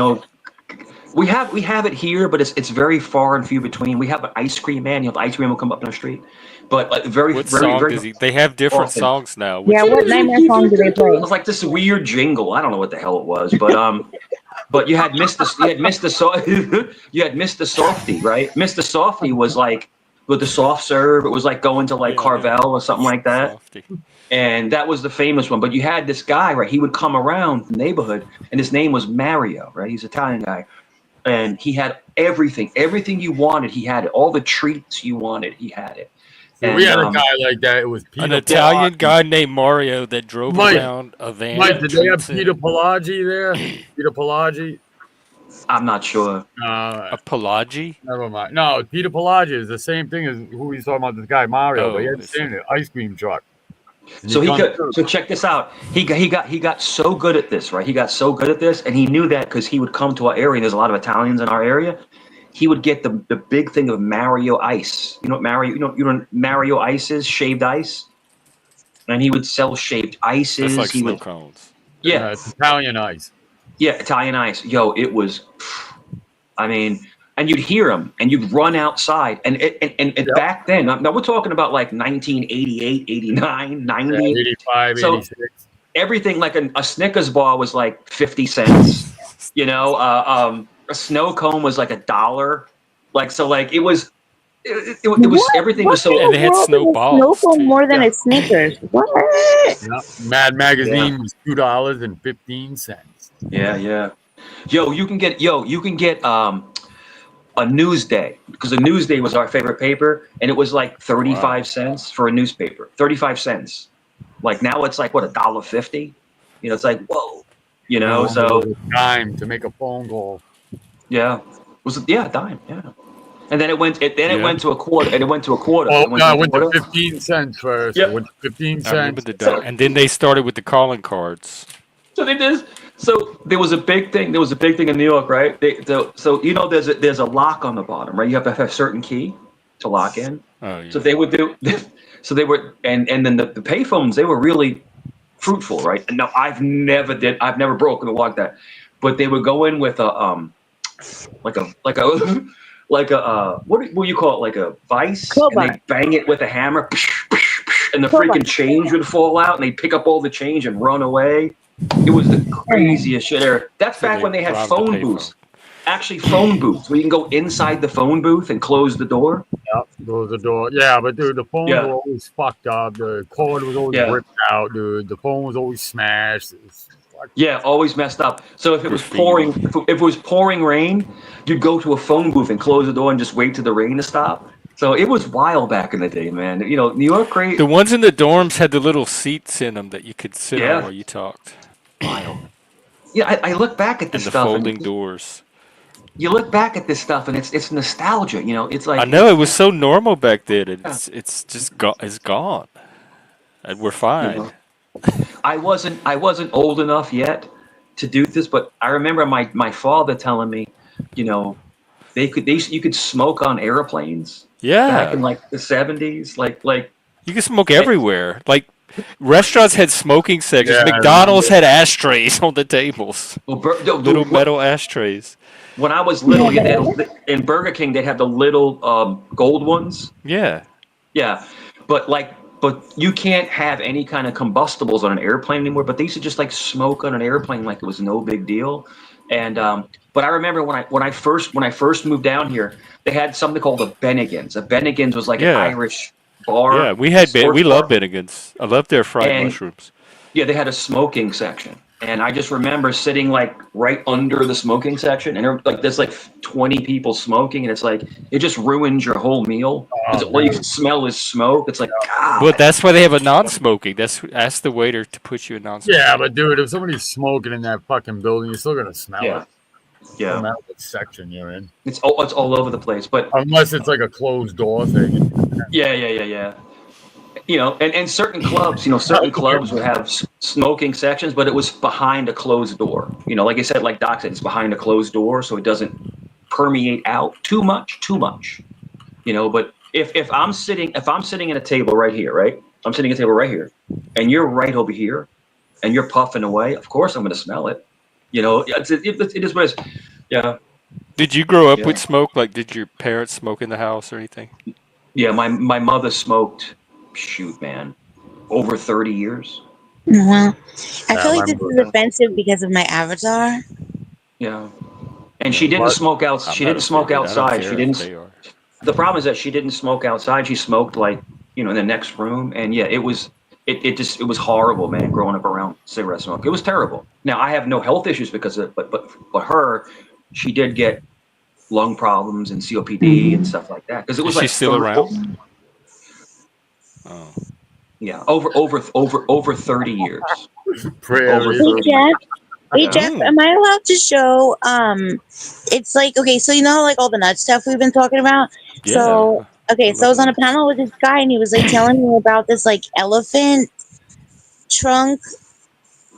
we have it here, but it's very far and few between. We have an ice cream man. The ice cream will come up in the street, but What song does he? They have different often. songs now. What nightmare song do they play? It was like this weird jingle. I don't know what the hell it was, but you had Mr. Softy, right? Mr. Softy was like with the soft serve. It was like going to Carvel or something like that. Softy. And that was the famous one. But you had this guy, right? He would come around the neighborhood, and his name was Mario, right? He's an Italian guy. And he had everything you wanted. He had it. All the treats you wanted, he had it. And, we had a guy like that. It was Peter an Italian guy named Mario that drove around a van. Mike, did they have Peter Pelagi there? Peter Pelagi? I'm not sure. A Pelagi? Never mind. No, Peter Pelagi is the same thing as who he's talking about. This guy Mario, but he had the same ice cream truck. So so check this out. He got so good at this, right? He got so good at this, and he knew that because he would come to our area. And there's a lot of Italians in our area. He would get the big thing of Mario ice. You know what Mario? You know Mario ice is? Shaved ice. And he would sell shaved ices. That's like snow cones. Yeah, it's Italian ice. Yeah, Italian ice. Yo, it was. I mean. And you'd hear him, and you'd run outside. And back then, now we're talking about like 1988, 89, 90. 85, so, 86. everything like a Snickers bar was like 50 cents. You know, a snow cone was like $1. Like so, like it was everything was so. What And in they the had world is a snowballs snowball too. more than Yeah. a Snickers? What? Yeah. Mad Magazine was $2.15. Yeah. Yo, you can get a Newsday, because a Newsday was our favorite paper, and it was like 35 cents for a newspaper. 35 cents. Like now it's like what, $1.50? You know, it's like whoa. You know, It so was a dime to make a phone call. yeah, a dime, yeah. And then it went to a quarter, and it went to a quarter. Oh, It went no, to it a went to quarter. 15 cents first. Yep. It went to 15 I remember cents. the dime. And then they started with the calling cards. So they did. So there was a big thing. There was a big thing in New York, right? So you know, there's a lock on the bottom, right? You have to have a certain key to lock in. Oh yeah. So they would do. So they were, and then the payphones, they were really fruitful, right? And now I've never broken a lock that, but they would go in with a like a what do you call it, like a vice, Crowbar. and they bang it with a hammer, and the Crowbar. freaking change would fall out, and they pick up all the change and run away. It was the craziest shit ever. That's So back when they had robbed the phone payphone. booths. Actually, phone booths where you can go inside the phone booth and close the door. Yep, close the door. Yeah, but dude, the phones Yeah. were always fucked up. The cord was always Yeah. ripped out, dude. The phone was always smashed. It was fucked. Yeah, always messed up. So if it was Graffiti. pouring, if it was pouring rain, you'd go to a phone booth and close the door and just wait till the rain to stop. So it was wild back in the day, man. You know, New York, great. The ones in the dorms had the little seats in them that you could sit Yeah. on while you talked. Wild. Yeah, I look back at And this the stuff. folding doors. You look back at this stuff, and it's nostalgia. You know, it's like I know it was so normal back then. It's just it's gone, and we're fine. You know, I wasn't old enough yet to do this, but I remember my father telling me, you know, you could smoke on airplanes back in Yeah, like the 70s, like you can smoke everywhere. Like restaurants had smoking sections. Yeah, I McDonald's had ashtrays on the tables, well, little metal ashtrays. when I was little, in Burger King they had the little gold ones. Yeah, Yeah, but you can't have any kind of combustibles on an airplane anymore. But they used to just like smoke on an airplane like it was no big deal. And but I remember when I first moved down here, they had something called a Bennigan's. A Bennigan's was like an Yeah. Irish bar. yeah. We had sports we love bar. Bennigan's. I love their fried And- mushrooms. Yeah, they had a smoking section, and I just remember sitting like right under the smoking section, and there's like 20 people smoking, and it's like it just ruins your whole meal because all you can smell is smoke. It's like God. But that's why they have a non-smoking. Ask the waiter to put you a non-smoking. Yeah, but dude, if somebody's smoking in that fucking building, you're still gonna smell Yeah. it. No Yeah, matter what section you're in, it's all over the place. But unless it's like a closed door thing. yeah. You know, and certain clubs, certain clubs would have smoking sections, but it was behind a closed door. You know, like I said, like Doc said, it's behind a closed door, so it doesn't permeate out too much. You know, but if I'm sitting at a table right here, right? I'm sitting at a table right here, and you're right over here, and you're puffing away. Of course, I'm going to smell it. You know, it is what it is. Yeah. Did you grow up Yeah. with smoke? Like, did your parents smoke in the house or anything? Yeah, my mother smoked, shoot, man, over 30 years. I feel like this remember is offensive because of my avatar. Yeah. And she didn't smoke out. I'm She not didn't smoke offended. I don't outside. care She if didn't. they are. The problem is that she didn't smoke outside. She smoked like, in the next room. And yeah, it was horrible, man, growing up around cigarette smoke. It was terrible. Now I have no health issues because of it, but her, she did get lung problems and COPD and stuff like that. Because it was Is she like still around? Oh. Yeah, over 30 years. Prayer Over is- 30 Jeff, years. hey Jeff, am I allowed to show? It's like, okay, so like all the nut stuff we've been talking about. Yeah. So okay, so I was on a panel with this guy, and he was like telling me about this like elephant trunk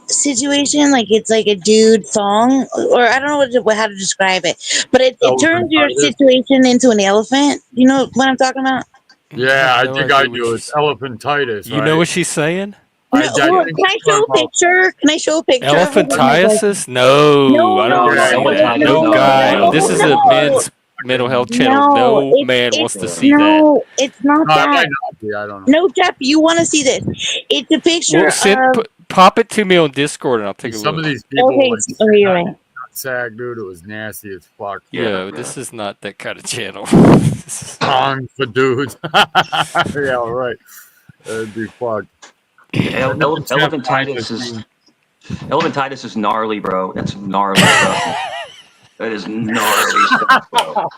situation. Like it's like a dude thong, or I don't know how to describe it, but it turns your situation into an elephant. You know what I'm talking about? Yeah, I have no think idea I what do. It's elephantitis. You know what she's saying? No, I well, think can I show a picture? Can I show a picture? of it? Elephantiasis? No, No, I don't no, want to see no, that. no, No no, guy. no, This is no. a men's mental health channel. No, No man wants to see that. no, it's not No, it that. might not be. I don't know. No, Jeff, you want to see this? It's a picture Well, of. pop it to me on Discord and I'll take a Some look. of these people, Okay, like, okay, you're right. sag, dude, it was nasty as fuck. Yeah, this is not that kind of channel. Tongue for dudes. Yeah, all right. That'd be fucked. Elephantitis is gnarly, bro. That's gnarly stuff. That is gnarly stuff, bro.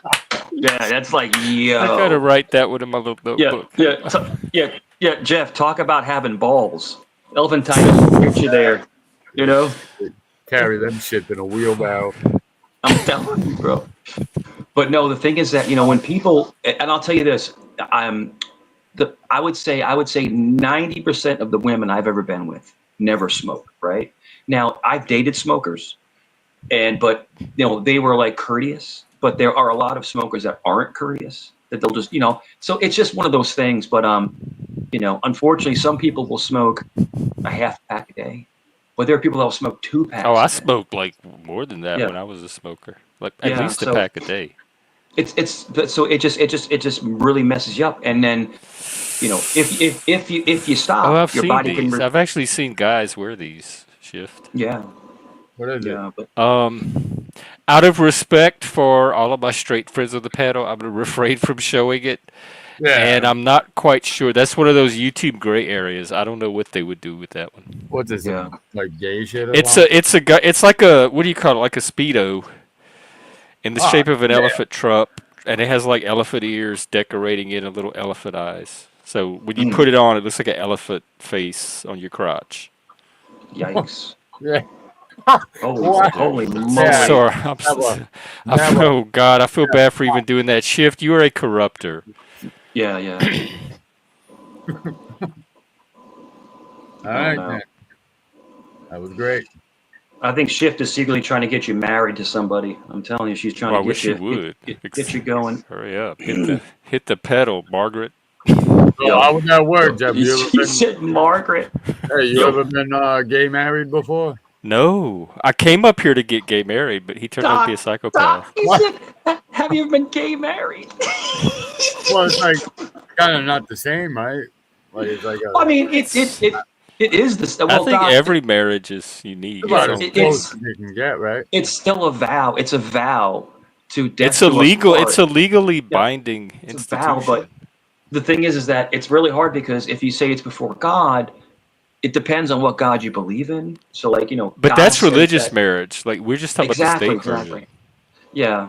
Yeah, that's like, yo. I gotta write that one in my little notebook. Yeah. Jeff, talk about having balls. Elephantitis will get you there. You know, carry them shit in a wheelbarrow. I'm telling you, bro. But no, the thing is that when people, and I'll tell you this, I would say 90% of the women I've ever been with never smoke. Right now, I've dated smokers, but they were like courteous. But there are a lot of smokers that aren't courteous, that they'll just, so it's just one of those things. But, unfortunately, some people will smoke a half pack a day, but there are people that will smoke 2 packs. Oh, I smoked like more than that when I was a smoker, like at least a pack a day. So it just really messes you up. And then, if you stop, I've your seen body these. can. I've actually seen guys wear these shift. Yeah. What is it? But, out of respect for all of my straight friends on the panel, I'm going to refrain from showing it. Yeah. And I'm not quite sure. That's one of those YouTube gray areas. I don't know what they would do with that one. What's this? Yeah. Like gay shit? It's like a, what do you call it? Like a Speedo in the shape of an elephant trunk. And it has like elephant ears decorating it and little elephant eyes. So when you put it on, it looks like an elephant face on your crotch. Yikes. Yeah. Holy moly. Sorry. Oh, God. I feel bad for even doing that. Shift, you are a corrupter. Yeah. All right, man. That was great. I think Shift is secretly trying to get you married to somebody. I'm telling you, she's trying to get you. I wish you would. Get you going. Hurry up. Hit the pedal, Margaret. So how would that work, Jeff? You said Margaret. Hey, you ever been gay married before? No. I came up here to get gay married, but he turned out to be a psychopath. He said, have you ever been gay married? Well, it's like kind of not the same, right? Like it's like I mean, it is the. Well, I think every marriage is unique. It's you can get, right? It's still a vow. It's a vow to death. It's illegal. It's a legally binding institution. Vow, but the thing is that it's really hard because if you say it's before God, it depends on what God you believe in. So, like, But God that's religious marriage. Like, we're just talking about the state version. version. Yeah.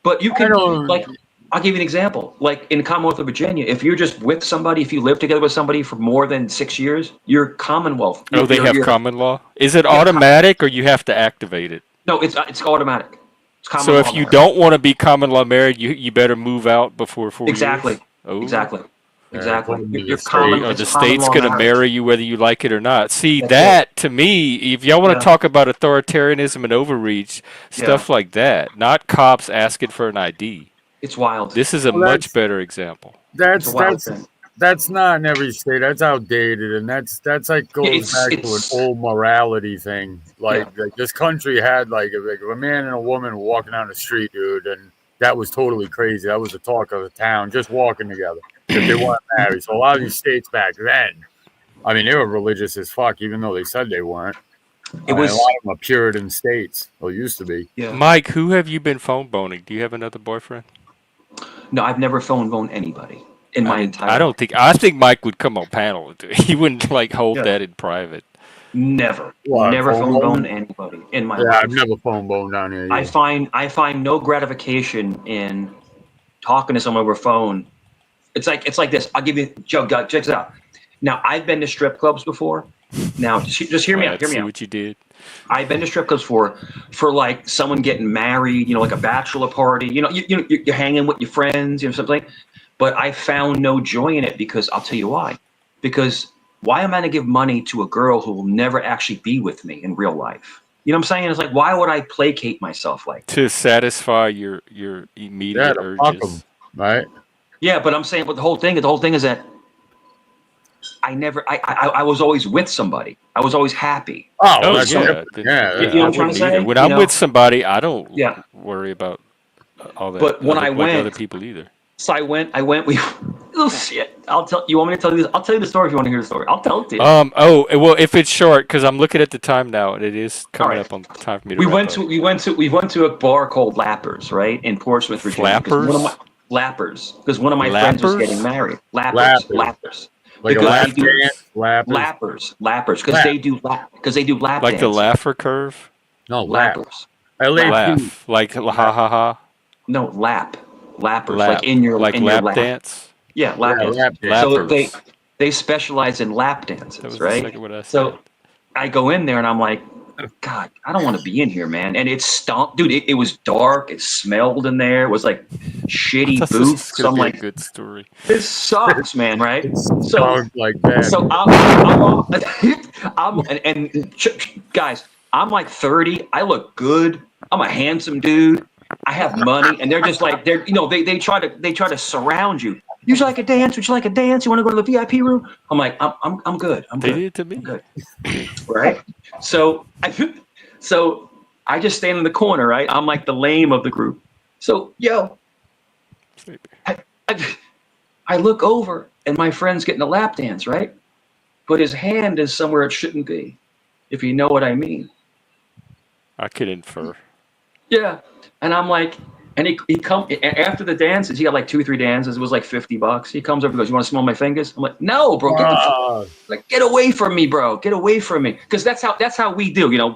But you can, like, I'll give you an example. Like, in Commonwealth of Virginia, if you're just with somebody, if you live together with somebody for more than 6 years, you're Commonwealth. Oh, they have common law? Is it automatic or you have to activate it? No, it's automatic. It's common so law if you don't want to be common law married, you better move out before 4 years? Oh. Exactly. You're the state's going to marry you whether you like it or not. See, that, to me, if y'all want to talk about authoritarianism and overreach, stuff like that, not cops asking for an ID. It's wild. This is a much better example. That's not in every state. That's outdated, and that's like goes back to an old morality thing. Like this country had like a man and a woman walking down the street, dude, and that was totally crazy. That was the talk of the town, just walking together. If they weren't married. So a lot of these states back then, I mean, they were religious as fuck, even though they said they weren't. A lot of them are Puritan states, or used to be. Yeah. Mike, who have you been phone boning? Do you have another boyfriend? No, I've never phone boned anybody in my entire life. I think Mike would come on panel. He wouldn't like hold that in private. Never phone boned anybody in my life. Yeah, I've never phone boned down here. I find no gratification in talking to someone over phone. It's like this. I'll give you Joe. Check this out. Now, I've been to strip clubs before. Now, just hear me out. Hear me out. What you did. I've been to strip clubs for like someone getting married. Like a bachelor party. You're hanging with your friends. Something. But I found no joy in it because I'll tell you why. Because why am I going to give money to a girl who will never actually be with me in real life? You know what I'm saying? It's like, why would I placate myself like that? To satisfy your immediate urges, right? Yeah, but I'm saying, but the whole thing is that I was always with somebody. I was always happy. Oh yeah. You know what I'm trying to say? When I'm with somebody, I don't worry about all that. But when I like went, other people either. So I went. We. Oh shit! I'll tell you. Want me to tell you this? I'll tell you the story if you want to hear the story. I'll tell it to you. Oh well, if it's short, because I'm looking at the time now, and it is coming up on time for me to We wrap went up. to a bar called Lappers, right, in Portsmouth, Virginia. Flappers? Lappers, because one of my friends was getting married. Lappers. Lappers. Like because a lap they do dance? Lappers, because they do lap like the dancing. Laffer curve. No, lap. Lappers. Laugh like ha ha ha. No, lappers, Lap. like in your like in lap your lap. dance. Yeah, lap dance. lap dance. So Lappers. they specialize in lap That dances, was the right? second word I said. So I go in there and I'm like, God, I don't want to be in here, man. And it stunk, dude. It was dark. It smelled in there. It was like shitty This boots. is So gonna I'm be like, a good story. this sucks, man. Right? So Sounds like that. so guys, I'm like 30. I look good. I'm a handsome dude. I have money, and they're just like they try to surround you. Would you like a dance? Would you like a dance? You want to go to the VIP room? I'm like, I'm good. They did it to me. I'm good. Right? So I just stand in the corner, right? I'm like the lame of the group. So I look over and my friend's getting a lap dance, right? But his hand is somewhere it shouldn't be, if you know what I mean. I could infer. Yeah. And I'm like, and he come after the dances, he got like 2 or 3 dances. It was like $50. He comes over and goes, "You want to smell my fingers?" I'm like, "No, bro. Get away from me, bro. Get away from me." Because that's how we do, boys,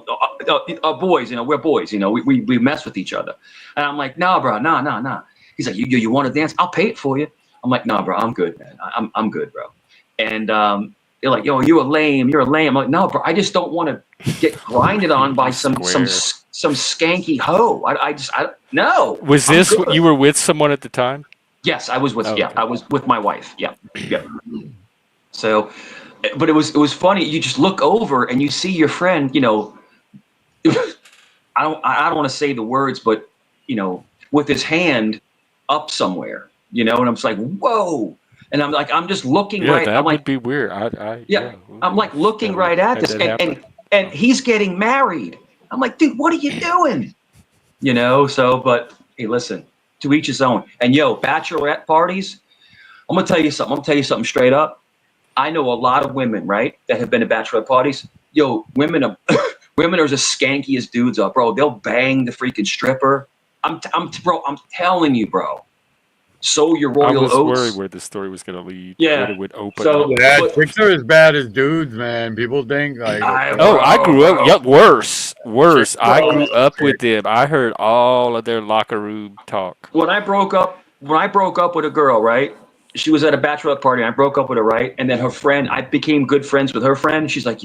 we're boys, we mess with each other. And I'm like, "No, bro, no. He's like, you want to dance? I'll pay it for you." I'm like, "No, bro, I'm good, man. I'm good, bro." And they're like, "Yo, you're a lame. I'm like, "No, bro, I just don't want to get grinded on by some skanky hoe. No." Was this you were with someone at the time? Yes, I was with I was with my wife. Yeah. So, but it was funny. You just look over and you see your friend. I don't want to say the words, but with his hand up somewhere. And I'm just like, whoa. And I'm just looking right. That I'm would like, be weird. I'm like looking right at this, and he's getting married. I'm like, dude, what are you doing? So, but hey, listen, to each his own. And bachelorette parties, I'm gonna tell you something straight up. I know a lot of women, right, that have been to bachelorette parties. Women are as skanky as dudes are, bro. They'll bang the freaking stripper. I'm telling you, bro. Sow your royal oats. I was worried where the story was going to lead. Yeah. Where it would open. Chicks are as bad as dudes, man. People think like. I grew up. Yeah, worse. I grew up with them. I heard all of their locker room talk. When I broke up with a girl, right? She was at a bachelorette party. And I broke up with her, right? And then her friend, I became good friends with her friend. She's like,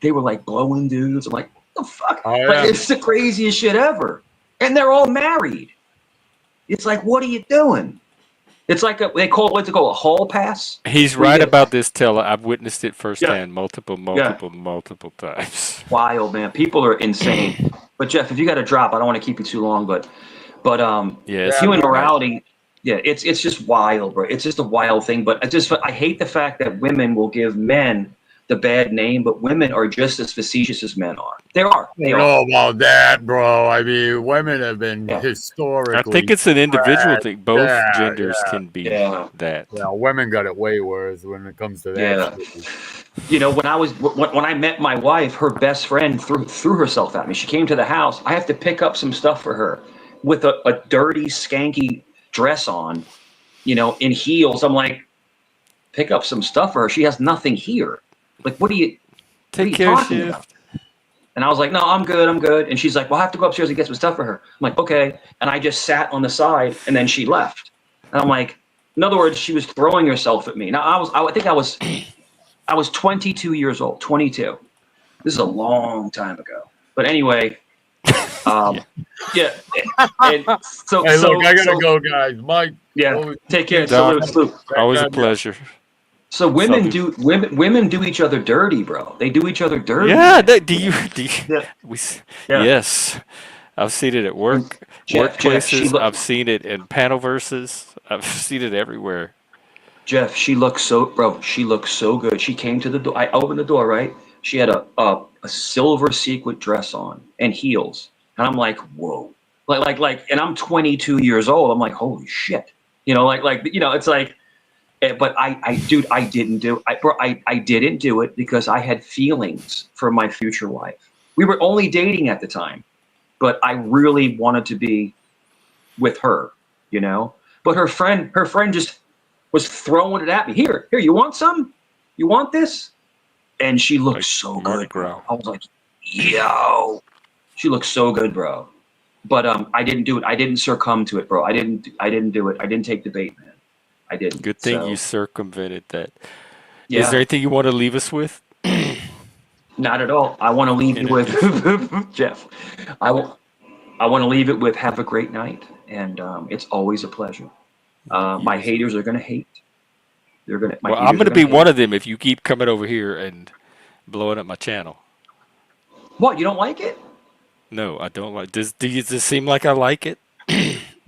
they were like blowing dudes. I'm like, what the fuck? Oh, yeah. Like, it's the craziest shit ever. And they're all married. It's like, what are you doing? It's like they call it a hall pass. He's right about this, Teller. I've witnessed it firsthand multiple times. Wild, man. People are insane. But Jeff, if you got to drop, I don't want to keep you too long, but human morality, it's just wild, bro. It's just a wild thing. But I hate the fact that women will give men the bad name, but women are just as facetious as men are. They are. I don't know about that, bro. I mean, women have been historically. I think it's an individual thing. Both genders can be that. Yeah, women got it way worse when it comes to that. Yeah. When I met my wife, her best friend threw herself at me. She came to the house. I have to pick up some stuff for her with a dirty, skanky dress on, in heels. I'm like, pick up some stuff for her. She has nothing here. Like, what are you talking about? And I was like, no, I'm good. And she's like, well, I have to go upstairs and get some stuff for her. I'm like, okay. And I just sat on the side, and then she left. And I'm like, in other words, she was throwing herself at me. Now I think I was 22 years old, 22. This is a long time ago. But anyway, And so, hey, look, I gotta go, guys. Mike, take care. Salute. Always a pleasure. So women do each other dirty, bro. They do each other dirty. Yeah, yes. I've seen it at workplaces. I've seen it in panel verses. I've seen it everywhere. Jeff, she looks so good. She came to the door. I opened the door, right? She had a silver sequin dress on and heels. And I'm like, whoa. And I'm 22 years old. I'm like, holy shit, it's like, but dude, I didn't do it. I didn't do it because I had feelings for my future wife. We were only dating at the time, but I really wanted to be with her, but her friend just was throwing it at me. Here, you want some? You want this? And she looked so good, bro. I was like, yo, she looks so good, bro. But I didn't do it. I didn't succumb to it, bro. I didn't do it. I didn't take the bait, man. I didn't. Good thing you circumvented that. Yeah. Is there anything you want to leave us with? Not at all. I want to leave you with Jeff. I want to leave it with have a great night, and it's always a pleasure. My haters are gonna hate. I'm gonna be one of them if you keep coming over here and blowing up my channel. What? You don't like it? No, I don't like. Does it seem like I like it?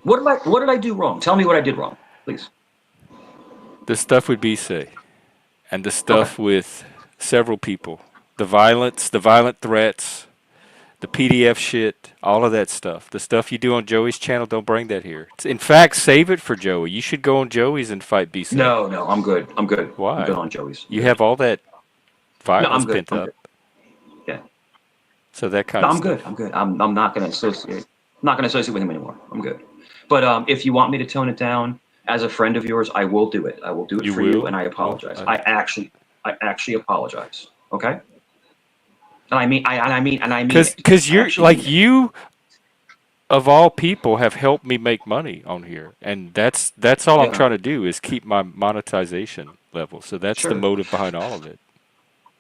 What did I do wrong? Tell me what I did wrong, please. The stuff with B-Say, and the stuff with several people, the violent threats, the PDF shit, all of that stuff. The stuff you do on Joey's channel, don't bring that here. In fact, save it for Joey. You should go on Joey's and fight B-Say. No, I'm good. Why? I'm good on Joey's. You have all that violence pent up. Yeah. So that kind of stuff. I'm good. I'm not going to associate. I'm not going to associate with him anymore. I'm good. But if you want me to tone it down, as a friend of yours, I will do it. I will do it for you, and I apologize. I actually apologize. Okay. And I mean because you're like you, of all people, have helped me make money on here, and that's all I'm trying to do is keep my monetization level. So that's the motive behind all of it.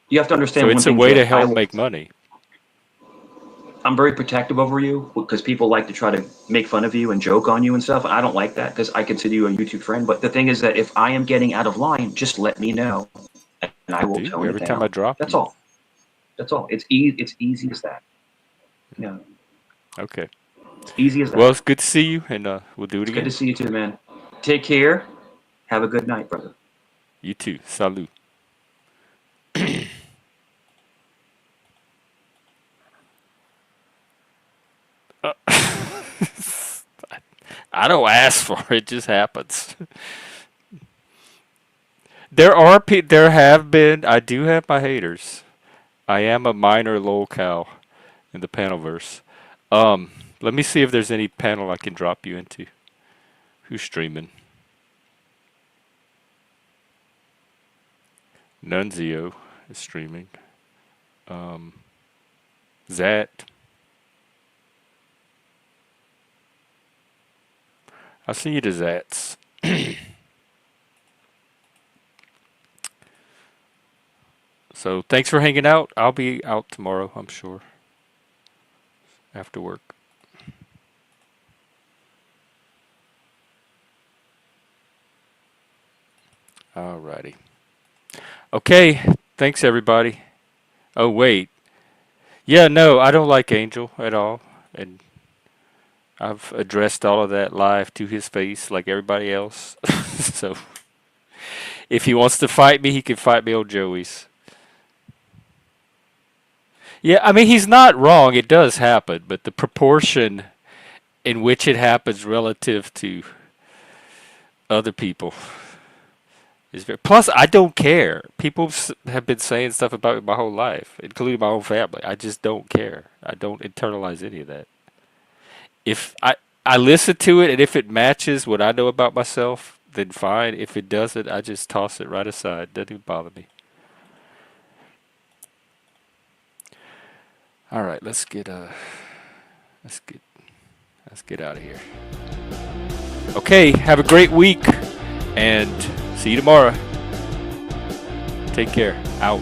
You have to understand. So it's a way to help make money. I'm very protective over you because people like to try to make fun of you and joke on you and stuff. And I don't like that because I consider you a YouTube friend. But the thing is that if I am getting out of line, just let me know, and I will tone it down. Every time I drop, that's all. That's all. It's easy as that. Yeah. Okay. It's easy as that. Well, it's good to see you, and we'll do it again. Good to see you too, man. Take care. Have a good night, brother. You too. Salut. I don't ask for it; it just happens. There have been. I do have my haters. I am a minor lolcow in the panelverse. Let me see if there's any panel I can drop you into. Who's streaming? Nunzio is streaming. Zat. I'll send you to Zat's. So thanks for hanging out. I'll be out tomorrow, I'm sure. After work. Alrighty. Okay, thanks everybody. Oh wait. Yeah, no, I don't like Angel at all. And I've addressed all of that live to his face like everybody else. So if he wants to fight me, he can fight me on Joey's. Yeah, I mean, he's not wrong. It does happen, but the proportion in which it happens relative to other people is very... Plus, I don't care. People have been saying stuff about me my whole life, including my own family. I just don't care. I don't internalize any of that. If I listen to it, and if it matches what I know about myself, then fine. If it doesn't, I just toss it right aside. Doesn't even bother me. All right, let's get out of here. Okay, have a great week, and see you tomorrow. Take care. Out.